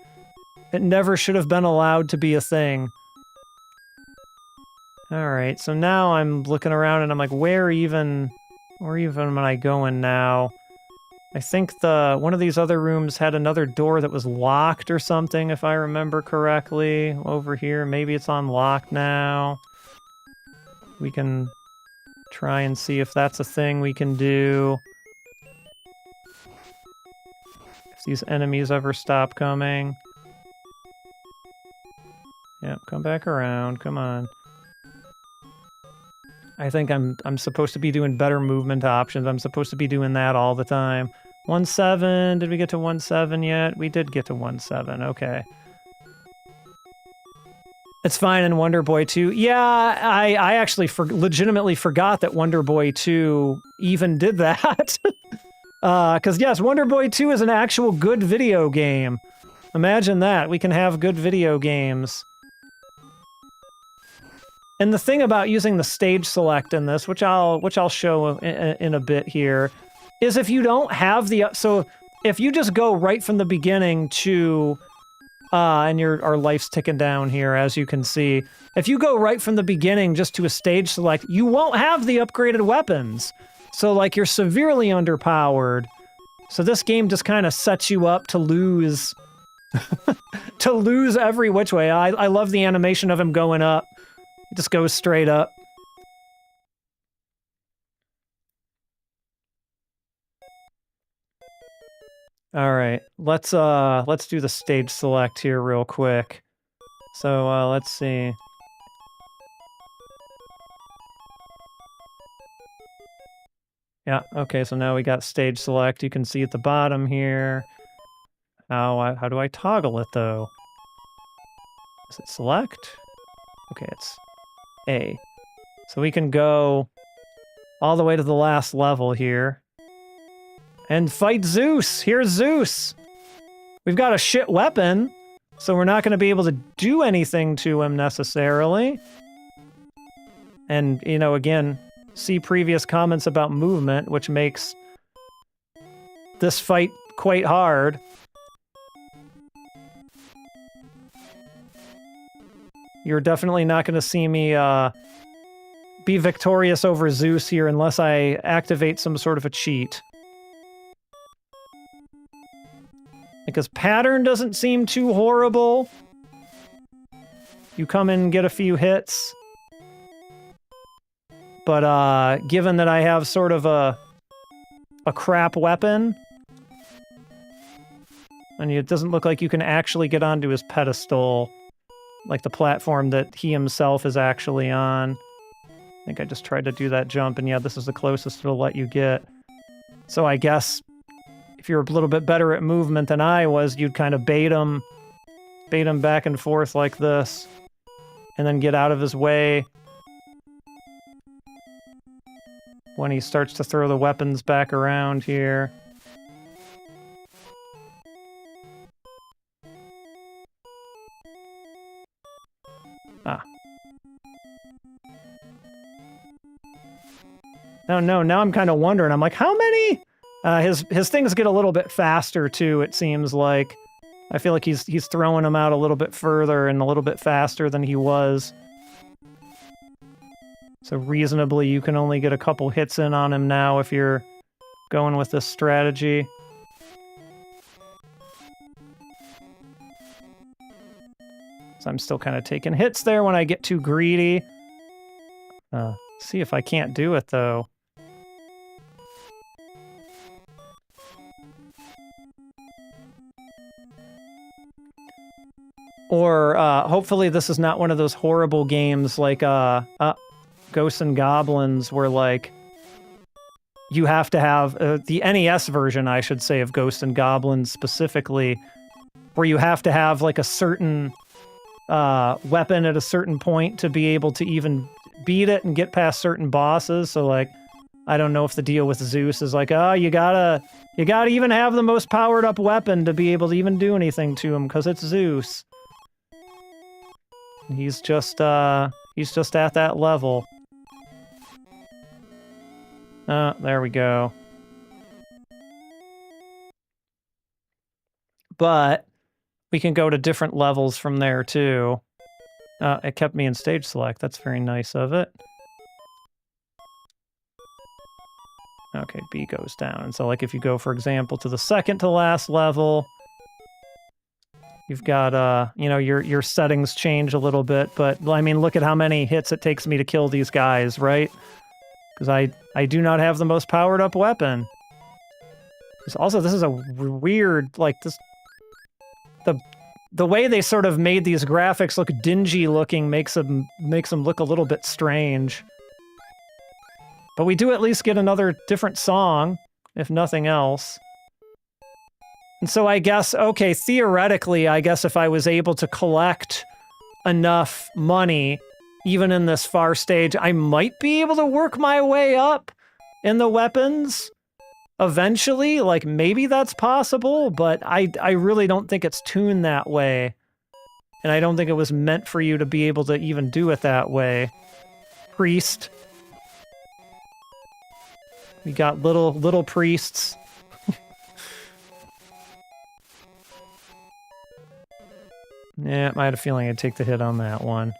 should have been allowed to be a thing. Alright, so now I'm looking around and I'm like, where even am I going now? I think one of these other rooms had another door that was locked or something, if I remember correctly. Over here, maybe it's unlocked now. We can try and see if that's a thing we can do. If these enemies ever stop coming. Yep, come back around, come on. I think I'm supposed to be doing better movement options. I'm supposed to be doing that all the time. 1-7, did we get to 1-7 yet? We did get to 1-7, okay. It's fine in Wonder Boy 2. Yeah, I actually legitimately forgot that Wonder Boy 2 even did that. Because yes, Wonder Boy 2 is an actual good video game. Imagine that, we can have good video games. And the thing about using the stage select in this, which I'll show in a bit here, is if you don't have so if you just go right from the beginning to, and our life's ticking down here, as you can see. If you go right from the beginning just to a stage select, you won't have the upgraded weapons. So, like, you're severely underpowered. So this game just kind of sets you up to lose, to lose every which way. I love the animation of him going up. It just goes straight up. All right, let's do the stage select here real quick. So let's see. Yeah, okay, so now we got stage select. You can see at the bottom here. How do I toggle it though? Is it select? Okay, it's A. So we can go all the way to the last level here. And fight Zeus! Here's Zeus! We've got a shit weapon, so we're not going to be able to do anything to him necessarily. And, you know, again, see previous comments about movement, which makes this fight quite hard. You're definitely not going to see me be victorious over Zeus here unless I activate some sort of a cheat. Because pattern doesn't seem too horrible. You come in and get a few hits. But given that I have sort of a crap weapon, and it doesn't look like you can actually get onto his pedestal, like the platform that he himself is actually on. I think I just tried to do that jump, and yeah, this is the closest it'll let you get. So I guess if you're a little bit better at movement than I was, you'd kind of bait him back and forth like this, and then get out of his way when he starts to throw the weapons back around here. Ah. No, now I'm kind of wondering. I'm like, how many? His things get a little bit faster too, it seems like. I feel like he's throwing them out a little bit further and a little bit faster than he was. So reasonably, you can only get a couple hits in on him now if you're going with this strategy. So I'm still kind of taking hits there when I get too greedy. See if I can't do it, though. Or, hopefully this is not one of those horrible games like, Ghosts and Goblins where, like, you have to have, the NES version, I should say, of Ghosts and Goblins specifically, where you have to have, like, a certain, weapon at a certain point to be able to even beat it and get past certain bosses. So, like, I don't know if the deal with Zeus is like, oh, you gotta even have the most powered up weapon to be able to even do anything to him, because it's Zeus. He's just He's just at that level. There we go. But we can go to different levels from there, too. It kept me in stage select. That's very nice of it. Okay, B goes down. And so, like, if you go, for example, to the second to last level, you've got, you know, your settings change a little bit. But, I mean, look at how many hits it takes me to kill these guys, right? Because I do not have the most powered-up weapon. Also, this is a weird, like, this... The way they sort of made these graphics look dingy-looking makes them look a little bit strange. But we do at least get another different song, if nothing else. And so I guess, okay, theoretically, I guess if I was able to collect enough money, even in this far stage, I might be able to work my way up in the weapons eventually. Like, maybe that's possible, but I really don't think it's tuned that way. And I don't think it was meant for you to be able to even do it that way. Priest. We got little priests. Yeah, I had a feeling I'd take the hit on that one.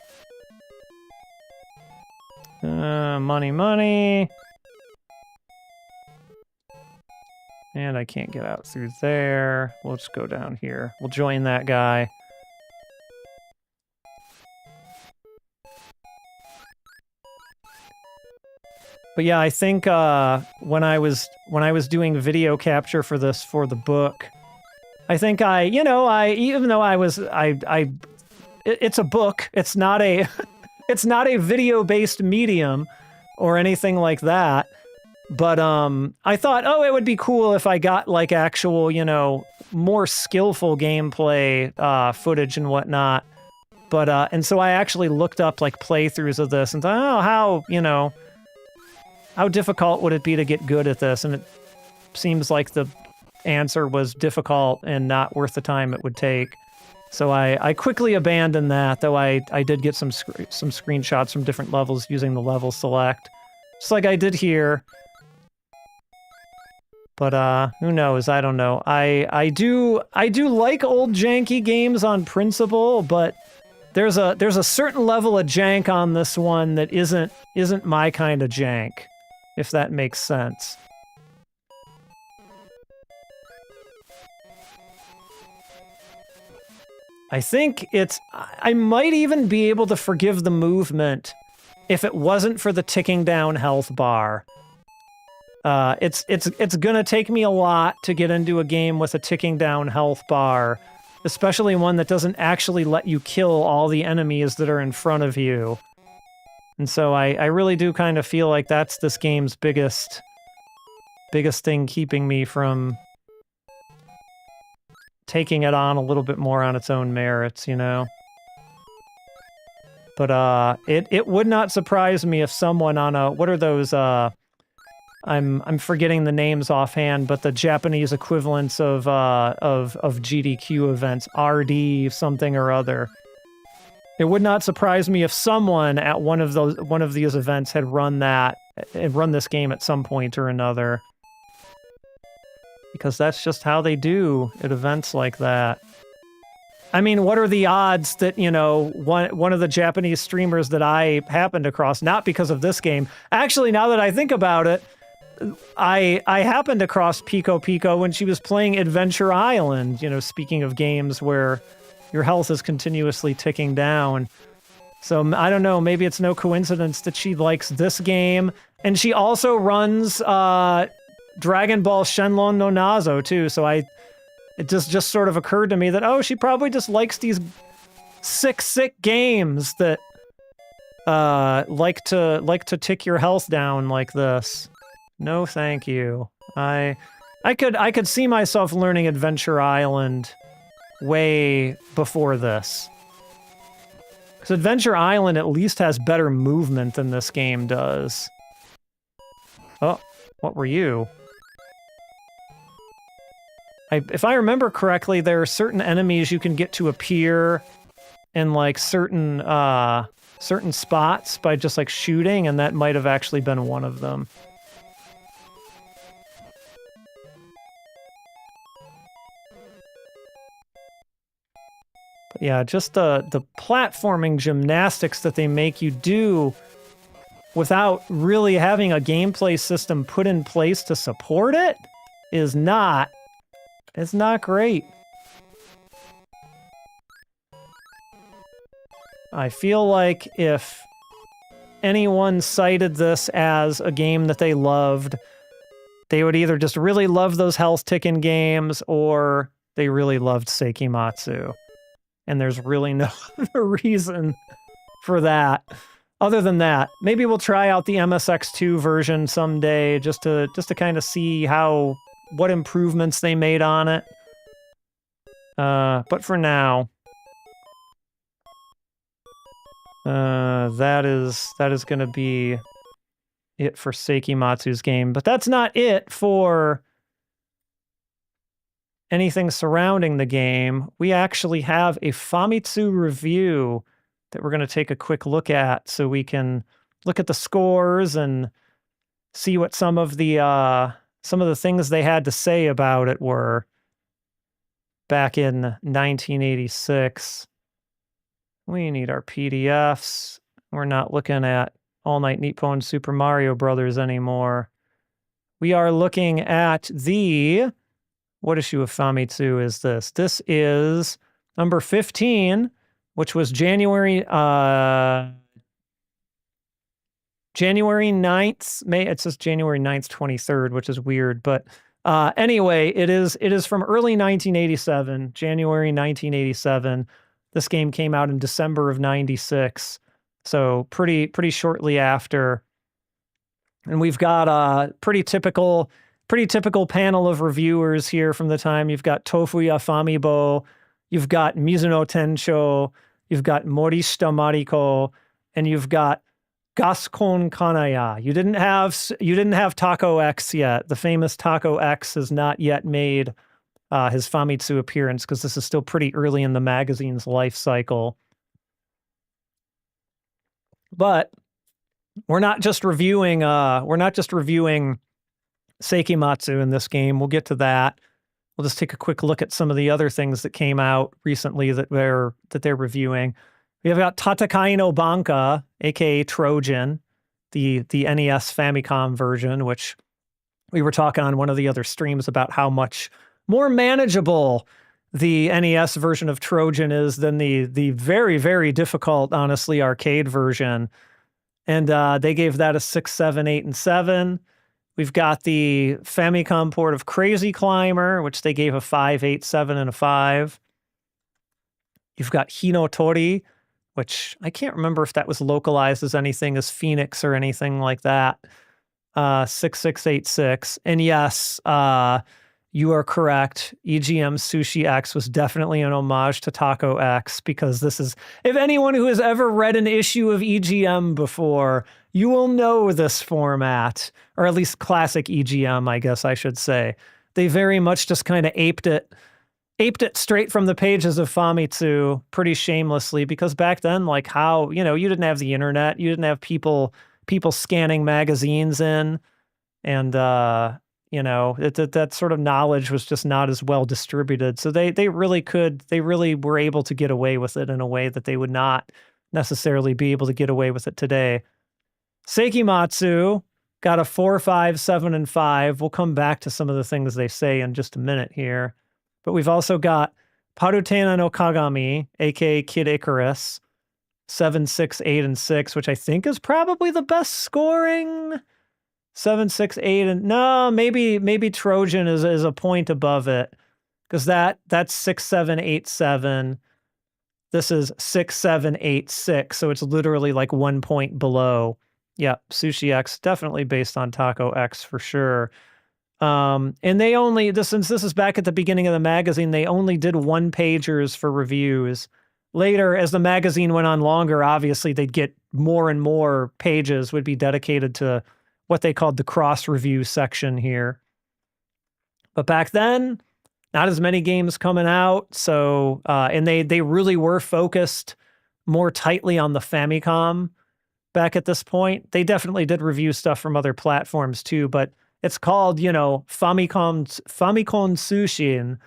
Money. And I can't get out through there. We'll just go down here. We'll join that guy. But yeah, I think when I was doing video capture for this for the book, I think even though it's a book, it's not a it's not a video-based medium or anything like that. But I thought, oh, it would be cool if I got like actual, more skillful gameplay footage and whatnot. But and so I actually looked up like playthroughs of this and thought, oh, how difficult would it be to get good at this? And it seems like the answer was difficult and not worth the time it would take. So I quickly abandoned that, though I did get some screenshots from different levels using the level select. Just like I did here. But who knows? I don't know. I do like old janky games on principle, but there's a certain level of jank on this one that isn't my kind of jank, if that makes sense. I think I might even be able to forgive the movement if it wasn't for the ticking down health bar. It's gonna take me a lot to get into a game with a ticking down health bar, especially one that doesn't actually let you kill all the enemies that are in front of you. And so I really do kind of feel like that's this game's biggest thing keeping me from taking it on a little bit more on its own merits, But it would not surprise me if someone on what are those I'm forgetting the names offhand, but the Japanese equivalents of GDQ events, RD something or other. It would not surprise me if someone at one of these events had run this game at some point or another. Because that's just how they do at events like that. I mean, what are the odds that, one of the Japanese streamers that I happened across, not because of this game, actually, now that I think about it, I happened across Pico Pico when she was playing Adventure Island, speaking of games where your health is continuously ticking down. So, I don't know, maybe it's no coincidence that she likes this game. And she also runs Dragon Ball Shenlong no Nazo, too, so it just sort of occurred to me that, oh, she probably just likes these sick games that like to tick your health down like this. No, thank you. I could see myself learning Adventure Island way before this. Because Adventure Island at least has better movement than this game does. Oh, what were you? If I remember correctly, there are certain enemies you can get to appear in like certain spots by just like shooting, and that might have actually been one of them. But yeah, just the platforming gymnastics that they make you do without really having a gameplay system put in place to support it is not great. I feel like if anyone cited this as a game that they loved, they would either just really love those health ticking games or they really loved Seikimatsu. And there's really no other reason for that. Other than that, maybe we'll try out the MSX2 version someday just to kind of see what improvements they made on it. But for now, that is going to be it for Seikimatsu's game. But that's not it for anything surrounding the game. We actually have a Famitsu review that we're going to take a quick look at so we can look at the scores and see what some of the things they had to say about it were back in 1986. We need our PDFs. We're not looking at All Night Nippon Super Mario Brothers anymore. We are looking at what issue of Famitsu is this? This is number 15, which was January 9th. It says January 9th, 23rd, which is weird. But anyway, it is from early 1987, January 1987. This game came out in December of 96. So pretty shortly after. And we've got a pretty typical panel of reviewers here from the time. You've got Tofuya Famibo, you've got Mizuno Tensho, you've got Morishita Mariko, and you've got Gascon Kanaya. You didn't have Taco X yet. The famous Taco X has not yet made his Famitsu appearance because this is still pretty early in the magazine's life cycle. But we're not just reviewing Seikimatsu in this game. We'll get to that. We'll just take a quick look at some of the other things that came out recently that they're reviewing. We've got Tatakai no Banka, aka Trojan, the NES Famicom version, which we were talking on one of the other streams about how much more manageable the NES version of Trojan is than the very, very difficult, honestly, arcade version. And they gave that a 6, 7, 8, and 7. We've got the Famicom port of Crazy Climber, which they gave a 5, 8, 7, and a 5. You've got Hinotori, which I can't remember if that was localized as anything as Phoenix or anything like that. 6, 6, 8, 6. And yes, you are correct. EGM Sushi X was definitely an homage to Taco X, because this is, if anyone who has ever read an issue of EGM before, you will know this format, or at least classic EGM, I guess I should say. They very much just kind of aped it straight from the pages of Famitsu pretty shamelessly, because back then, like how, you didn't have the internet, you didn't have people scanning magazines in, and that sort of knowledge was just not as well distributed. So they really were able to get away with it in a way that they would not necessarily be able to get away with it today. Seikimatsu got a 4, 5, 7, and 5. We'll come back to some of the things they say in just a minute here. But we've also got Parutena no Kagami, aka Kid Icarus, 7, 6, 8, and 6, which I think is probably the best scoring. 7, 6, 8, and no, maybe Trojan is a point above it, because that's 6, 7, 8, 7. This is 6, 7, 8, 6, so it's literally like 1 point below. Yeah, Sushi X definitely based on Taco X for sure. And they only, since this is back at the beginning of the magazine, they only did 1-pagers for reviews. Later, as the magazine went on longer, obviously they'd get more and more pages would be dedicated to what they called the cross review section here. But back then, not as many games coming out. So, and they really were focused more tightly on the Famicom back at this point. They definitely did review stuff from other platforms too, but it's called, Famicom Tsushin,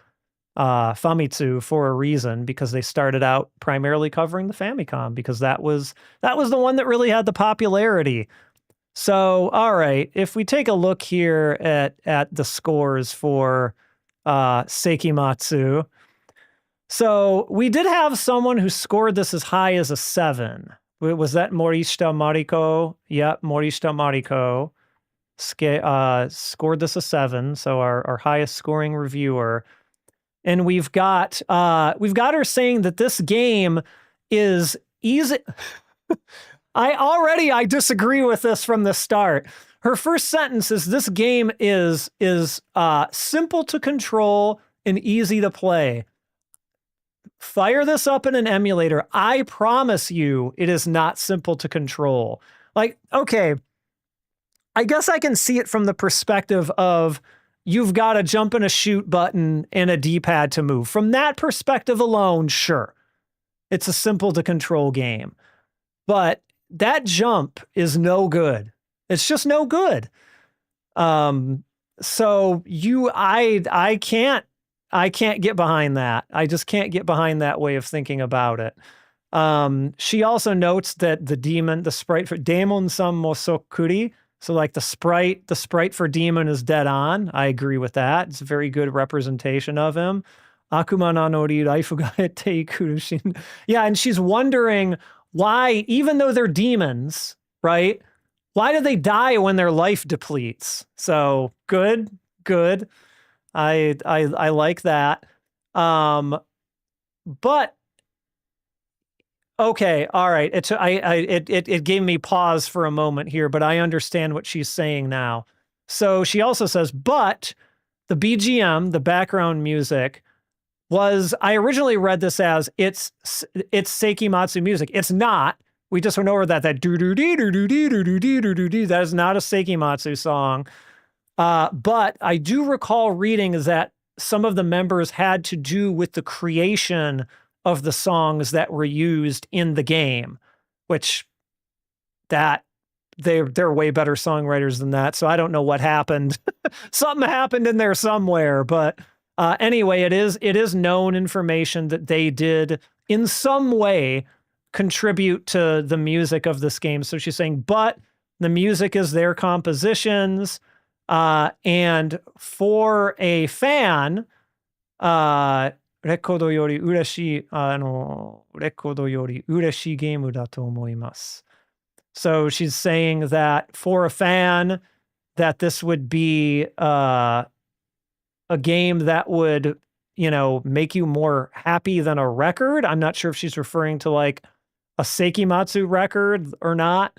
Famitsu for a reason, because they started out primarily covering the Famicom because that was the one that really had the popularity. So, all right, if we take a look here at the scores for Seikimatsu, so we did have someone who scored this as high as a 7. Was that Morishita Mariko? Yep, Morishita Mariko scored this a 7, so our highest scoring reviewer. And we've got her saying that this game is easy. I disagree with this from the start. Her first sentence is, this game is simple to control and easy to play. Fire this up in an emulator. I promise you it is not simple to control. Like, okay, I guess I can see it from the perspective of you've got a jump and a shoot button and a D-pad to move. From that perspective alone, sure, it's a simple to control game. But that jump is no good. It's just no good. So I can't get behind that. I just can't get behind that way of thinking about it. She also notes that the sprite for Daemon San Mosokuri, so like the sprite for demon is dead on. I agree with that. It's a very good representation of him. Akuma na nori raifu ga ette ikurushin. Yeah, and she's wondering why, even though they're demons, right? Why do they die when their life depletes? So good. I like that. But okay, all right. It gave me pause for a moment here, but I understand what she's saying now. So she also says, but the BGM, the background music, I originally read this as it's Seikimatsu music. It's not. We just went over that do do dee do do dee do do dee do do dee. That is not a Seikimatsu song. But I do recall reading that some of the members had to do with the creation of the songs that were used in the game, which they're way better songwriters than that. So I don't know what happened. Something happened in there somewhere, but anyway, it is known information that they did in some way contribute to the music of this game. So she's saying, but the music is their compositions. And for a fan, レコードより嬉しい、レコードより嬉しいゲームだと思います。So she's saying that for a fan, that this would be a game that would, make you more happy than a record. I'm not sure if she's referring to like a Seikimatsu record or not.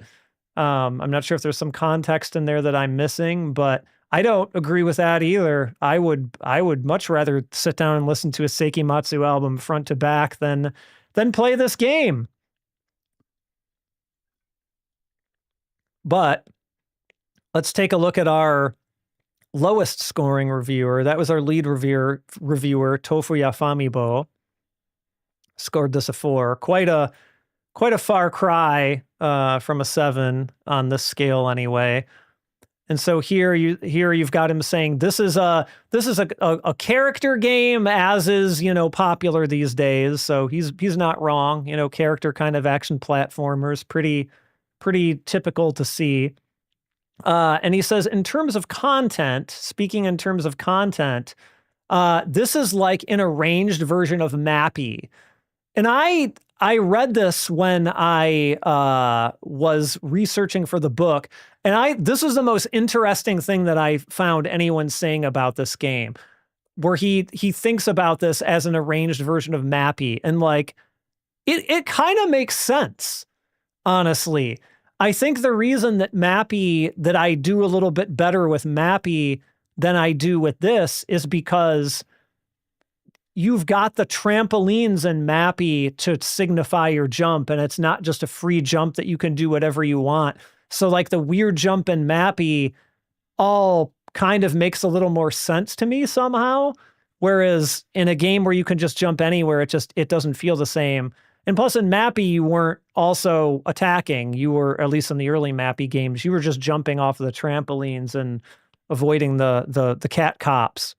I'm not sure if there's some context in there that I'm missing, but I don't agree with that either. I would much rather sit down and listen to a Seikimatsu album front to back than play this game. But let's take a look at our lowest scoring reviewer. That was our lead reviewer Tofuya Famibo. Scored this a 4. Quite a far cry from a 7 on this scale anyway. And so here you've got him saying this is a character game, as is popular these days. So he's not wrong. Character kind of action platformers, pretty typical to see. And he says, in terms of content, this is like an arranged version of Mappy. And I read this when I was researching for the book, and this was the most interesting thing that I found anyone saying about this game, where he thinks about this as an arranged version of Mappy, and like it kind of makes sense, honestly. I think the reason that I do a little bit better with Mappy than I do with this is because you've got the trampolines in Mappy to signify your jump, and it's not just a free jump that you can do whatever you want. So like the weird jump in Mappy all kind of makes a little more sense to me somehow. Whereas in a game where you can just jump anywhere, it doesn't feel the same. And plus in Mappy, you weren't also attacking. You were, at least in the early Mappy games, you were just jumping off of the trampolines and avoiding the cat cops.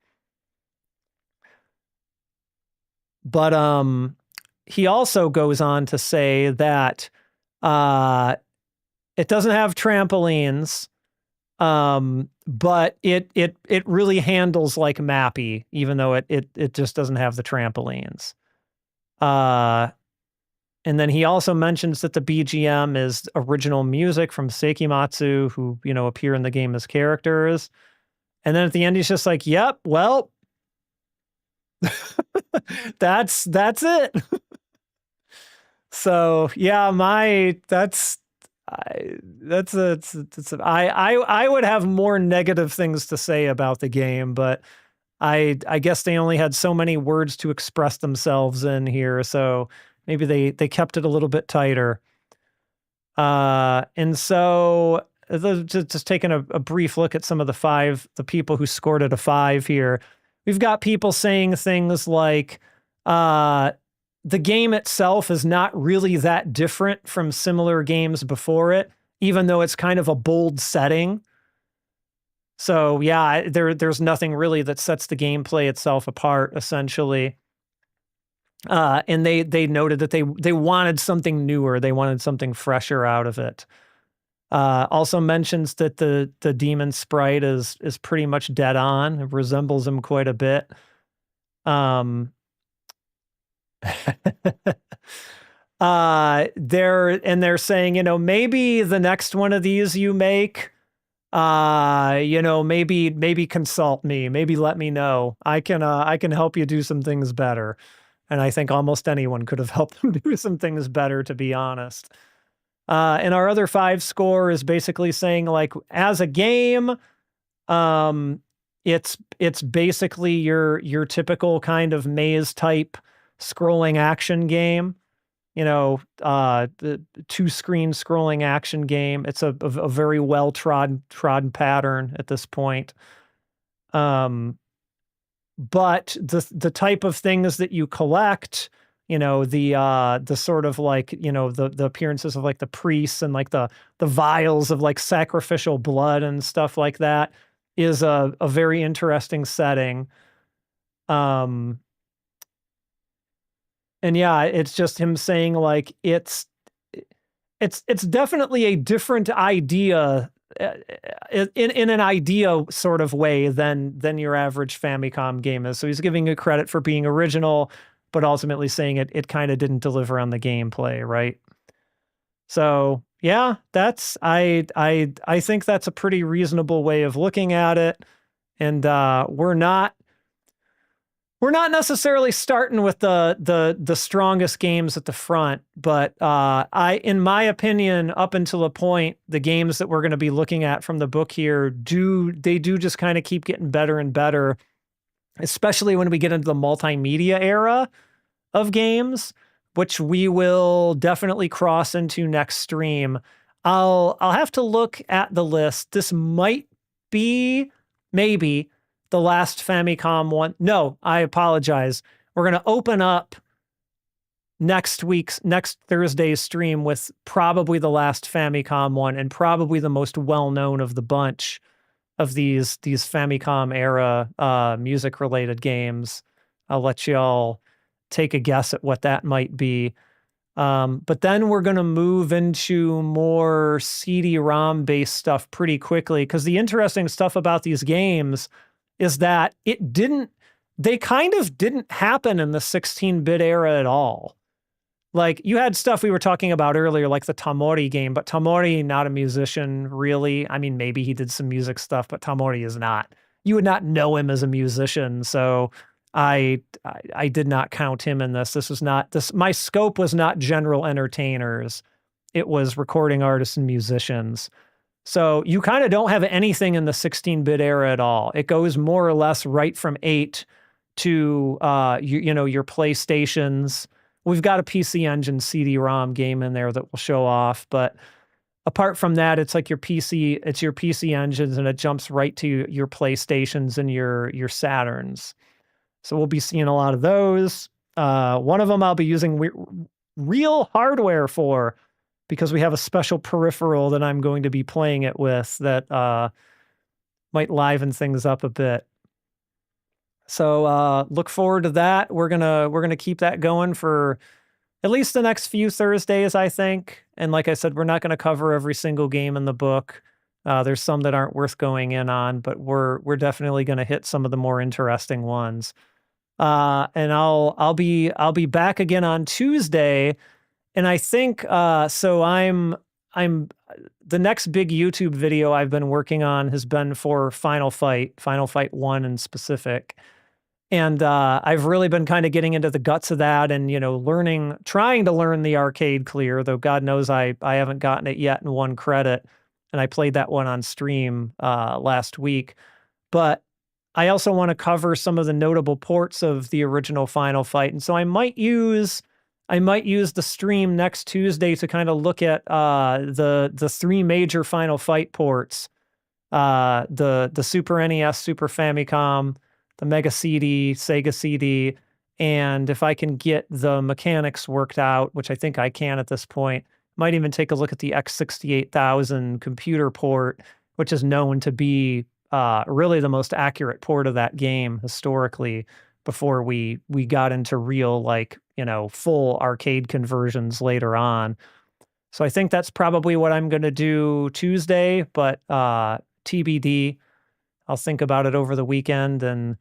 But he also goes on to say that it doesn't have trampolines, but it really handles like Mappy, even though it just doesn't have the trampolines. And then he also mentions that the BGM is original music from Seikimatsu, who, you know, appear in the game as characters. And then at the end, he's just like, yep, well, that's it. So yeah, I would have more negative things to say about the game, but I guess they only had so many words to express themselves in here, so maybe they kept it a little bit tighter. And so just taking a brief look at some of the people who scored it a 5 here. We've got people saying things like, the game itself is not really that different from similar games before it, even though it's kind of a bold setting. So yeah, there's nothing really that sets the gameplay itself apart, essentially. And they noted that they wanted something newer, they wanted something fresher out of it. Also mentions that the demon sprite is pretty much dead on. It resembles him quite a bit. They're saying, you know, maybe the next one of these you make, you know, maybe consult me, maybe let me know. I can help you do some things better. And I think almost anyone could have helped them do some things better, to be honest. And our other 5 score is basically saying, like, as a game, it's basically your typical kind of maze type scrolling action game. You know, the 2-screen scrolling action game. It's a very well trodden pattern at this point. But the type of things that you collect, you know, the sort of like, you know, the appearances of like the priests and like the vials of like sacrificial blood and stuff like that is a very interesting setting. And yeah, it's just him saying like it's definitely a different idea in an idea sort of way than your average Famicom game is. So he's giving you credit for being original, but ultimately saying it kind of didn't deliver on the gameplay, right? So yeah, I think that's a pretty reasonable way of looking at it. And we're not necessarily starting with the strongest games at the front, but in my opinion, up until a point, the games that we're going to be looking at from the book here do just kind of keep getting better and better, especially when we get into the multimedia era of games, which we will definitely cross into next stream. I'll have to look at the list. This might be maybe the last Famicom one. No, I apologize. We're going to open up next Thursday's stream with probably the last Famicom one and probably the most well-known of the bunch of these Famicom era music-related games. I'll let y'all take a guess at what that might be. But then we're going to move into more CD-ROM based stuff pretty quickly, because the interesting stuff about these games is that they kind of didn't happen in the 16-bit era at all. Like, you had stuff we were talking about earlier, like the Tamori game, but Tamori, not a musician, really. I mean, maybe he did some music stuff, but Tamori is not. You would not know him as a musician, so I did not count him in this. My scope was not general entertainers. It was recording artists and musicians. So you kind of don't have anything in the 16-bit era at all. It goes more or less right from 8 to your PlayStations. We've got a PC Engine CD-ROM game in there that we'll show off, but apart from that, it's like your PC engines, and it jumps right to your PlayStations and your Saturns. So we'll be seeing a lot of those. One of them I'll be using real hardware for, because we have a special peripheral that I'm going to be playing it with that might liven things up a bit. So look forward to that. We're gonna keep that going for at least the next few Thursdays, I think. And like I said, we're not gonna cover every single game in the book. There's some that aren't worth going in on, but we're definitely gonna hit some of the more interesting ones. And I'll be back again on Tuesday. And I think so I'm the next big YouTube video I've been working on has been for Final Fight 1 in specific. And I've really been kind of getting into the guts of that and, trying to learn the arcade clear, though God knows I haven't gotten it yet in one credit. And I played that one on stream last week. But I also want to cover some of the notable ports of the original Final Fight. And so I might use the stream next Tuesday to kind of look at the three major Final Fight ports. The Super NES, Super Famicom, the Mega CD, Sega CD, and if I can get the mechanics worked out, which I think I can at this point, might even take a look at the X68000 computer port, which is known to be really the most accurate port of that game historically before we got into real, full arcade conversions later on. So I think that's probably what I'm going to do Tuesday, but TBD. I'll think about it over the weekend, and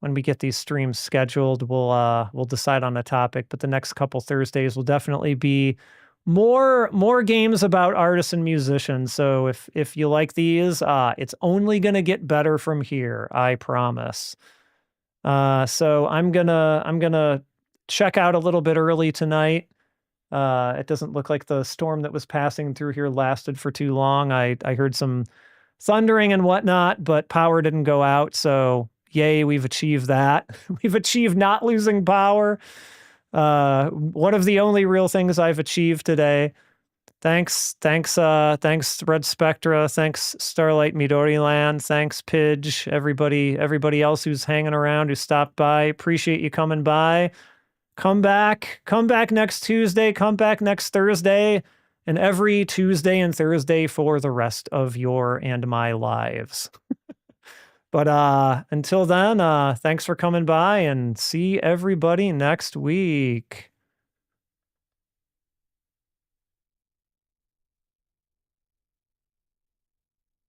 when we get these streams scheduled, we'll decide on a topic. But the next couple Thursdays will definitely be more games about artists and musicians. So if you like these, it's only gonna get better from here, I promise. So I'm gonna check out a little bit early tonight. It doesn't look like the storm that was passing through here lasted for too long. I heard some thundering and whatnot, but power didn't go out. So yay, we've achieved that. We've achieved not losing power. One of the only real things I've achieved today. Thanks, Red Spectra. Thanks, Starlight Midori Land. Thanks, Pidge. Everybody else who's hanging around, who stopped by. Appreciate you coming by. Come back next Tuesday. Come back next Thursday. And every Tuesday and Thursday for the rest of your and my lives. But until then, thanks for coming by, and see everybody next week.